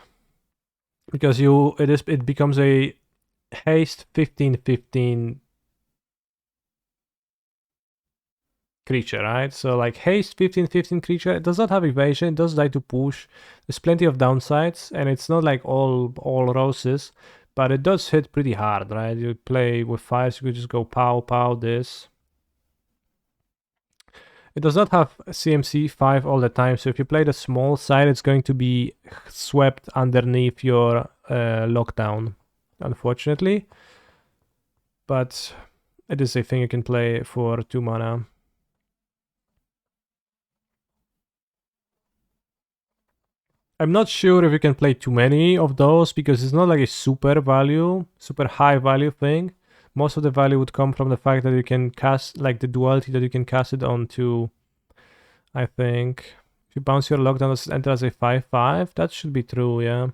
because it becomes a haste 15/15 creature, right? So like haste 15/15 creature, it does not have evasion, it does like to push. There's plenty of downsides, and it's not like all roses, but it does hit pretty hard, right? You play with fires, you could just go pow this. It does not have CMC 5 all the time, so if you play the small side, it's going to be swept underneath your lockdown, unfortunately. But it is a thing you can play for 2 mana. I'm not sure if you can play too many of those because it's not like a super high value thing. Most of the value would come from the fact that you can cast, like the duality that you can cast it onto, I think. If you bounce your lockdown, enter as a 5/5. That should be true, yeah.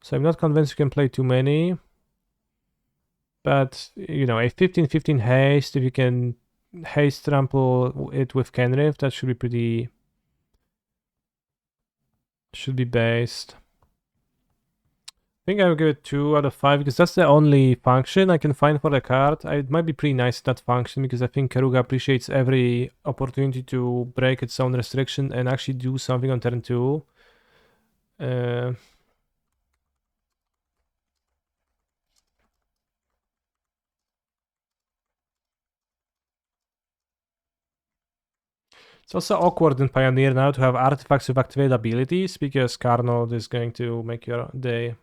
So I'm not convinced you can play too many. But, you know, a 15/15 haste, if you can haste trample it with Kenrith, that should be pretty... should be based. I think I'll give it 2 out of 5 because that's the only function I can find for the card. It might be pretty nice, that function, because I think Keruga appreciates every opportunity to break its own restriction and actually do something on turn 2. It's also awkward in Pioneer now to have artifacts with activated abilities because Carnold is going to make your day.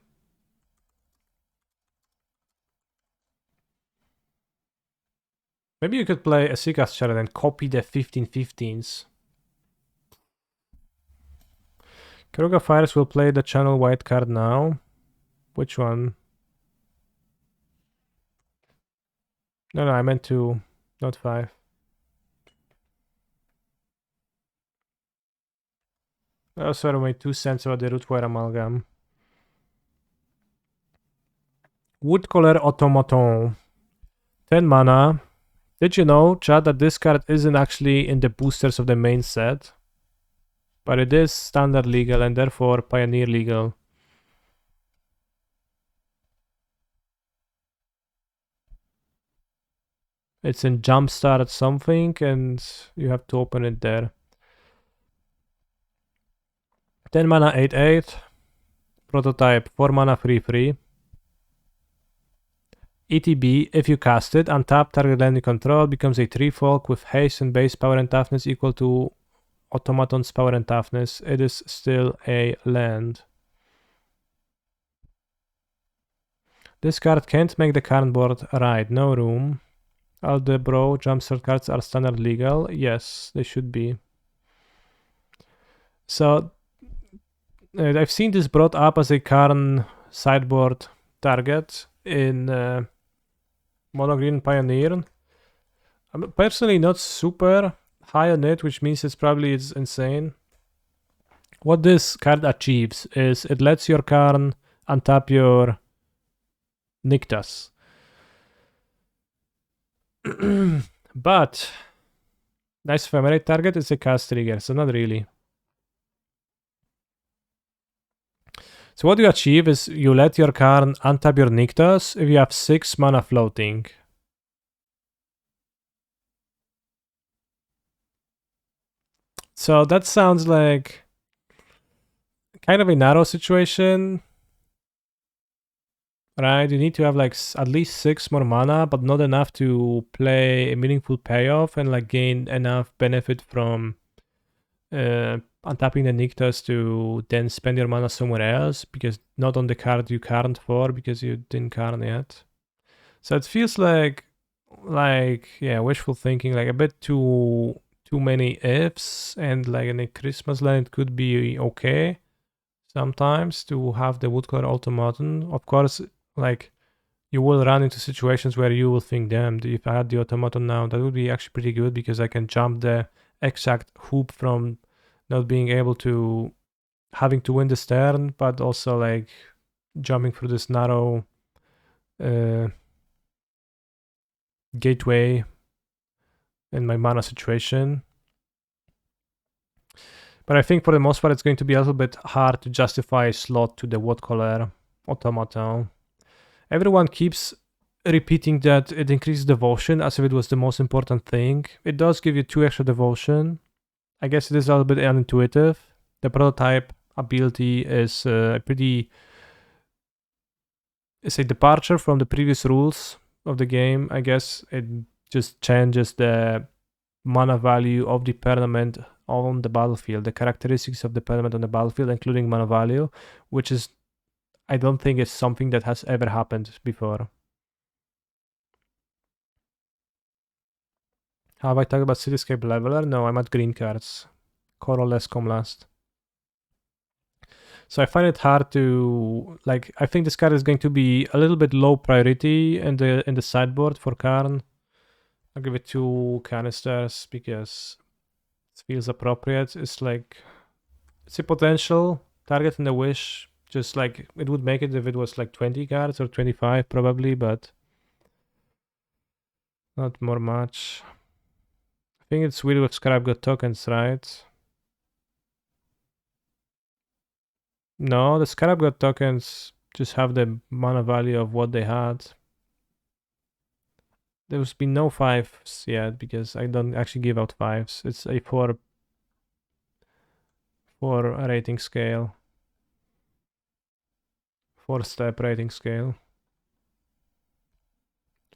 Maybe you could play a Seaca's Shard and copy the 15/15s. Keruga Fires will play the channel white card now. Which one? No, I meant 2, not 5. I also made 2 cents about the Rootwire Amalgam. Woodcaller Automaton. 10 mana. Did you know, chat, that this card isn't actually in the boosters of the main set? But it is standard legal and therefore Pioneer legal. It's in Jumpstart something and you have to open it there. 10 mana 8/8. Prototype 4 mana 3/3. ETB, if you cast it, untap target land you control, becomes a 3/folk with haste and base power and toughness equal to Automaton's power and toughness. It is still a land. This card can't make the card board right, no room. All the bro jumpstart cards are standard legal. Yes, they should be. So, I've seen this brought up as a Karn sideboard target in Mono Green Pioneer. I'm personally not super high on it, which means it's insane. What this card achieves is it lets your Karn untap your Nykthos. But nice ephemerate target is a cast trigger, so not really. So what you achieve is you let your Karn untap your Nykthos if you have 6 mana floating. So that sounds like kind of a narrow situation, right? You need to have like at least 6 more mana, but not enough to play a meaningful payoff and like gain enough benefit from untapping the Nykthos to then spend your mana somewhere else, because not on the card you Karned for because you didn't Karn yet. So it feels like yeah, wishful thinking, like a bit too many ifs, and like in a Christmas land it could be okay sometimes to have the Woodcaller Automaton. Of course, like you will run into situations where you will think, damn, if I had the Automaton now, that would be actually pretty good because I can jump the exact hoop from not being able to having to win this turn, but also like jumping through this narrow gateway in my mana situation. But I think for the most part it's going to be a little bit hard to justify a slot to the Woodcaller Automaton. Everyone keeps repeating that it increases devotion as if it was the most important thing. It does give you 2 extra devotion. I guess it is a little bit unintuitive. The prototype ability is it's a departure from the previous rules of the game. I guess it just changes the mana value of the permanent on the battlefield, the characteristics of the permanent on the battlefield, including mana value, which is, I don't think it's something that has ever happened before. Have I talked about Cityscape Leveler? No, I'm at green cards. Colorless come last. So I find it hard to like. I think this card is going to be a little bit low priority in the sideboard for Karn. I'll give it 2 canisters because it feels appropriate. It's like it's a potential target in the wish. Just like it would make it if it was like 20 cards or 25 probably, but not more much. I think it's weird with Scarab God tokens, right? No, the Scarab God tokens just have the mana value of what they had. There's been no 5s yet because I don't actually give out 5s. It's a 4 rating scale. 4-step rating scale.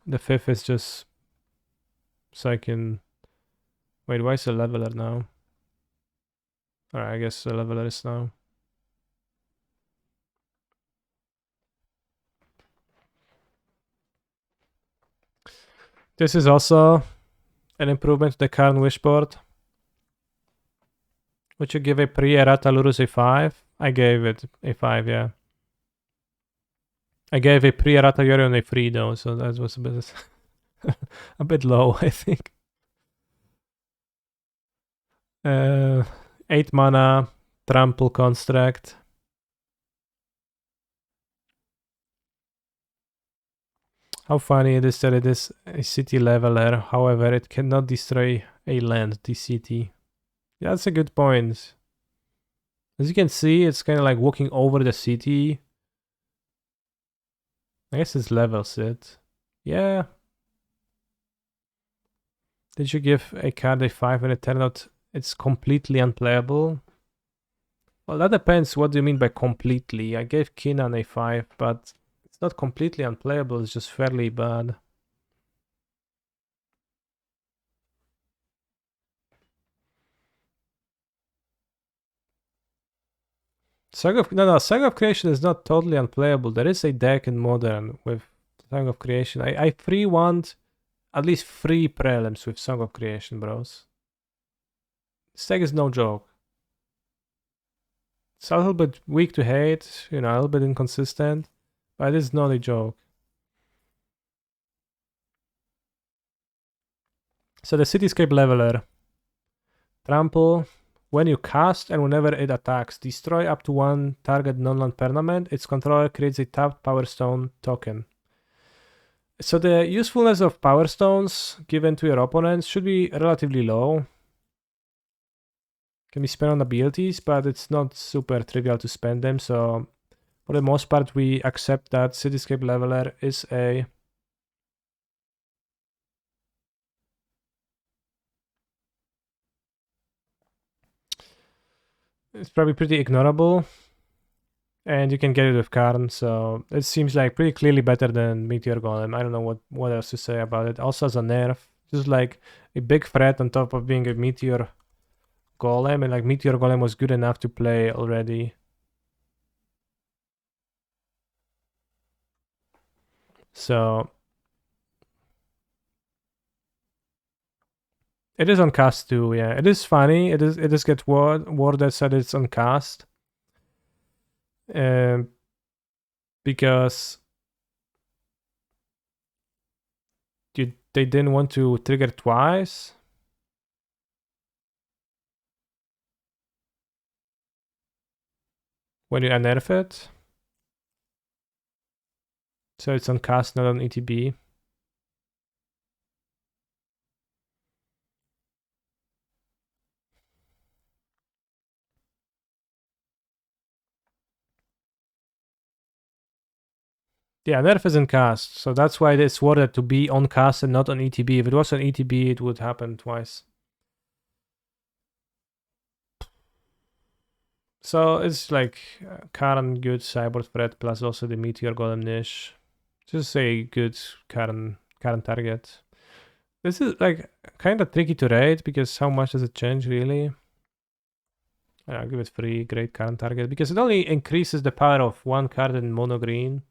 The 5th is just so I can... Wait, why is the leveler now? Alright, I guess the leveler is now. This is also an improvement to the Karn Wishboard. Would you give a pre-errata Lurus a 5? I gave it a 5, yeah. I gave a pre-errata Yorion a 3 though, so that was a bit a bit low, I think. 8 mana, Trample Construct. How funny it is that it is a city leveler, however it cannot destroy a land, the city. Yeah, that's a good point. As you can see, it's kind of like walking over the city. I guess it's levels it. Yeah. Did you give a card a 5 and it turned out it's completely unplayable? Well, that depends. What do you mean by completely? I gave Kinnan a 5, but it's not completely unplayable. It's just fairly bad. Saga of Creation is not totally unplayable. There is a deck in Modern with Song of Creation. I free want at least 3 prelims with Song of Creation, bros. This deck is no joke. It's a little bit weak to hate, you know, a little bit inconsistent, but it's not a joke. So the Cityscape Leveler. Trample. When you cast and whenever it attacks, destroy up to 1 target non-land permanent. Its controller creates a tapped Power Stone token. So the usefulness of Power Stones given to your opponents should be relatively low. Can be spent on abilities, but it's not super trivial to spend them. So for the most part, we accept that Cityscape Leveler is a... It's probably pretty ignorable. And you can get it with Karn, so it seems like pretty clearly better than Meteor Golem. I don't know what else to say about it. Also as a nerf, just like a big threat on top of being a Meteor Golem, and like Meteor Golem was good enough to play already. So it is on cast too, yeah. It is funny. It is get worded said it's on cast. Because they didn't want to trigger twice. When you unnerf it. So it's on cast, not on ETB. Yeah, nerf is in cast, so that's why it's worded to be on cast and not on ETB. If it was on ETB, it would happen twice. So it's like Karn good cyborg threat plus also the Meteor Golem niche. Just a good Karn target. This is like kind of tricky to rate because how much does it change really? I'll give it 3, great Karn target, because it only increases the power of 1 card in mono green.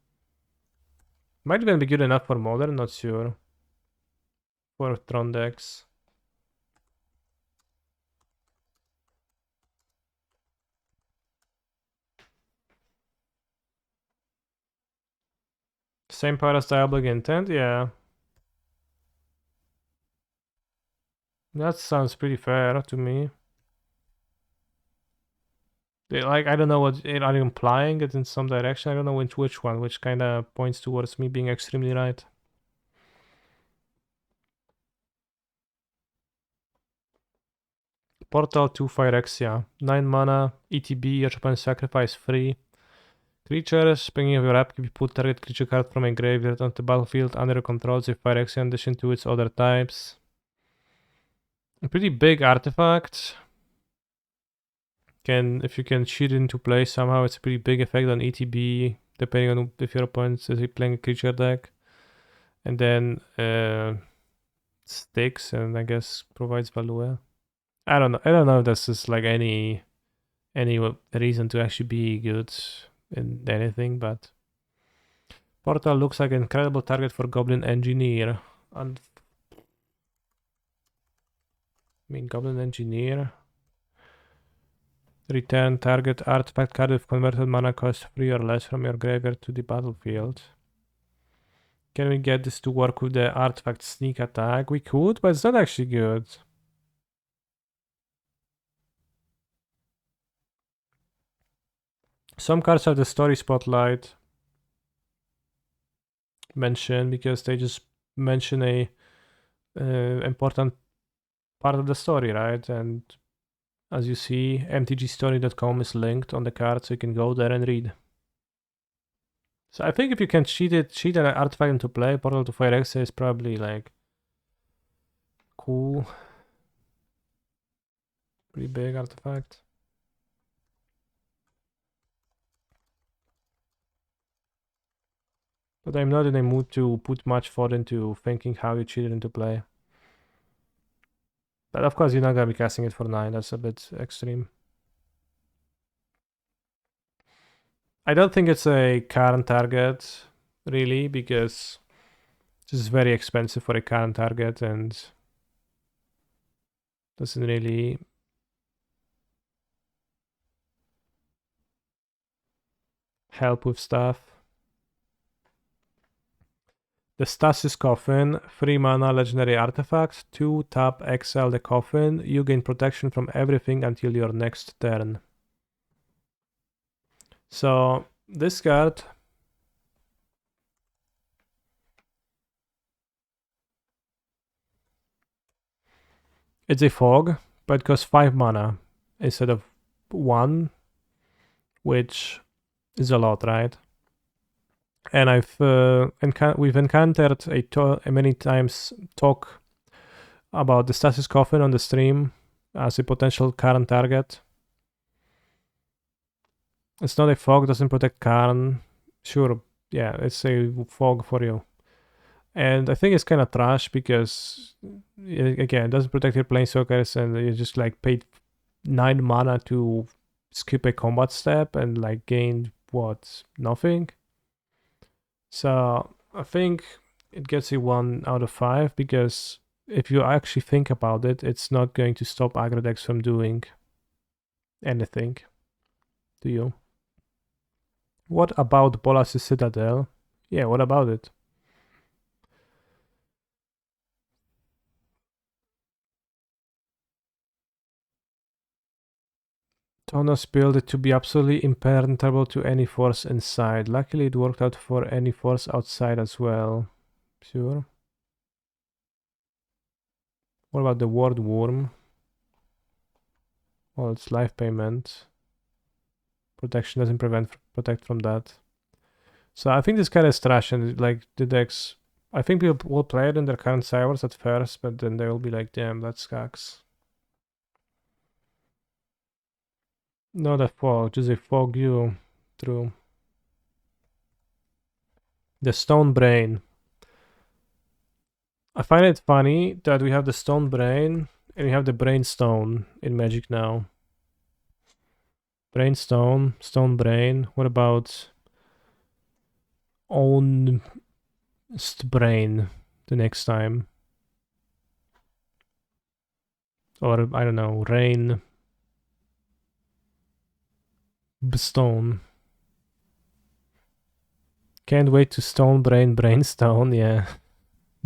Might even be good enough for Modern, not sure. For Tron decks. Same power as Diabolic Intent, yeah. That sounds pretty fair to me. Like, I don't know what are you implying it in some direction. I don't know which one, which kind of points towards me being extremely right. Portal 2 Phyrexia. 9 mana, ETB, each opponent sacrifice free. Creatures, beginning of your upkeep, you put target creature card from a graveyard onto the battlefield under your control with Phyrexia in addition to its other types. A pretty big artifact. If you can cheat it into play somehow, it's a pretty big effect on ETB, depending on if your opponent is playing a creature deck. And then sticks and I guess provides value. I don't know if this is like any reason to actually be good in anything, but Portal looks like an incredible target for Goblin Engineer. And I mean, Goblin Engineer. Return target artifact card with converted mana cost 3 or less from your graveyard to the battlefield. Can we get this to work with the artifact sneak attack? We could, but it's not actually good. Some cards have the story spotlight mention because they just mention a important part of the story, right? And as you see, mtgstory.com is linked on the card, so you can go there and read. So I think if you can cheat an artifact into play, Portal to Phyrexia is probably like cool. Pretty big artifact. But I'm not in a mood to put much thought into thinking how you cheat it into play. But of course you're not gonna be casting it for 9, that's a bit extreme. I don't think it's a current target, really, because this is very expensive for a current target and doesn't really help with stuff. The Stasis Coffin, 3 mana legendary artifact, 2 tap, exile the coffin, you gain protection from everything until your next turn. So this card it's a fog, but it costs 5 mana instead of 1, which is a lot, right? And we've encountered many times talk about the Stasis Coffin on the stream as a potential Karn target. It's not a fog, doesn't protect Karn. Sure, yeah, it's a fog for you. And I think it's kind of trash because, again, it doesn't protect your planeswalkers and you just like paid 9 mana to skip a combat step and like gained what? Nothing? So I think it gets a 1 out of 5 because if you actually think about it, it's not going to stop aggro decks from doing anything to you. What about Bolas' Citadel? Yeah, what about it? Tonos built it to be absolutely impenetrable to any force inside. Luckily it worked out for any force outside as well. Sure. What about the Ward Worm? Well, it's life payment. Protection doesn't protect from that. So I think this card is trash and like the decks... I think people will play it in their current servers at first, but then they will be like, damn, that's cax. Not a fog, just a fog you. True. The Stone Brain. I find it funny that we have the Stone Brain and we have the Brainstone in Magic now. Brainstone, Stone Brain. What about Own Brain the next time? Or, I don't know, Rain Stone. Can't wait to Stone Brain Brainstone, yeah.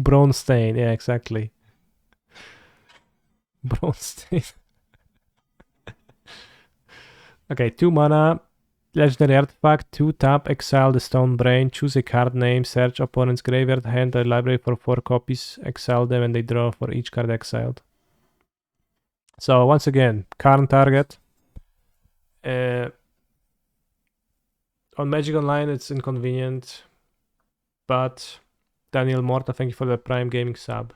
Bronstein, yeah, exactly. Bronstein. Okay, 2 mana. Legendary artifact, 2 tap, exile the Stone Brain, choose a card name, search opponent's graveyard, hand a library for 4 copies, exile them, and they draw for each card exiled. So once again, current target. On Magic Online, it's inconvenient, but Daniel Morta, thank you for the Prime Gaming sub.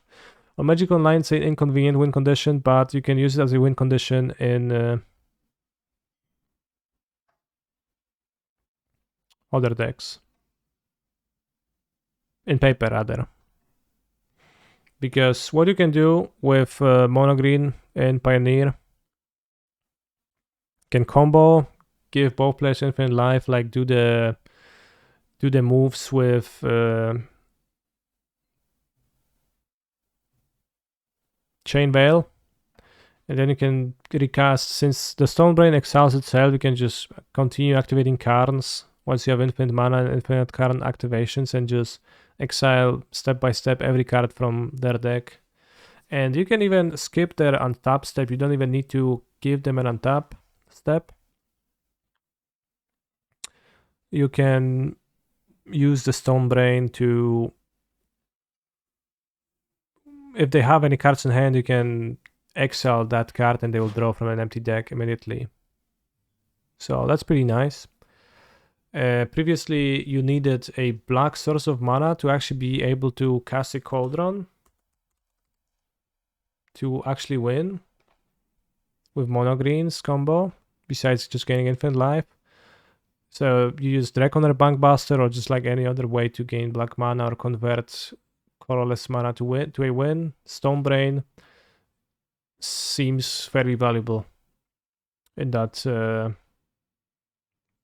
On Magic Online, it's an inconvenient win condition, but you can use it as a win condition in other decks. In paper, rather. Because what you can do with Mono Green and Pioneer can combo, give both players infinite life, like do the moves with Chain Veil, and then you can recast. Since the Stone Brain exiles itself, you can just continue activating Karns once you have infinite mana and infinite Karn activations, and just exile step by step every card from their deck. And you can even skip their untap step. You don't even need to give them an untap step. You can use the Stone Brain to, if they have any cards in hand, you can exile that card and they will draw from an empty deck immediately. So that's pretty nice. Previously, you needed a black source of mana to actually be able to cast a Cauldron to actually win with Mono Green's combo, besides just gaining infinite life. So you use Draconer Bankbuster or just like any other way to gain black mana or convert colorless mana to a win. Stone Brain seems very valuable in that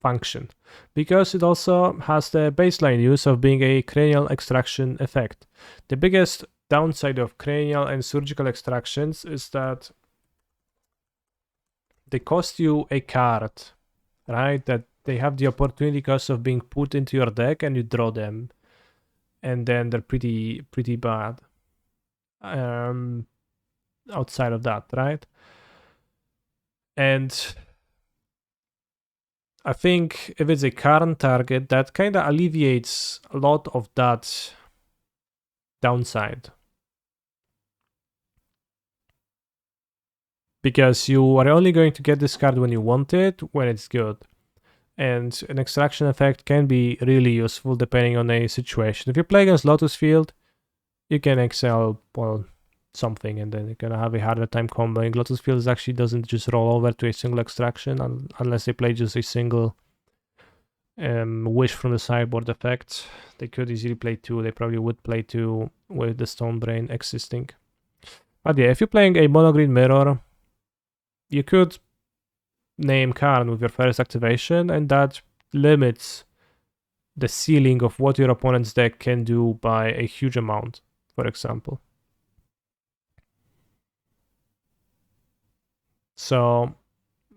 function, because it also has the baseline use of being a cranial extraction effect. The biggest downside of cranial and surgical extractions is that they cost you a card, right? That they have the opportunity cost of being put into your deck and you draw them, and then they're pretty bad outside of that, right? And I think if it's a current target, that kind of alleviates a lot of that downside. Because you are only going to get this card when you want it, when it's good. And an extraction effect can be really useful depending on a situation. If you play against Lotus Field, you can exile, well, something, and then you're gonna have a harder time comboing. Lotus Field actually doesn't just roll over to a single extraction unless they play just a single wish from the sideboard effect. They could easily play 2. They probably would play 2 with the Stone Brain existing. But yeah, if you're playing a Mono Green Mirror, you could name Karn with your first activation, and that limits the ceiling of what your opponent's deck can do by a huge amount, for example. So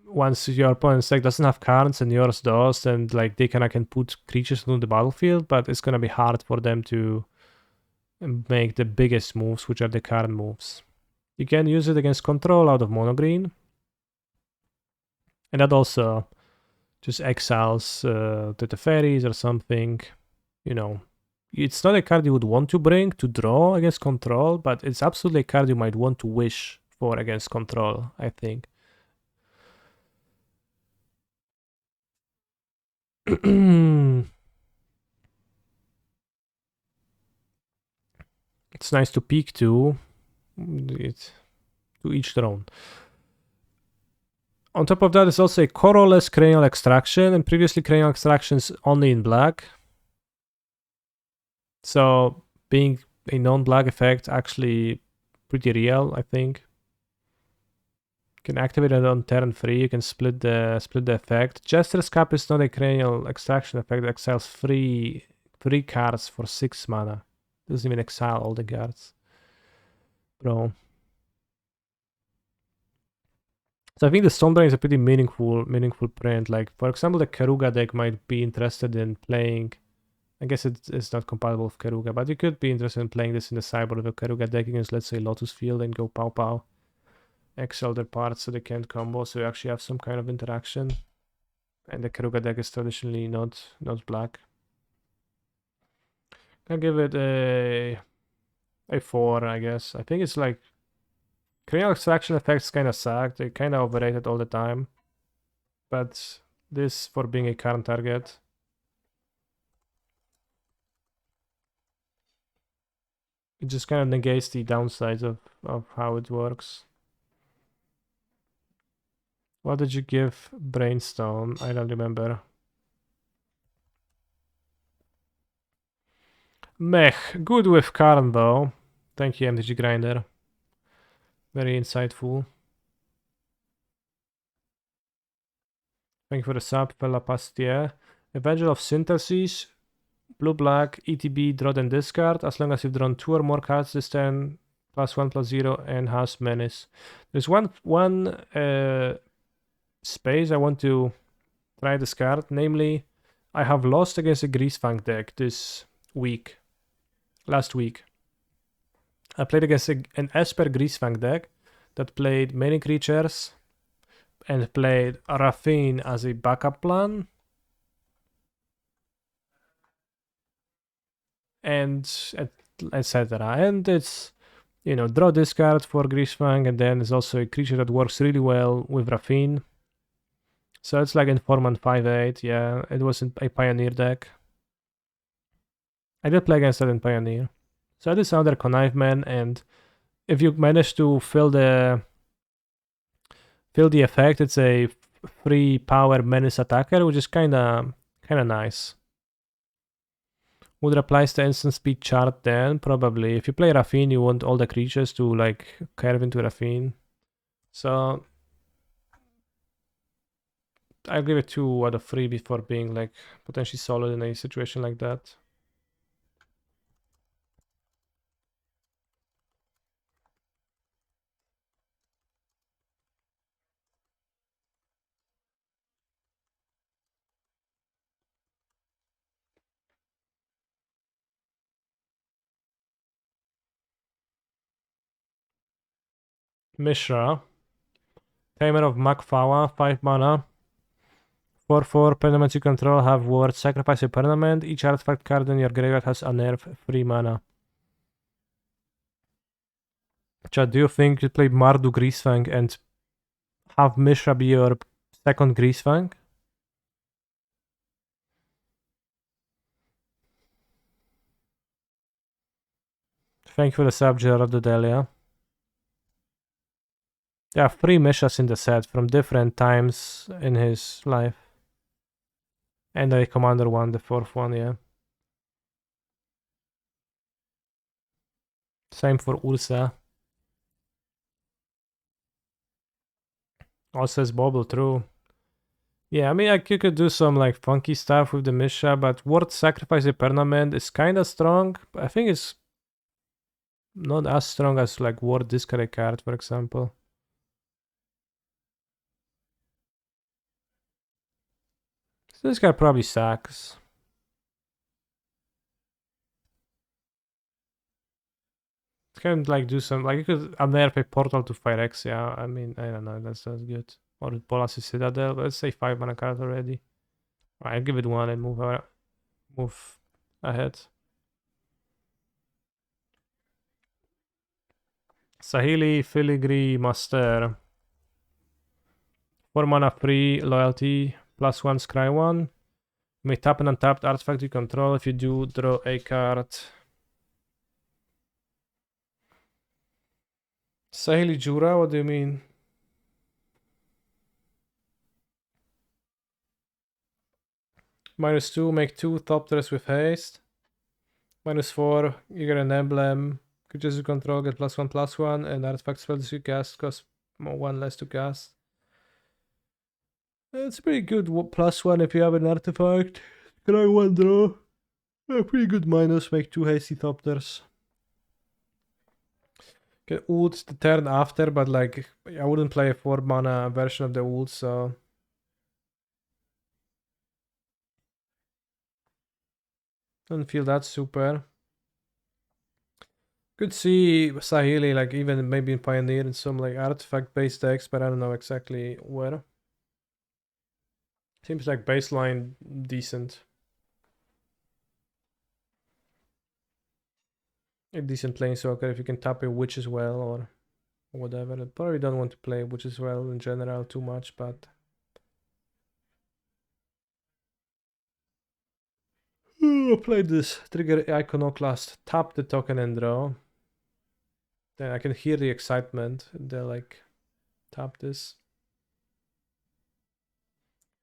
once your opponent's deck doesn't have cards and yours does, then like they can put creatures on the battlefield, but it's gonna be hard for them to make the biggest moves, which are the card moves. You can use it against control out of Mono Green, and that also just exiles the Teferis or something. You know, it's not a card you would want to bring to draw against control, but it's absolutely a card you might want to wish for against control, I think. It's nice to peek to. It's to each their own. On top of that, it's also a colorless cranial extraction, and previously cranial extractions only in black. So being a non-black effect, actually pretty real, I think. You can activate it on turn 3. You can split the effect. Jester's Cap is not a cranial extraction effect. It exiles 3 cards for 6 mana. Doesn't even exile all the cards, bro. So I think the Stone Brain is a pretty meaningful print. Like, for example, the Karuga deck might be interested in playing I guess it's not compatible with Keruga, but you could be interested in playing this in the sideboard of a Keruga deck against, let's say, Lotus Field and go pow pow. Exile their parts so they can't combo, so you actually have some kind of interaction. And the Keruga deck is traditionally not black. I'll give it a 4, I guess. I think it's like Cranial Extraction effects kind of suck. They kind of overrated all the time. But this for being a current target. It just kind of negates the downsides of how it works. What did you give Brainstorm? I don't remember. Mech. Good with Karn though. Thank you, MTG Grinder. Very insightful. Thank you for the sub, Fella Pastier. Evangel of Synthesis. Blue-black, ETB, draw and discard. As long as you've drawn 2 or more cards this turn. +1/+0 and has menace. There's one space I want to try this card. Namely, I have lost against a Greasefang deck this week. Last week. I played against an Esper Greasefang deck that played many creatures and played Raffine as a backup plan. And etc. And it's, you know, draw this card for Greasefang, and then it's also a creature that works really well with Raffine. So it's like Informant 5/8, yeah. It wasn't a Pioneer deck. I did play against that in Pioneer. So this is another Connivement, and if you manage to fill the effect, it's a free power menace attacker, which is kinda nice. Would replace the instant speed chart then? Probably. If you play Raffine, you want all the creatures to like curve into Raffine. So I'll give it 2 out of 3 before being like potentially solid in a situation like that. Mishra. Tamer of Makfawa, 5 mana. 4/4 permanents you control have words. Sacrifice a permanent. Each artifact card in your graveyard has a nerf, 3 mana. Chad, do you think you play Mardu Greasefang and have Mishra be your second Greasefang? Thank you for the sub, Gerard Delia. There are 3 Mishras in the set from different times in his life. And a Commander one, the 4th one, yeah. Same for Ursa. Also says Bobble, true. Yeah, I mean, you could do some like funky stuff with the Mishra, but Ward Sacrifice a Permanent is kinda strong. I think it's not as strong as like Ward Discard a card, for example. So this guy probably sucks. Can like do some like you could unnerf a portal to Phyrex, yeah. I mean, I don't know, that's good. Or Bolas' Citadel, let's say 5 mana card already. I'll give it 1 and move ahead. Sahili Filigree Master. 4 mana free loyalty, +1 scry 1. You may tap an untapped artifact you control. If you do, draw a card. Sahili Jura, what do you mean? -2, make 2 Thopters with haste. -4, you get an emblem. Creatures you control get +1/+1, and artifact spells you cast cost 1 less to cast. It's a pretty good +1 if you have an artifact. Scry 1 draw. A pretty good minus, make 2 hasty Thopters. Get ult the turn after, but like I wouldn't play a 4 mana version of the ult, so. Don't feel that super. Could see Sahili like even maybe in Pioneer in some like artifact based decks, but I don't know exactly where. Seems like baseline decent. A decent planeswalker if you can tap a witch as well or whatever. I probably don't want to play witch as well in general too much, but I played this. Trigger Iconoclast, tap the token and draw. Then I can hear the excitement. They're like, tap this.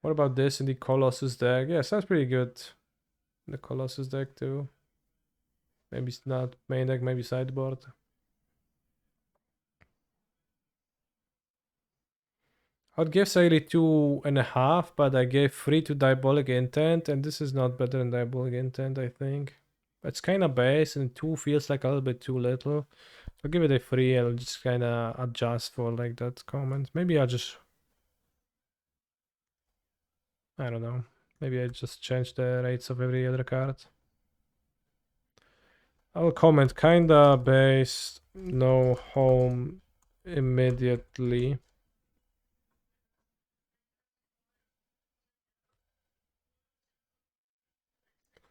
What about this in the Colossus deck? Yeah, sounds pretty good. The Colossus deck too. Maybe it's not main deck, maybe sideboard. I'd give Saili 2.5, but I gave 3 to Diabolic Intent, and this is not better than Diabolic Intent, I think. It's kind of base, and 2 feels like a little bit too little. I'll give it a 3, and I'll just kind of adjust for like that comment. Maybe I'll just... I don't know. Maybe I just change the rates of every other card. I'll comment kinda based, no home immediately.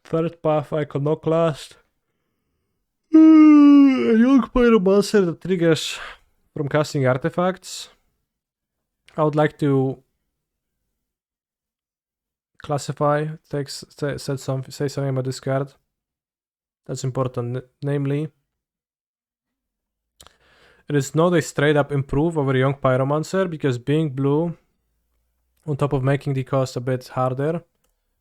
Third path Iconoclast. Young Pyromancer that triggers from casting artifacts. I would like to classify, say something about this card. That's important. Namely, it is not a straight up improve over Young Pyromancer because being blue, on top of making the cost a bit harder.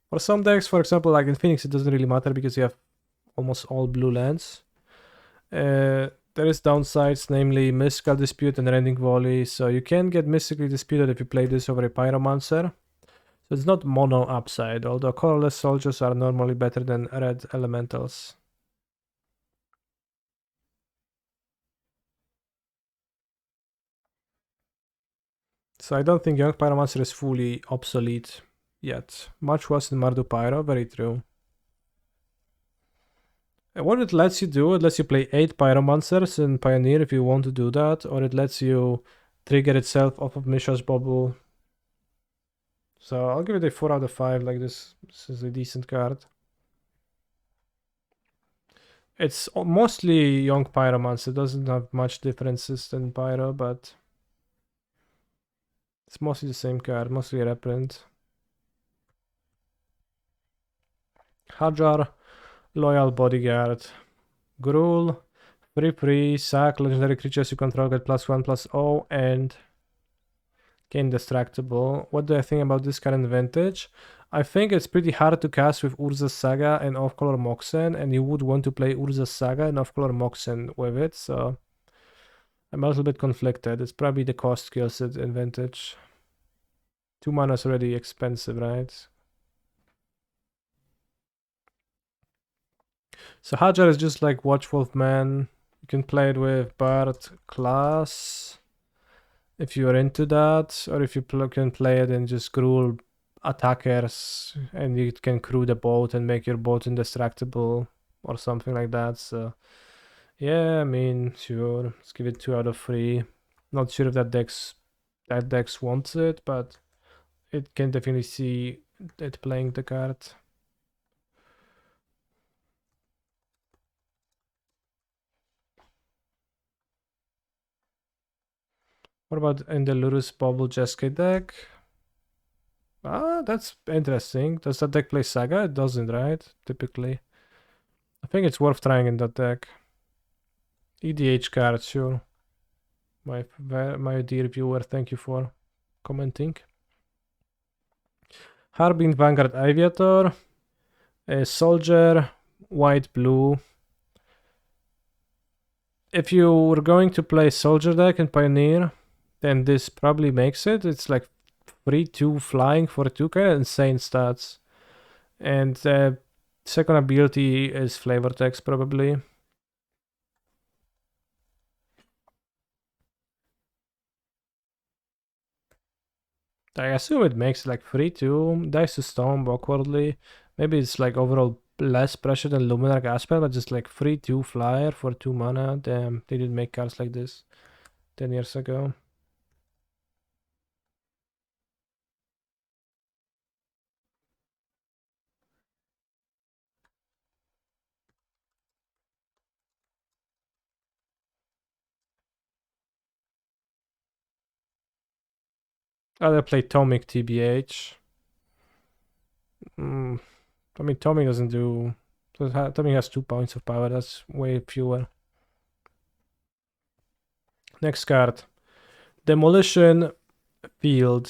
For some decks, for example, like in Phoenix, it doesn't really matter because you have almost all blue lands. There is downsides, namely Mystical Dispute and Rending Volley. So you can get Mystically Disputed if you play this over a Pyromancer. So it's not mono upside, although colorless soldiers are normally better than red elementals. So I don't think Young Pyromancer is fully obsolete yet. Much worse than Mardu Pyro, very true. And what it lets you do, it lets you play 8 Pyromancers in Pioneer if you want to do that, or it lets you trigger itself off of Mishra's Bubble. So I'll give it a 4 out of 5, like this is a decent card. It's mostly Young Pyromancer, it doesn't have much differences than Pyro, but it's mostly the same card, mostly a reprint. Hajar, Loyal Bodyguard. Gruul, 3/3, sack legendary creatures you control get +1/+0 and gain Distractable. What do I think about this current vintage? I think it's pretty hard to cast with Urza's Saga and Off-Color Moxen, and you would want to play Urza's Saga and Off-Color Moxen with it, so I'm a little bit conflicted. It's probably the cost kills it in vintage. 2 mana is already expensive, right? So Hajar is just like Watchwolf Man. You can play it with Bard class if you're into that, or if you can play it and just Gruul attackers and you can crew the boat and make your boat indestructible or something like that. So yeah, I mean, sure, let's give it 2 out of 3. Not sure if that deck wants it, but it can definitely see it playing the card. What about Endelurus Bubble Jeskai deck? Ah, that's interesting. Does that deck play Saga? It doesn't, right? Typically. I think it's worth trying in that deck. EDH card, sure. My dear viewer, thank you for commenting. Harbin Vanguard Aviator. A Soldier, white, blue. If you were going to play Soldier deck in Pioneer, then this probably makes it. It's like 3/2 flying for 2, kind of insane stats. And second ability is Flavor Text probably. I assume it makes like 3/2, dies to Storm awkwardly. Maybe it's like overall less pressure than Luminar Gaspell, but just like 3/2 flyer for 2 mana. Damn, they didn't make cards like this 10 years ago. I'll play Tomic TBH. I mean, Tomic doesn't do... Tomic has 2 points of power, that's way fewer. Next card. Demolition Field.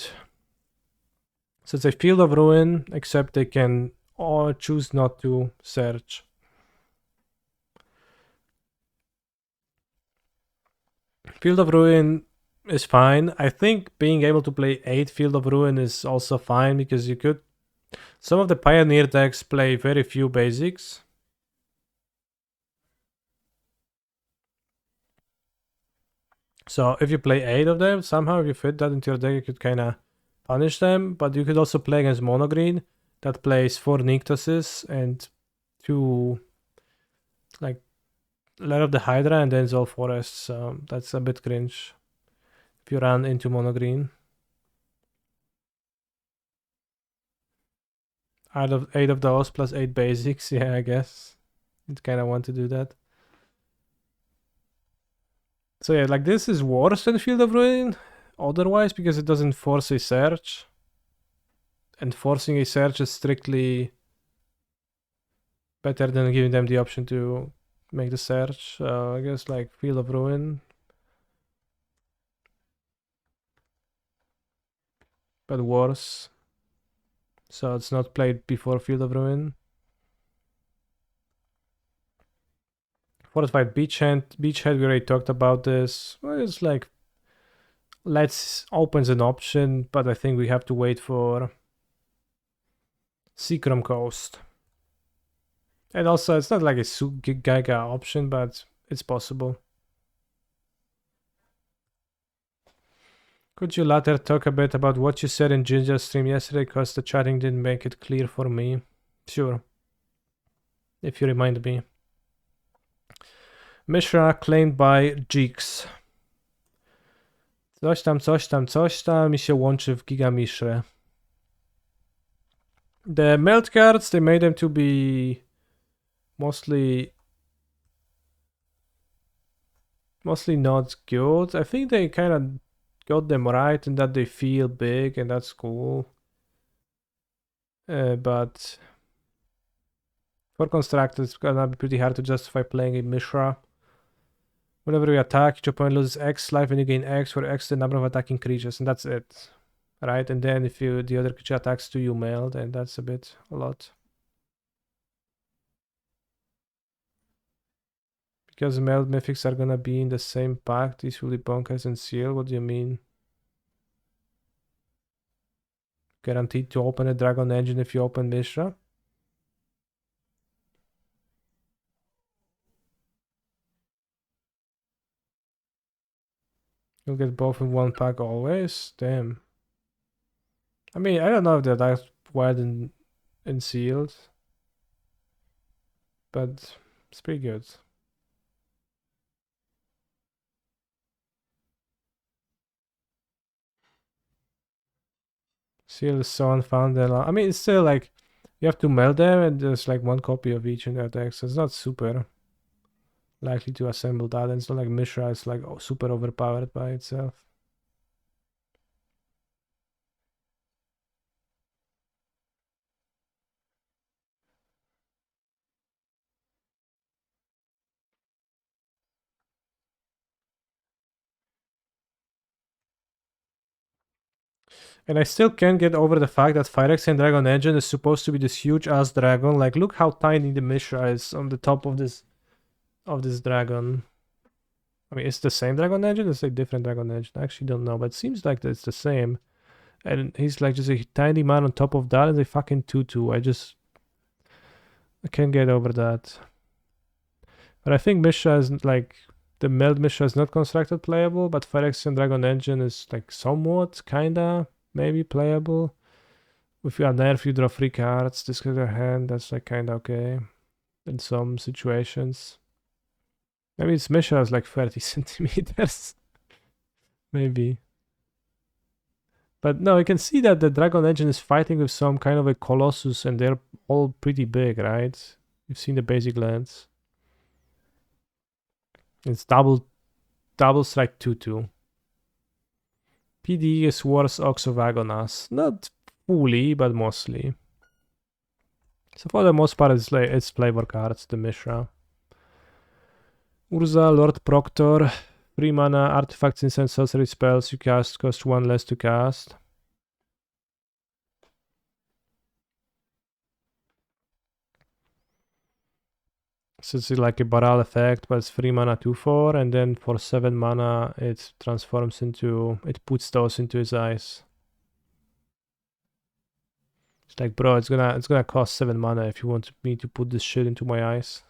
So it's a Field of Ruin, except they can all choose not to search. Field of Ruin is fine. I think being able to play 8 Field of Ruin is also fine, because you could... Some of the Pioneer decks play very few basics. So if you play 8 of them, somehow if you fit that into your deck, you could kind of punish them. But you could also play against Mono Green that plays 4 Nyctoses and 2... like Lair of the Hydra and then Zol Forest. So that's a bit cringe if you run into Mono Green. Out of 8 of those plus 8 basics, yeah, I guess. You'd kind of want to do that. So yeah, like this is worse than Field of Ruin otherwise, because it doesn't force a search. And forcing a search is strictly better than giving them the option to make the search. So I guess like Field of Ruin. But worse. So it's not played before Field of Ruin. Fortified Beachhead. Beachhead, we already talked about this. Well, it's like... Let's opens an option, but I think we have to wait for Seachrome Coast. And also, it's not like a Giga option, but it's possible. Could you later talk a bit about what you said in Ginger's stream yesterday, because the chatting didn't make it clear for me? Sure. If you remind me. Mishra claimed by Jigs. Coś tam mi się łączy w Giga Mishra. The melt cards, they made them to be mostly not good. I think they kind of got them right in that they feel big, and that's cool. But for constructed, it's gonna be pretty hard to justify playing a Mishra. Whenever you attack, each opponent loses X life and you gain X, where X is the number of attacking creatures, and that's it. Right? And then if the other creature attacks to you meld, and that's a lot. Because meld mythics are gonna be in the same pack, these will be Bonkers and Seal. What do you mean? Guaranteed to open a Dragon Engine if you open Mishra? You'll get both in one pack always? Damn. I mean, I don't know if they're that wide and sealed. But it's pretty good. Seal is so unfound. I mean, it's still like, you have to meld them and there's like 1 copy of each in their deck. So it's not super likely to assemble that. And it's not like Mishra is like super overpowered by itself. And I still can't get over the fact that Phyrexian Dragon Engine is supposed to be this huge ass dragon. Like, look how tiny the Mishra is on the top of this dragon. I mean, it's the same Dragon Engine? It's a different Dragon Engine. I actually don't know, but it seems like it's the same. And he's like just a tiny man on top of that, and they fucking 2/2. I can't get over that. But I think Mishra is like, the meld Mishra is not constructed playable, but Phyrexian Dragon Engine is like somewhat, kinda, maybe playable. If you are nerf, you draw 3 cards, discard your hand, that's like kinda okay. In some situations. Maybe its Mishra is like 30 centimeters. Maybe. But no, you can see that the Dragon Engine is fighting with some kind of a Colossus and they're all pretty big, right? You've seen the basic lands. It's double strike 2/2. PD is worse Ox of Agonas. Not fully, but mostly. So for the most part, it's flavor cards, the Mishra. Urza, Lord Proctor, 3 mana, artifacts, instant sorcery spells you cast cost 1 less to cast. So it's like a Baral effect, but it's 3 mana 2/4, and then for 7 mana it transforms into, it puts those into his eyes. It's like, bro, it's gonna cost 7 mana if you want me to put this shit into my eyes.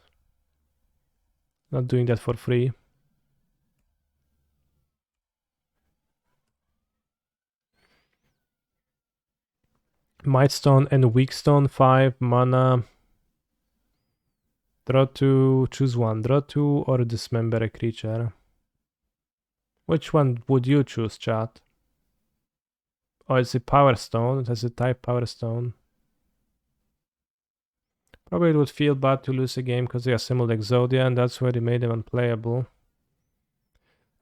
Not doing that for free. Mightstone and Weakstone, 5 mana. Draw 2, choose one. Draw 2 or dismember a creature. Which one would you choose, chat? Oh, it's a Power Stone. It has a type Power Stone. Probably it would feel bad to lose a game because they assembled Exodia, and that's why they made them unplayable.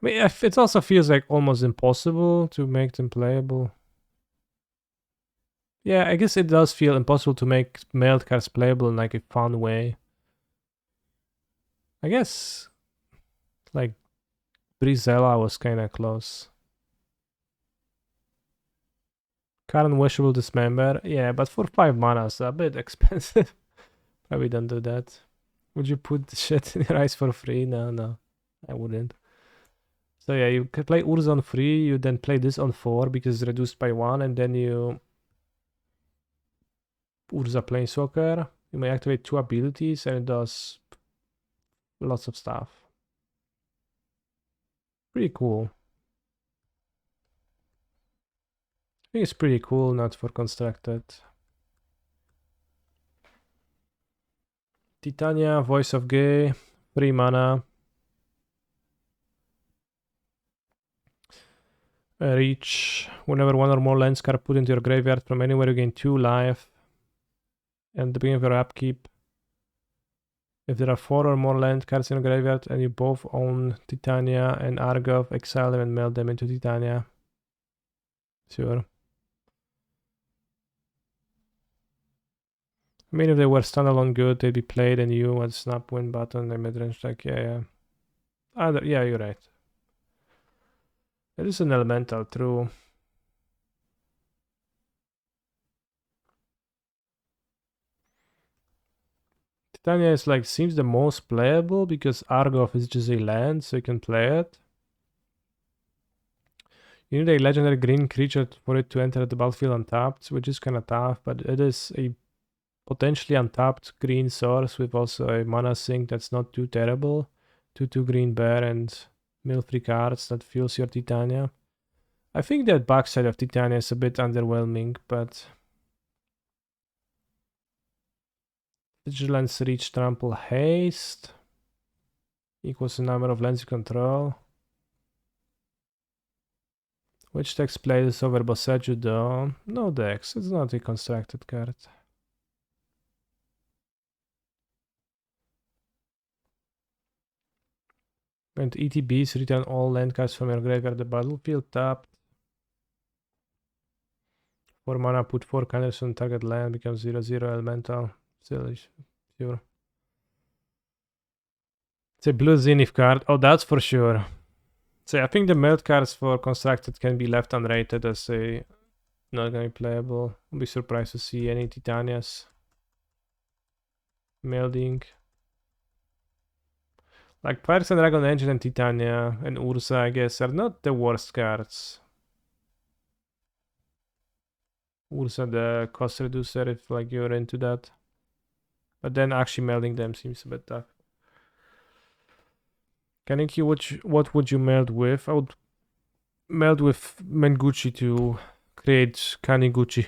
I mean, it also feels like almost impossible to make them playable. Yeah, I guess it does feel impossible to make mailed cards playable in like a fun way. I guess like Brizella was kind of close. Current Wishable Dismember, yeah, but for 5 mana, it's a bit expensive. Probably don't do that. Would you put the shit in your eyes for free? No, I wouldn't. So yeah, you can play Urza on 3, you then play this on 4 because it's reduced by 1, and then you Urza Planeswalker. You may activate 2 abilities and it does lots of stuff. Pretty cool. I think it's pretty cool, not for constructed. Titania, Voice of Gay, 3 mana. Reach. Whenever one or more lands are put into your graveyard from anywhere, you gain 2 life. And the beginning of your upkeep. If there are 4 or more land cards in your graveyard and you both own Titania and Argov, exile them and meld them into Titania. Sure. I mean, if they were standalone good, they'd be played and you would snap win button and midrange deck. Yeah. Yeah, you're right. It is an elemental, true. Titania is like, seems the most playable because Argov is just a land, so you can play it. You need a legendary green creature for it to enter the battlefield untapped, which is kind of tough, but it is a potentially untapped green source with also a mana sink that's not too terrible. 2/2 green bear and mill 3 cards that fills your Titania. I think that backside of Titania is a bit underwhelming, but Vigilance, Reach, Trample, Haste equals the number of lands you control. Which decks play this over Boseiju though? No decks, it's not a constructed card. And ETBs, return all land cards from your graveyard to the battlefield tapped. 4 mana, put 4 counters on target land, becomes 0/0 elemental. Still sure. It's a blue Zenith card. Oh, that's for sure. So I think the meld cards for constructed can be left unrated as a not gonna be playable. I'll be surprised to see any Titanias melding. Like Pirates and Dragon Engine and Titania and Urza, I guess, are not the worst cards. Urza, the cost reducer, if like you're into that. But then actually melding them seems a bit tough. Kaneki, what would you meld with? I would meld with Menguchi to create Kaniguchi.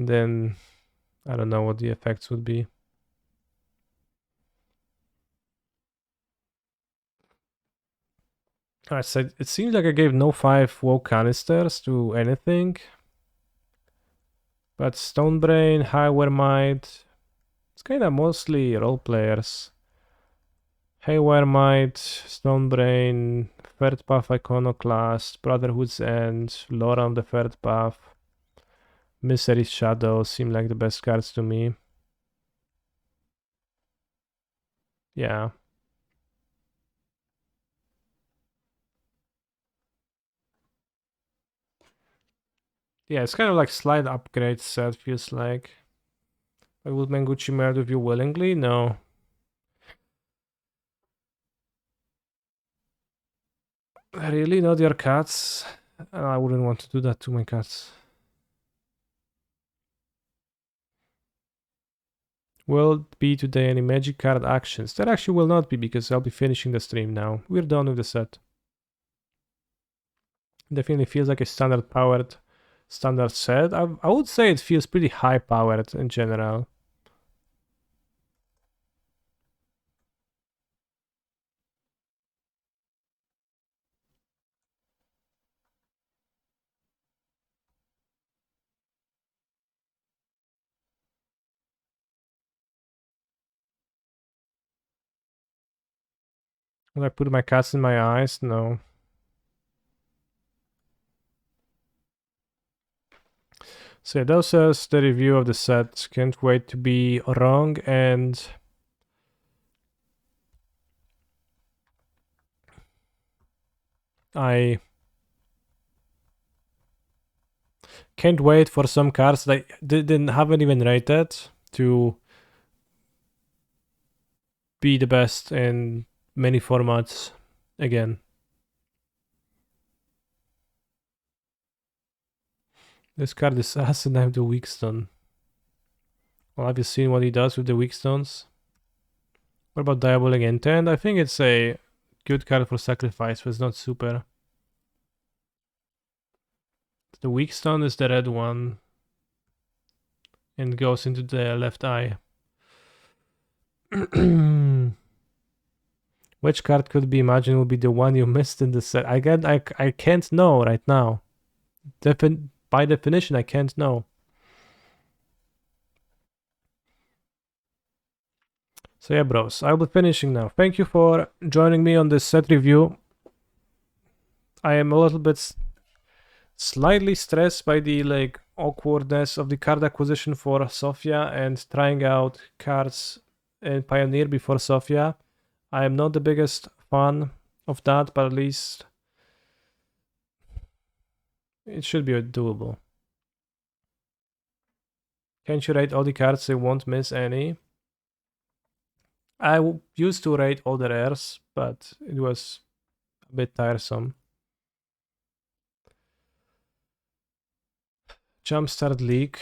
then I don't know what the effects would be. Alright, so it seems like I gave no 5 WoW canisters to anything. But Stonebrain, Highwaremight, it's kinda mostly role players. Highwaremight, Stonebrain, Third Path Iconoclast, Brotherhood's End, Laura on the Third Path, Misery's Shadow seem like the best cards to me. Yeah. Yeah, it's kind of like slight upgrade set, feels like. But would Menguchi merge with you willingly? No. Really? Not your cats? I wouldn't want to do that to my cats. Will be today any magic card actions? There actually will not be because I'll be finishing the stream now. We're done with the set. Definitely feels like a standard powered standard set. I would say it feels pretty high powered in general. Will I put my cats in my eyes? No. So yeah, that was the review of the set. Can't wait to be wrong, and I can't wait for some cards that haven't even rated to be the best in many formats again. This card doesn't have the weak stone. Well, have you seen what he does with the weak stones? What about Diabolic Intent? I think it's a good card for sacrifice, but it's not super. The weak stone is the red one and goes into the left eye. Which card could be imagined will be the one you missed in the set? I can't know right now. By definition, I can't know. So yeah, bros, I'll be finishing now. Thank you for joining me on this set review. I am a little bit slightly stressed by the like awkwardness of the card acquisition for Sophia and trying out cards in Pioneer before Sophia. I am not the biggest fan of that, but at least it should be doable. Can't you rate all the cards so you won't miss any? I used to rate all the rares, but it was a bit tiresome. Jumpstart leak.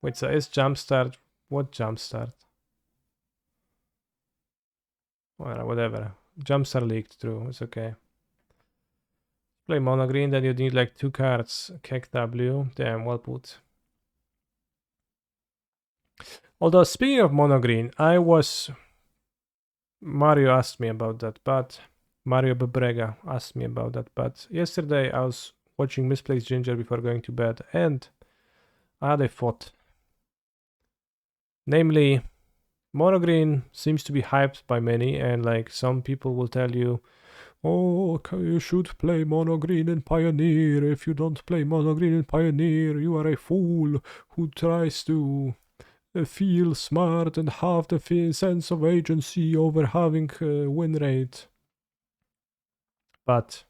Wait, so is Jumpstart... What Jumpstart? Well, whatever. Jumpstart leaked, true. It's okay. Play mono green, then you need like 2 cards. Kek W. Damn, well put. Although, speaking of mono green, Mario asked me about that, but... Mario Bebrega asked me about that, but yesterday I was watching Misplaced Ginger before going to bed, and I had a thought. Namely, mono green seems to be hyped by many, and like some people will tell you, oh, you should play mono green in Pioneer. If you don't play mono green in Pioneer, you are a fool who tries to feel smart and have the sense of agency over having a win rate. But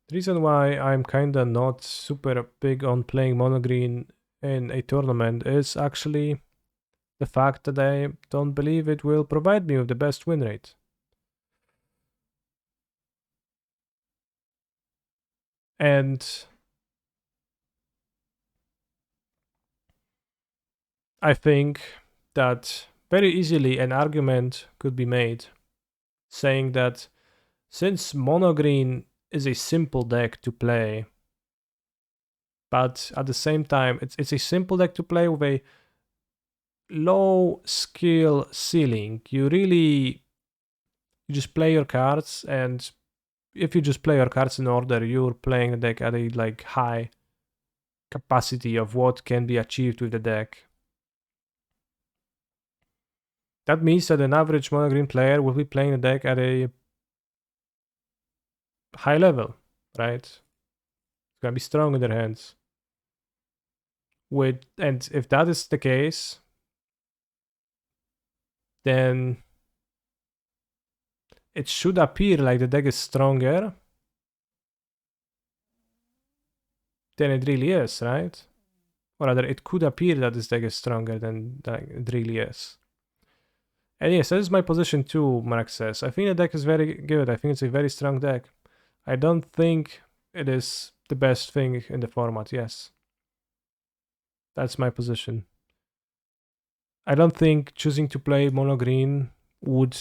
the reason why I'm kinda not super big on playing mono green in a tournament is actually the fact that I don't believe it will provide me with the best win rate. And I think that very easily an argument could be made saying that since mono green is a simple deck to play, but at the same time, it's a simple deck to play with a low skill ceiling. You just play your cards, and if you just play your cards in order, you're playing the deck at a like high capacity of what can be achieved with the deck. That means that an average mono green player will be playing the deck at a high level, right? It's gonna be strong in their hands. And if that is the case, then it should appear like the deck is stronger than it really is, right? Or rather, it could appear that this deck is stronger than it really is. And yes, that is my position too, Mark says. I think the deck is very good. I think it's a very strong deck. I don't think it is the best thing in the format, yes. That's my position. I don't think choosing to play mono green would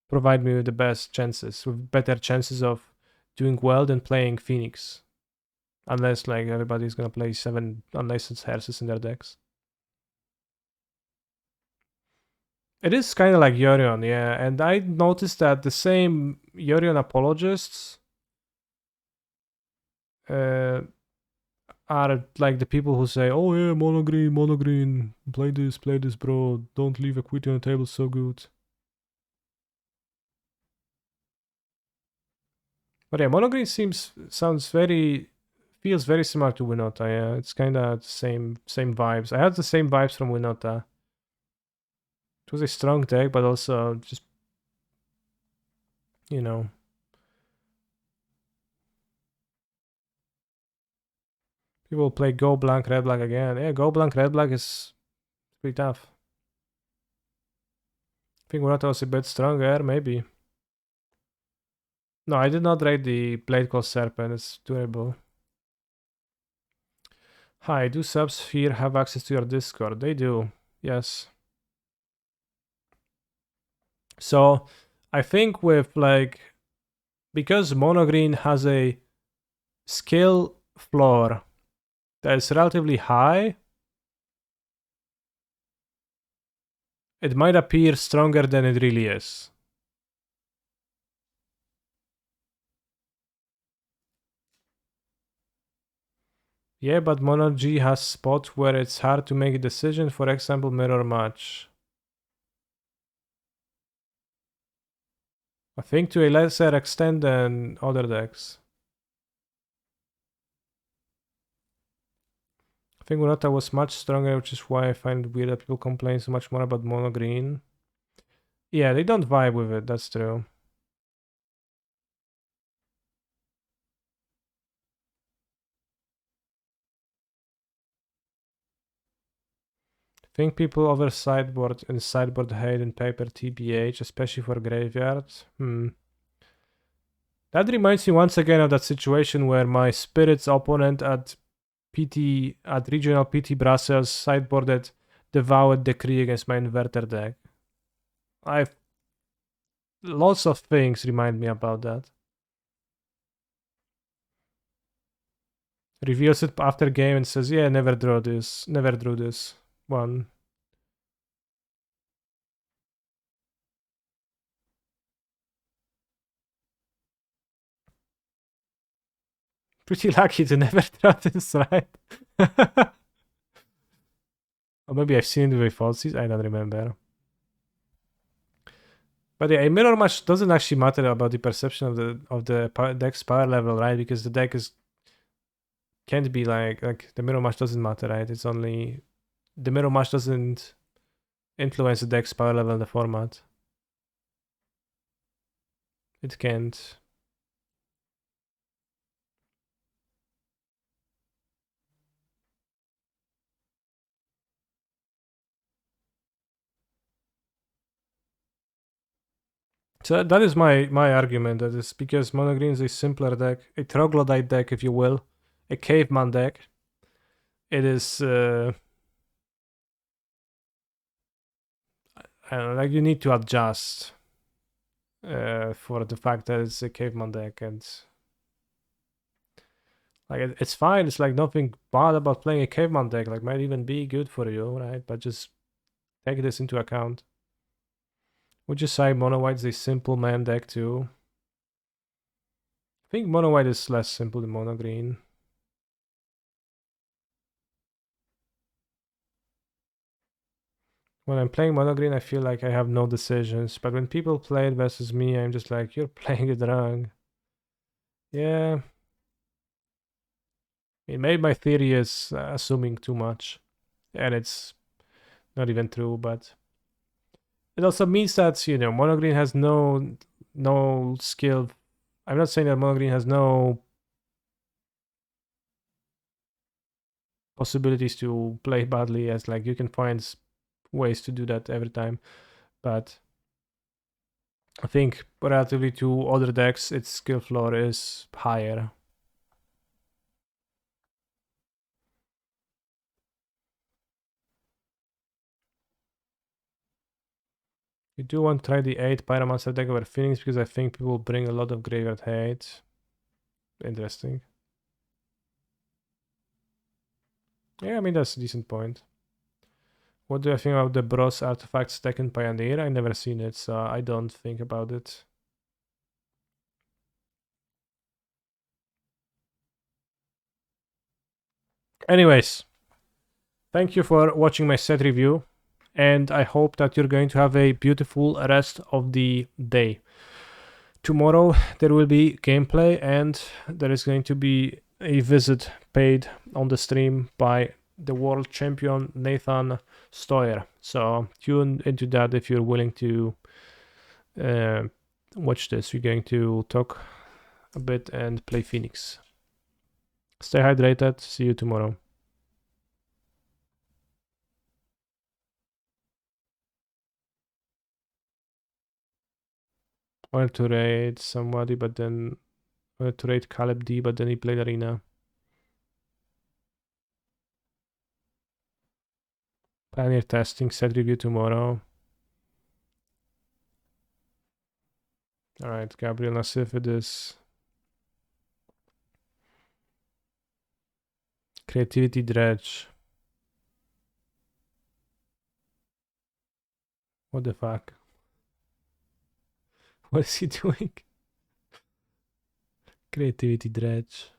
provide me with the best chances, with better chances of doing well than playing Phoenix. Unless like everybody's gonna play 7 unlicensed Herses in their decks. It is kind of like Yorion, yeah, and I noticed that the same Yorion apologists are like the people who say, oh yeah, mono green, play this, bro, don't leave equity on the table, so good. But yeah, mono green feels very similar to Winota, yeah, it's kind of the same vibes. I had the same vibes from Winota. It was a strong deck, but also just, you know. People play Go Blank, Red Black again. Yeah, Go Blank, Red Black is pretty tough. I think Winota was a bit stronger, maybe. No, I did not rate the Blade Called Serpent, it's durable. Hi, do subs here have access to your Discord? They do, yes. So, I think with like, because Mono Green has a skill floor that is relatively high, it might appear stronger than it really is. Yeah, but Mono G has spots where it's hard to make a decision, for example, mirror match. I think to a lesser extent than other decks. I think Winota was much stronger, which is why I find it weird that people complain so much more about mono green. Yeah, they don't vibe with it, that's true. I think people over sideboard and sideboard hate in paper TBH, especially for graveyard. That reminds me once again of that situation where my Spirit's opponent at regional PT Brussels sideboarded Devoured Decree against my inverter deck. Lots of things remind me about that. Reveals it after game and says, yeah, never drew this one. Pretty lucky to never draw this, right? Or maybe I've seen it with falsies, I don't remember. But yeah, a mirror match doesn't actually matter about the perception of the deck's power level, right? Because the deck can't be like the mirror match doesn't matter, right? It's only the mirror match doesn't influence the deck's power level in the format. It can't. So that is my argument. That is because mono green is a simpler deck, a troglodyte deck, if you will, a caveman deck. It is I don't know, like you need to adjust for the fact that it's a caveman deck, and Like it's fine. It's like nothing bad about playing a caveman deck. Like might even be good for you, right? But just take this into account. Would you say mono white's a simple man deck too? I think mono white is less simple than mono green. When I'm playing mono green, I feel like I have no decisions. But when people play it versus me, I'm just like, you're playing it wrong. Yeah. Maybe my theory is assuming too much. And it's not even true, but it also means that, you know, mono green has no skill. I'm not saying that mono green has no possibilities to play badly, as like you can find ways to do that every time. But I think relatively to other decks, its skill floor is higher. You do want to try the 8 Pyromancer deck over Phoenix because I think people bring a lot of graveyard hate. Interesting. Yeah, I mean, that's a decent point. What do I think about the Bros Artifacts deck in Pioneer? I've never seen it, so I don't think about it. Anyways, thank you for watching my set review, and I hope that you're going to have a beautiful rest of the day. Tomorrow there will be gameplay, and there is going to be a visit paid on the stream by the world champion Nathan Stoyer. So tune into that if you're willing to watch this. We're going to talk a bit and play Phoenix. Stay hydrated. See you tomorrow. Wanted to raid somebody, but then wanted to raid Caleb D, but then he played Arena. Pioneer testing, set review tomorrow. Alright, Gabriel Nasifidis. Creativity Dredge. What the fuck? What is he doing? Creativity Dredge.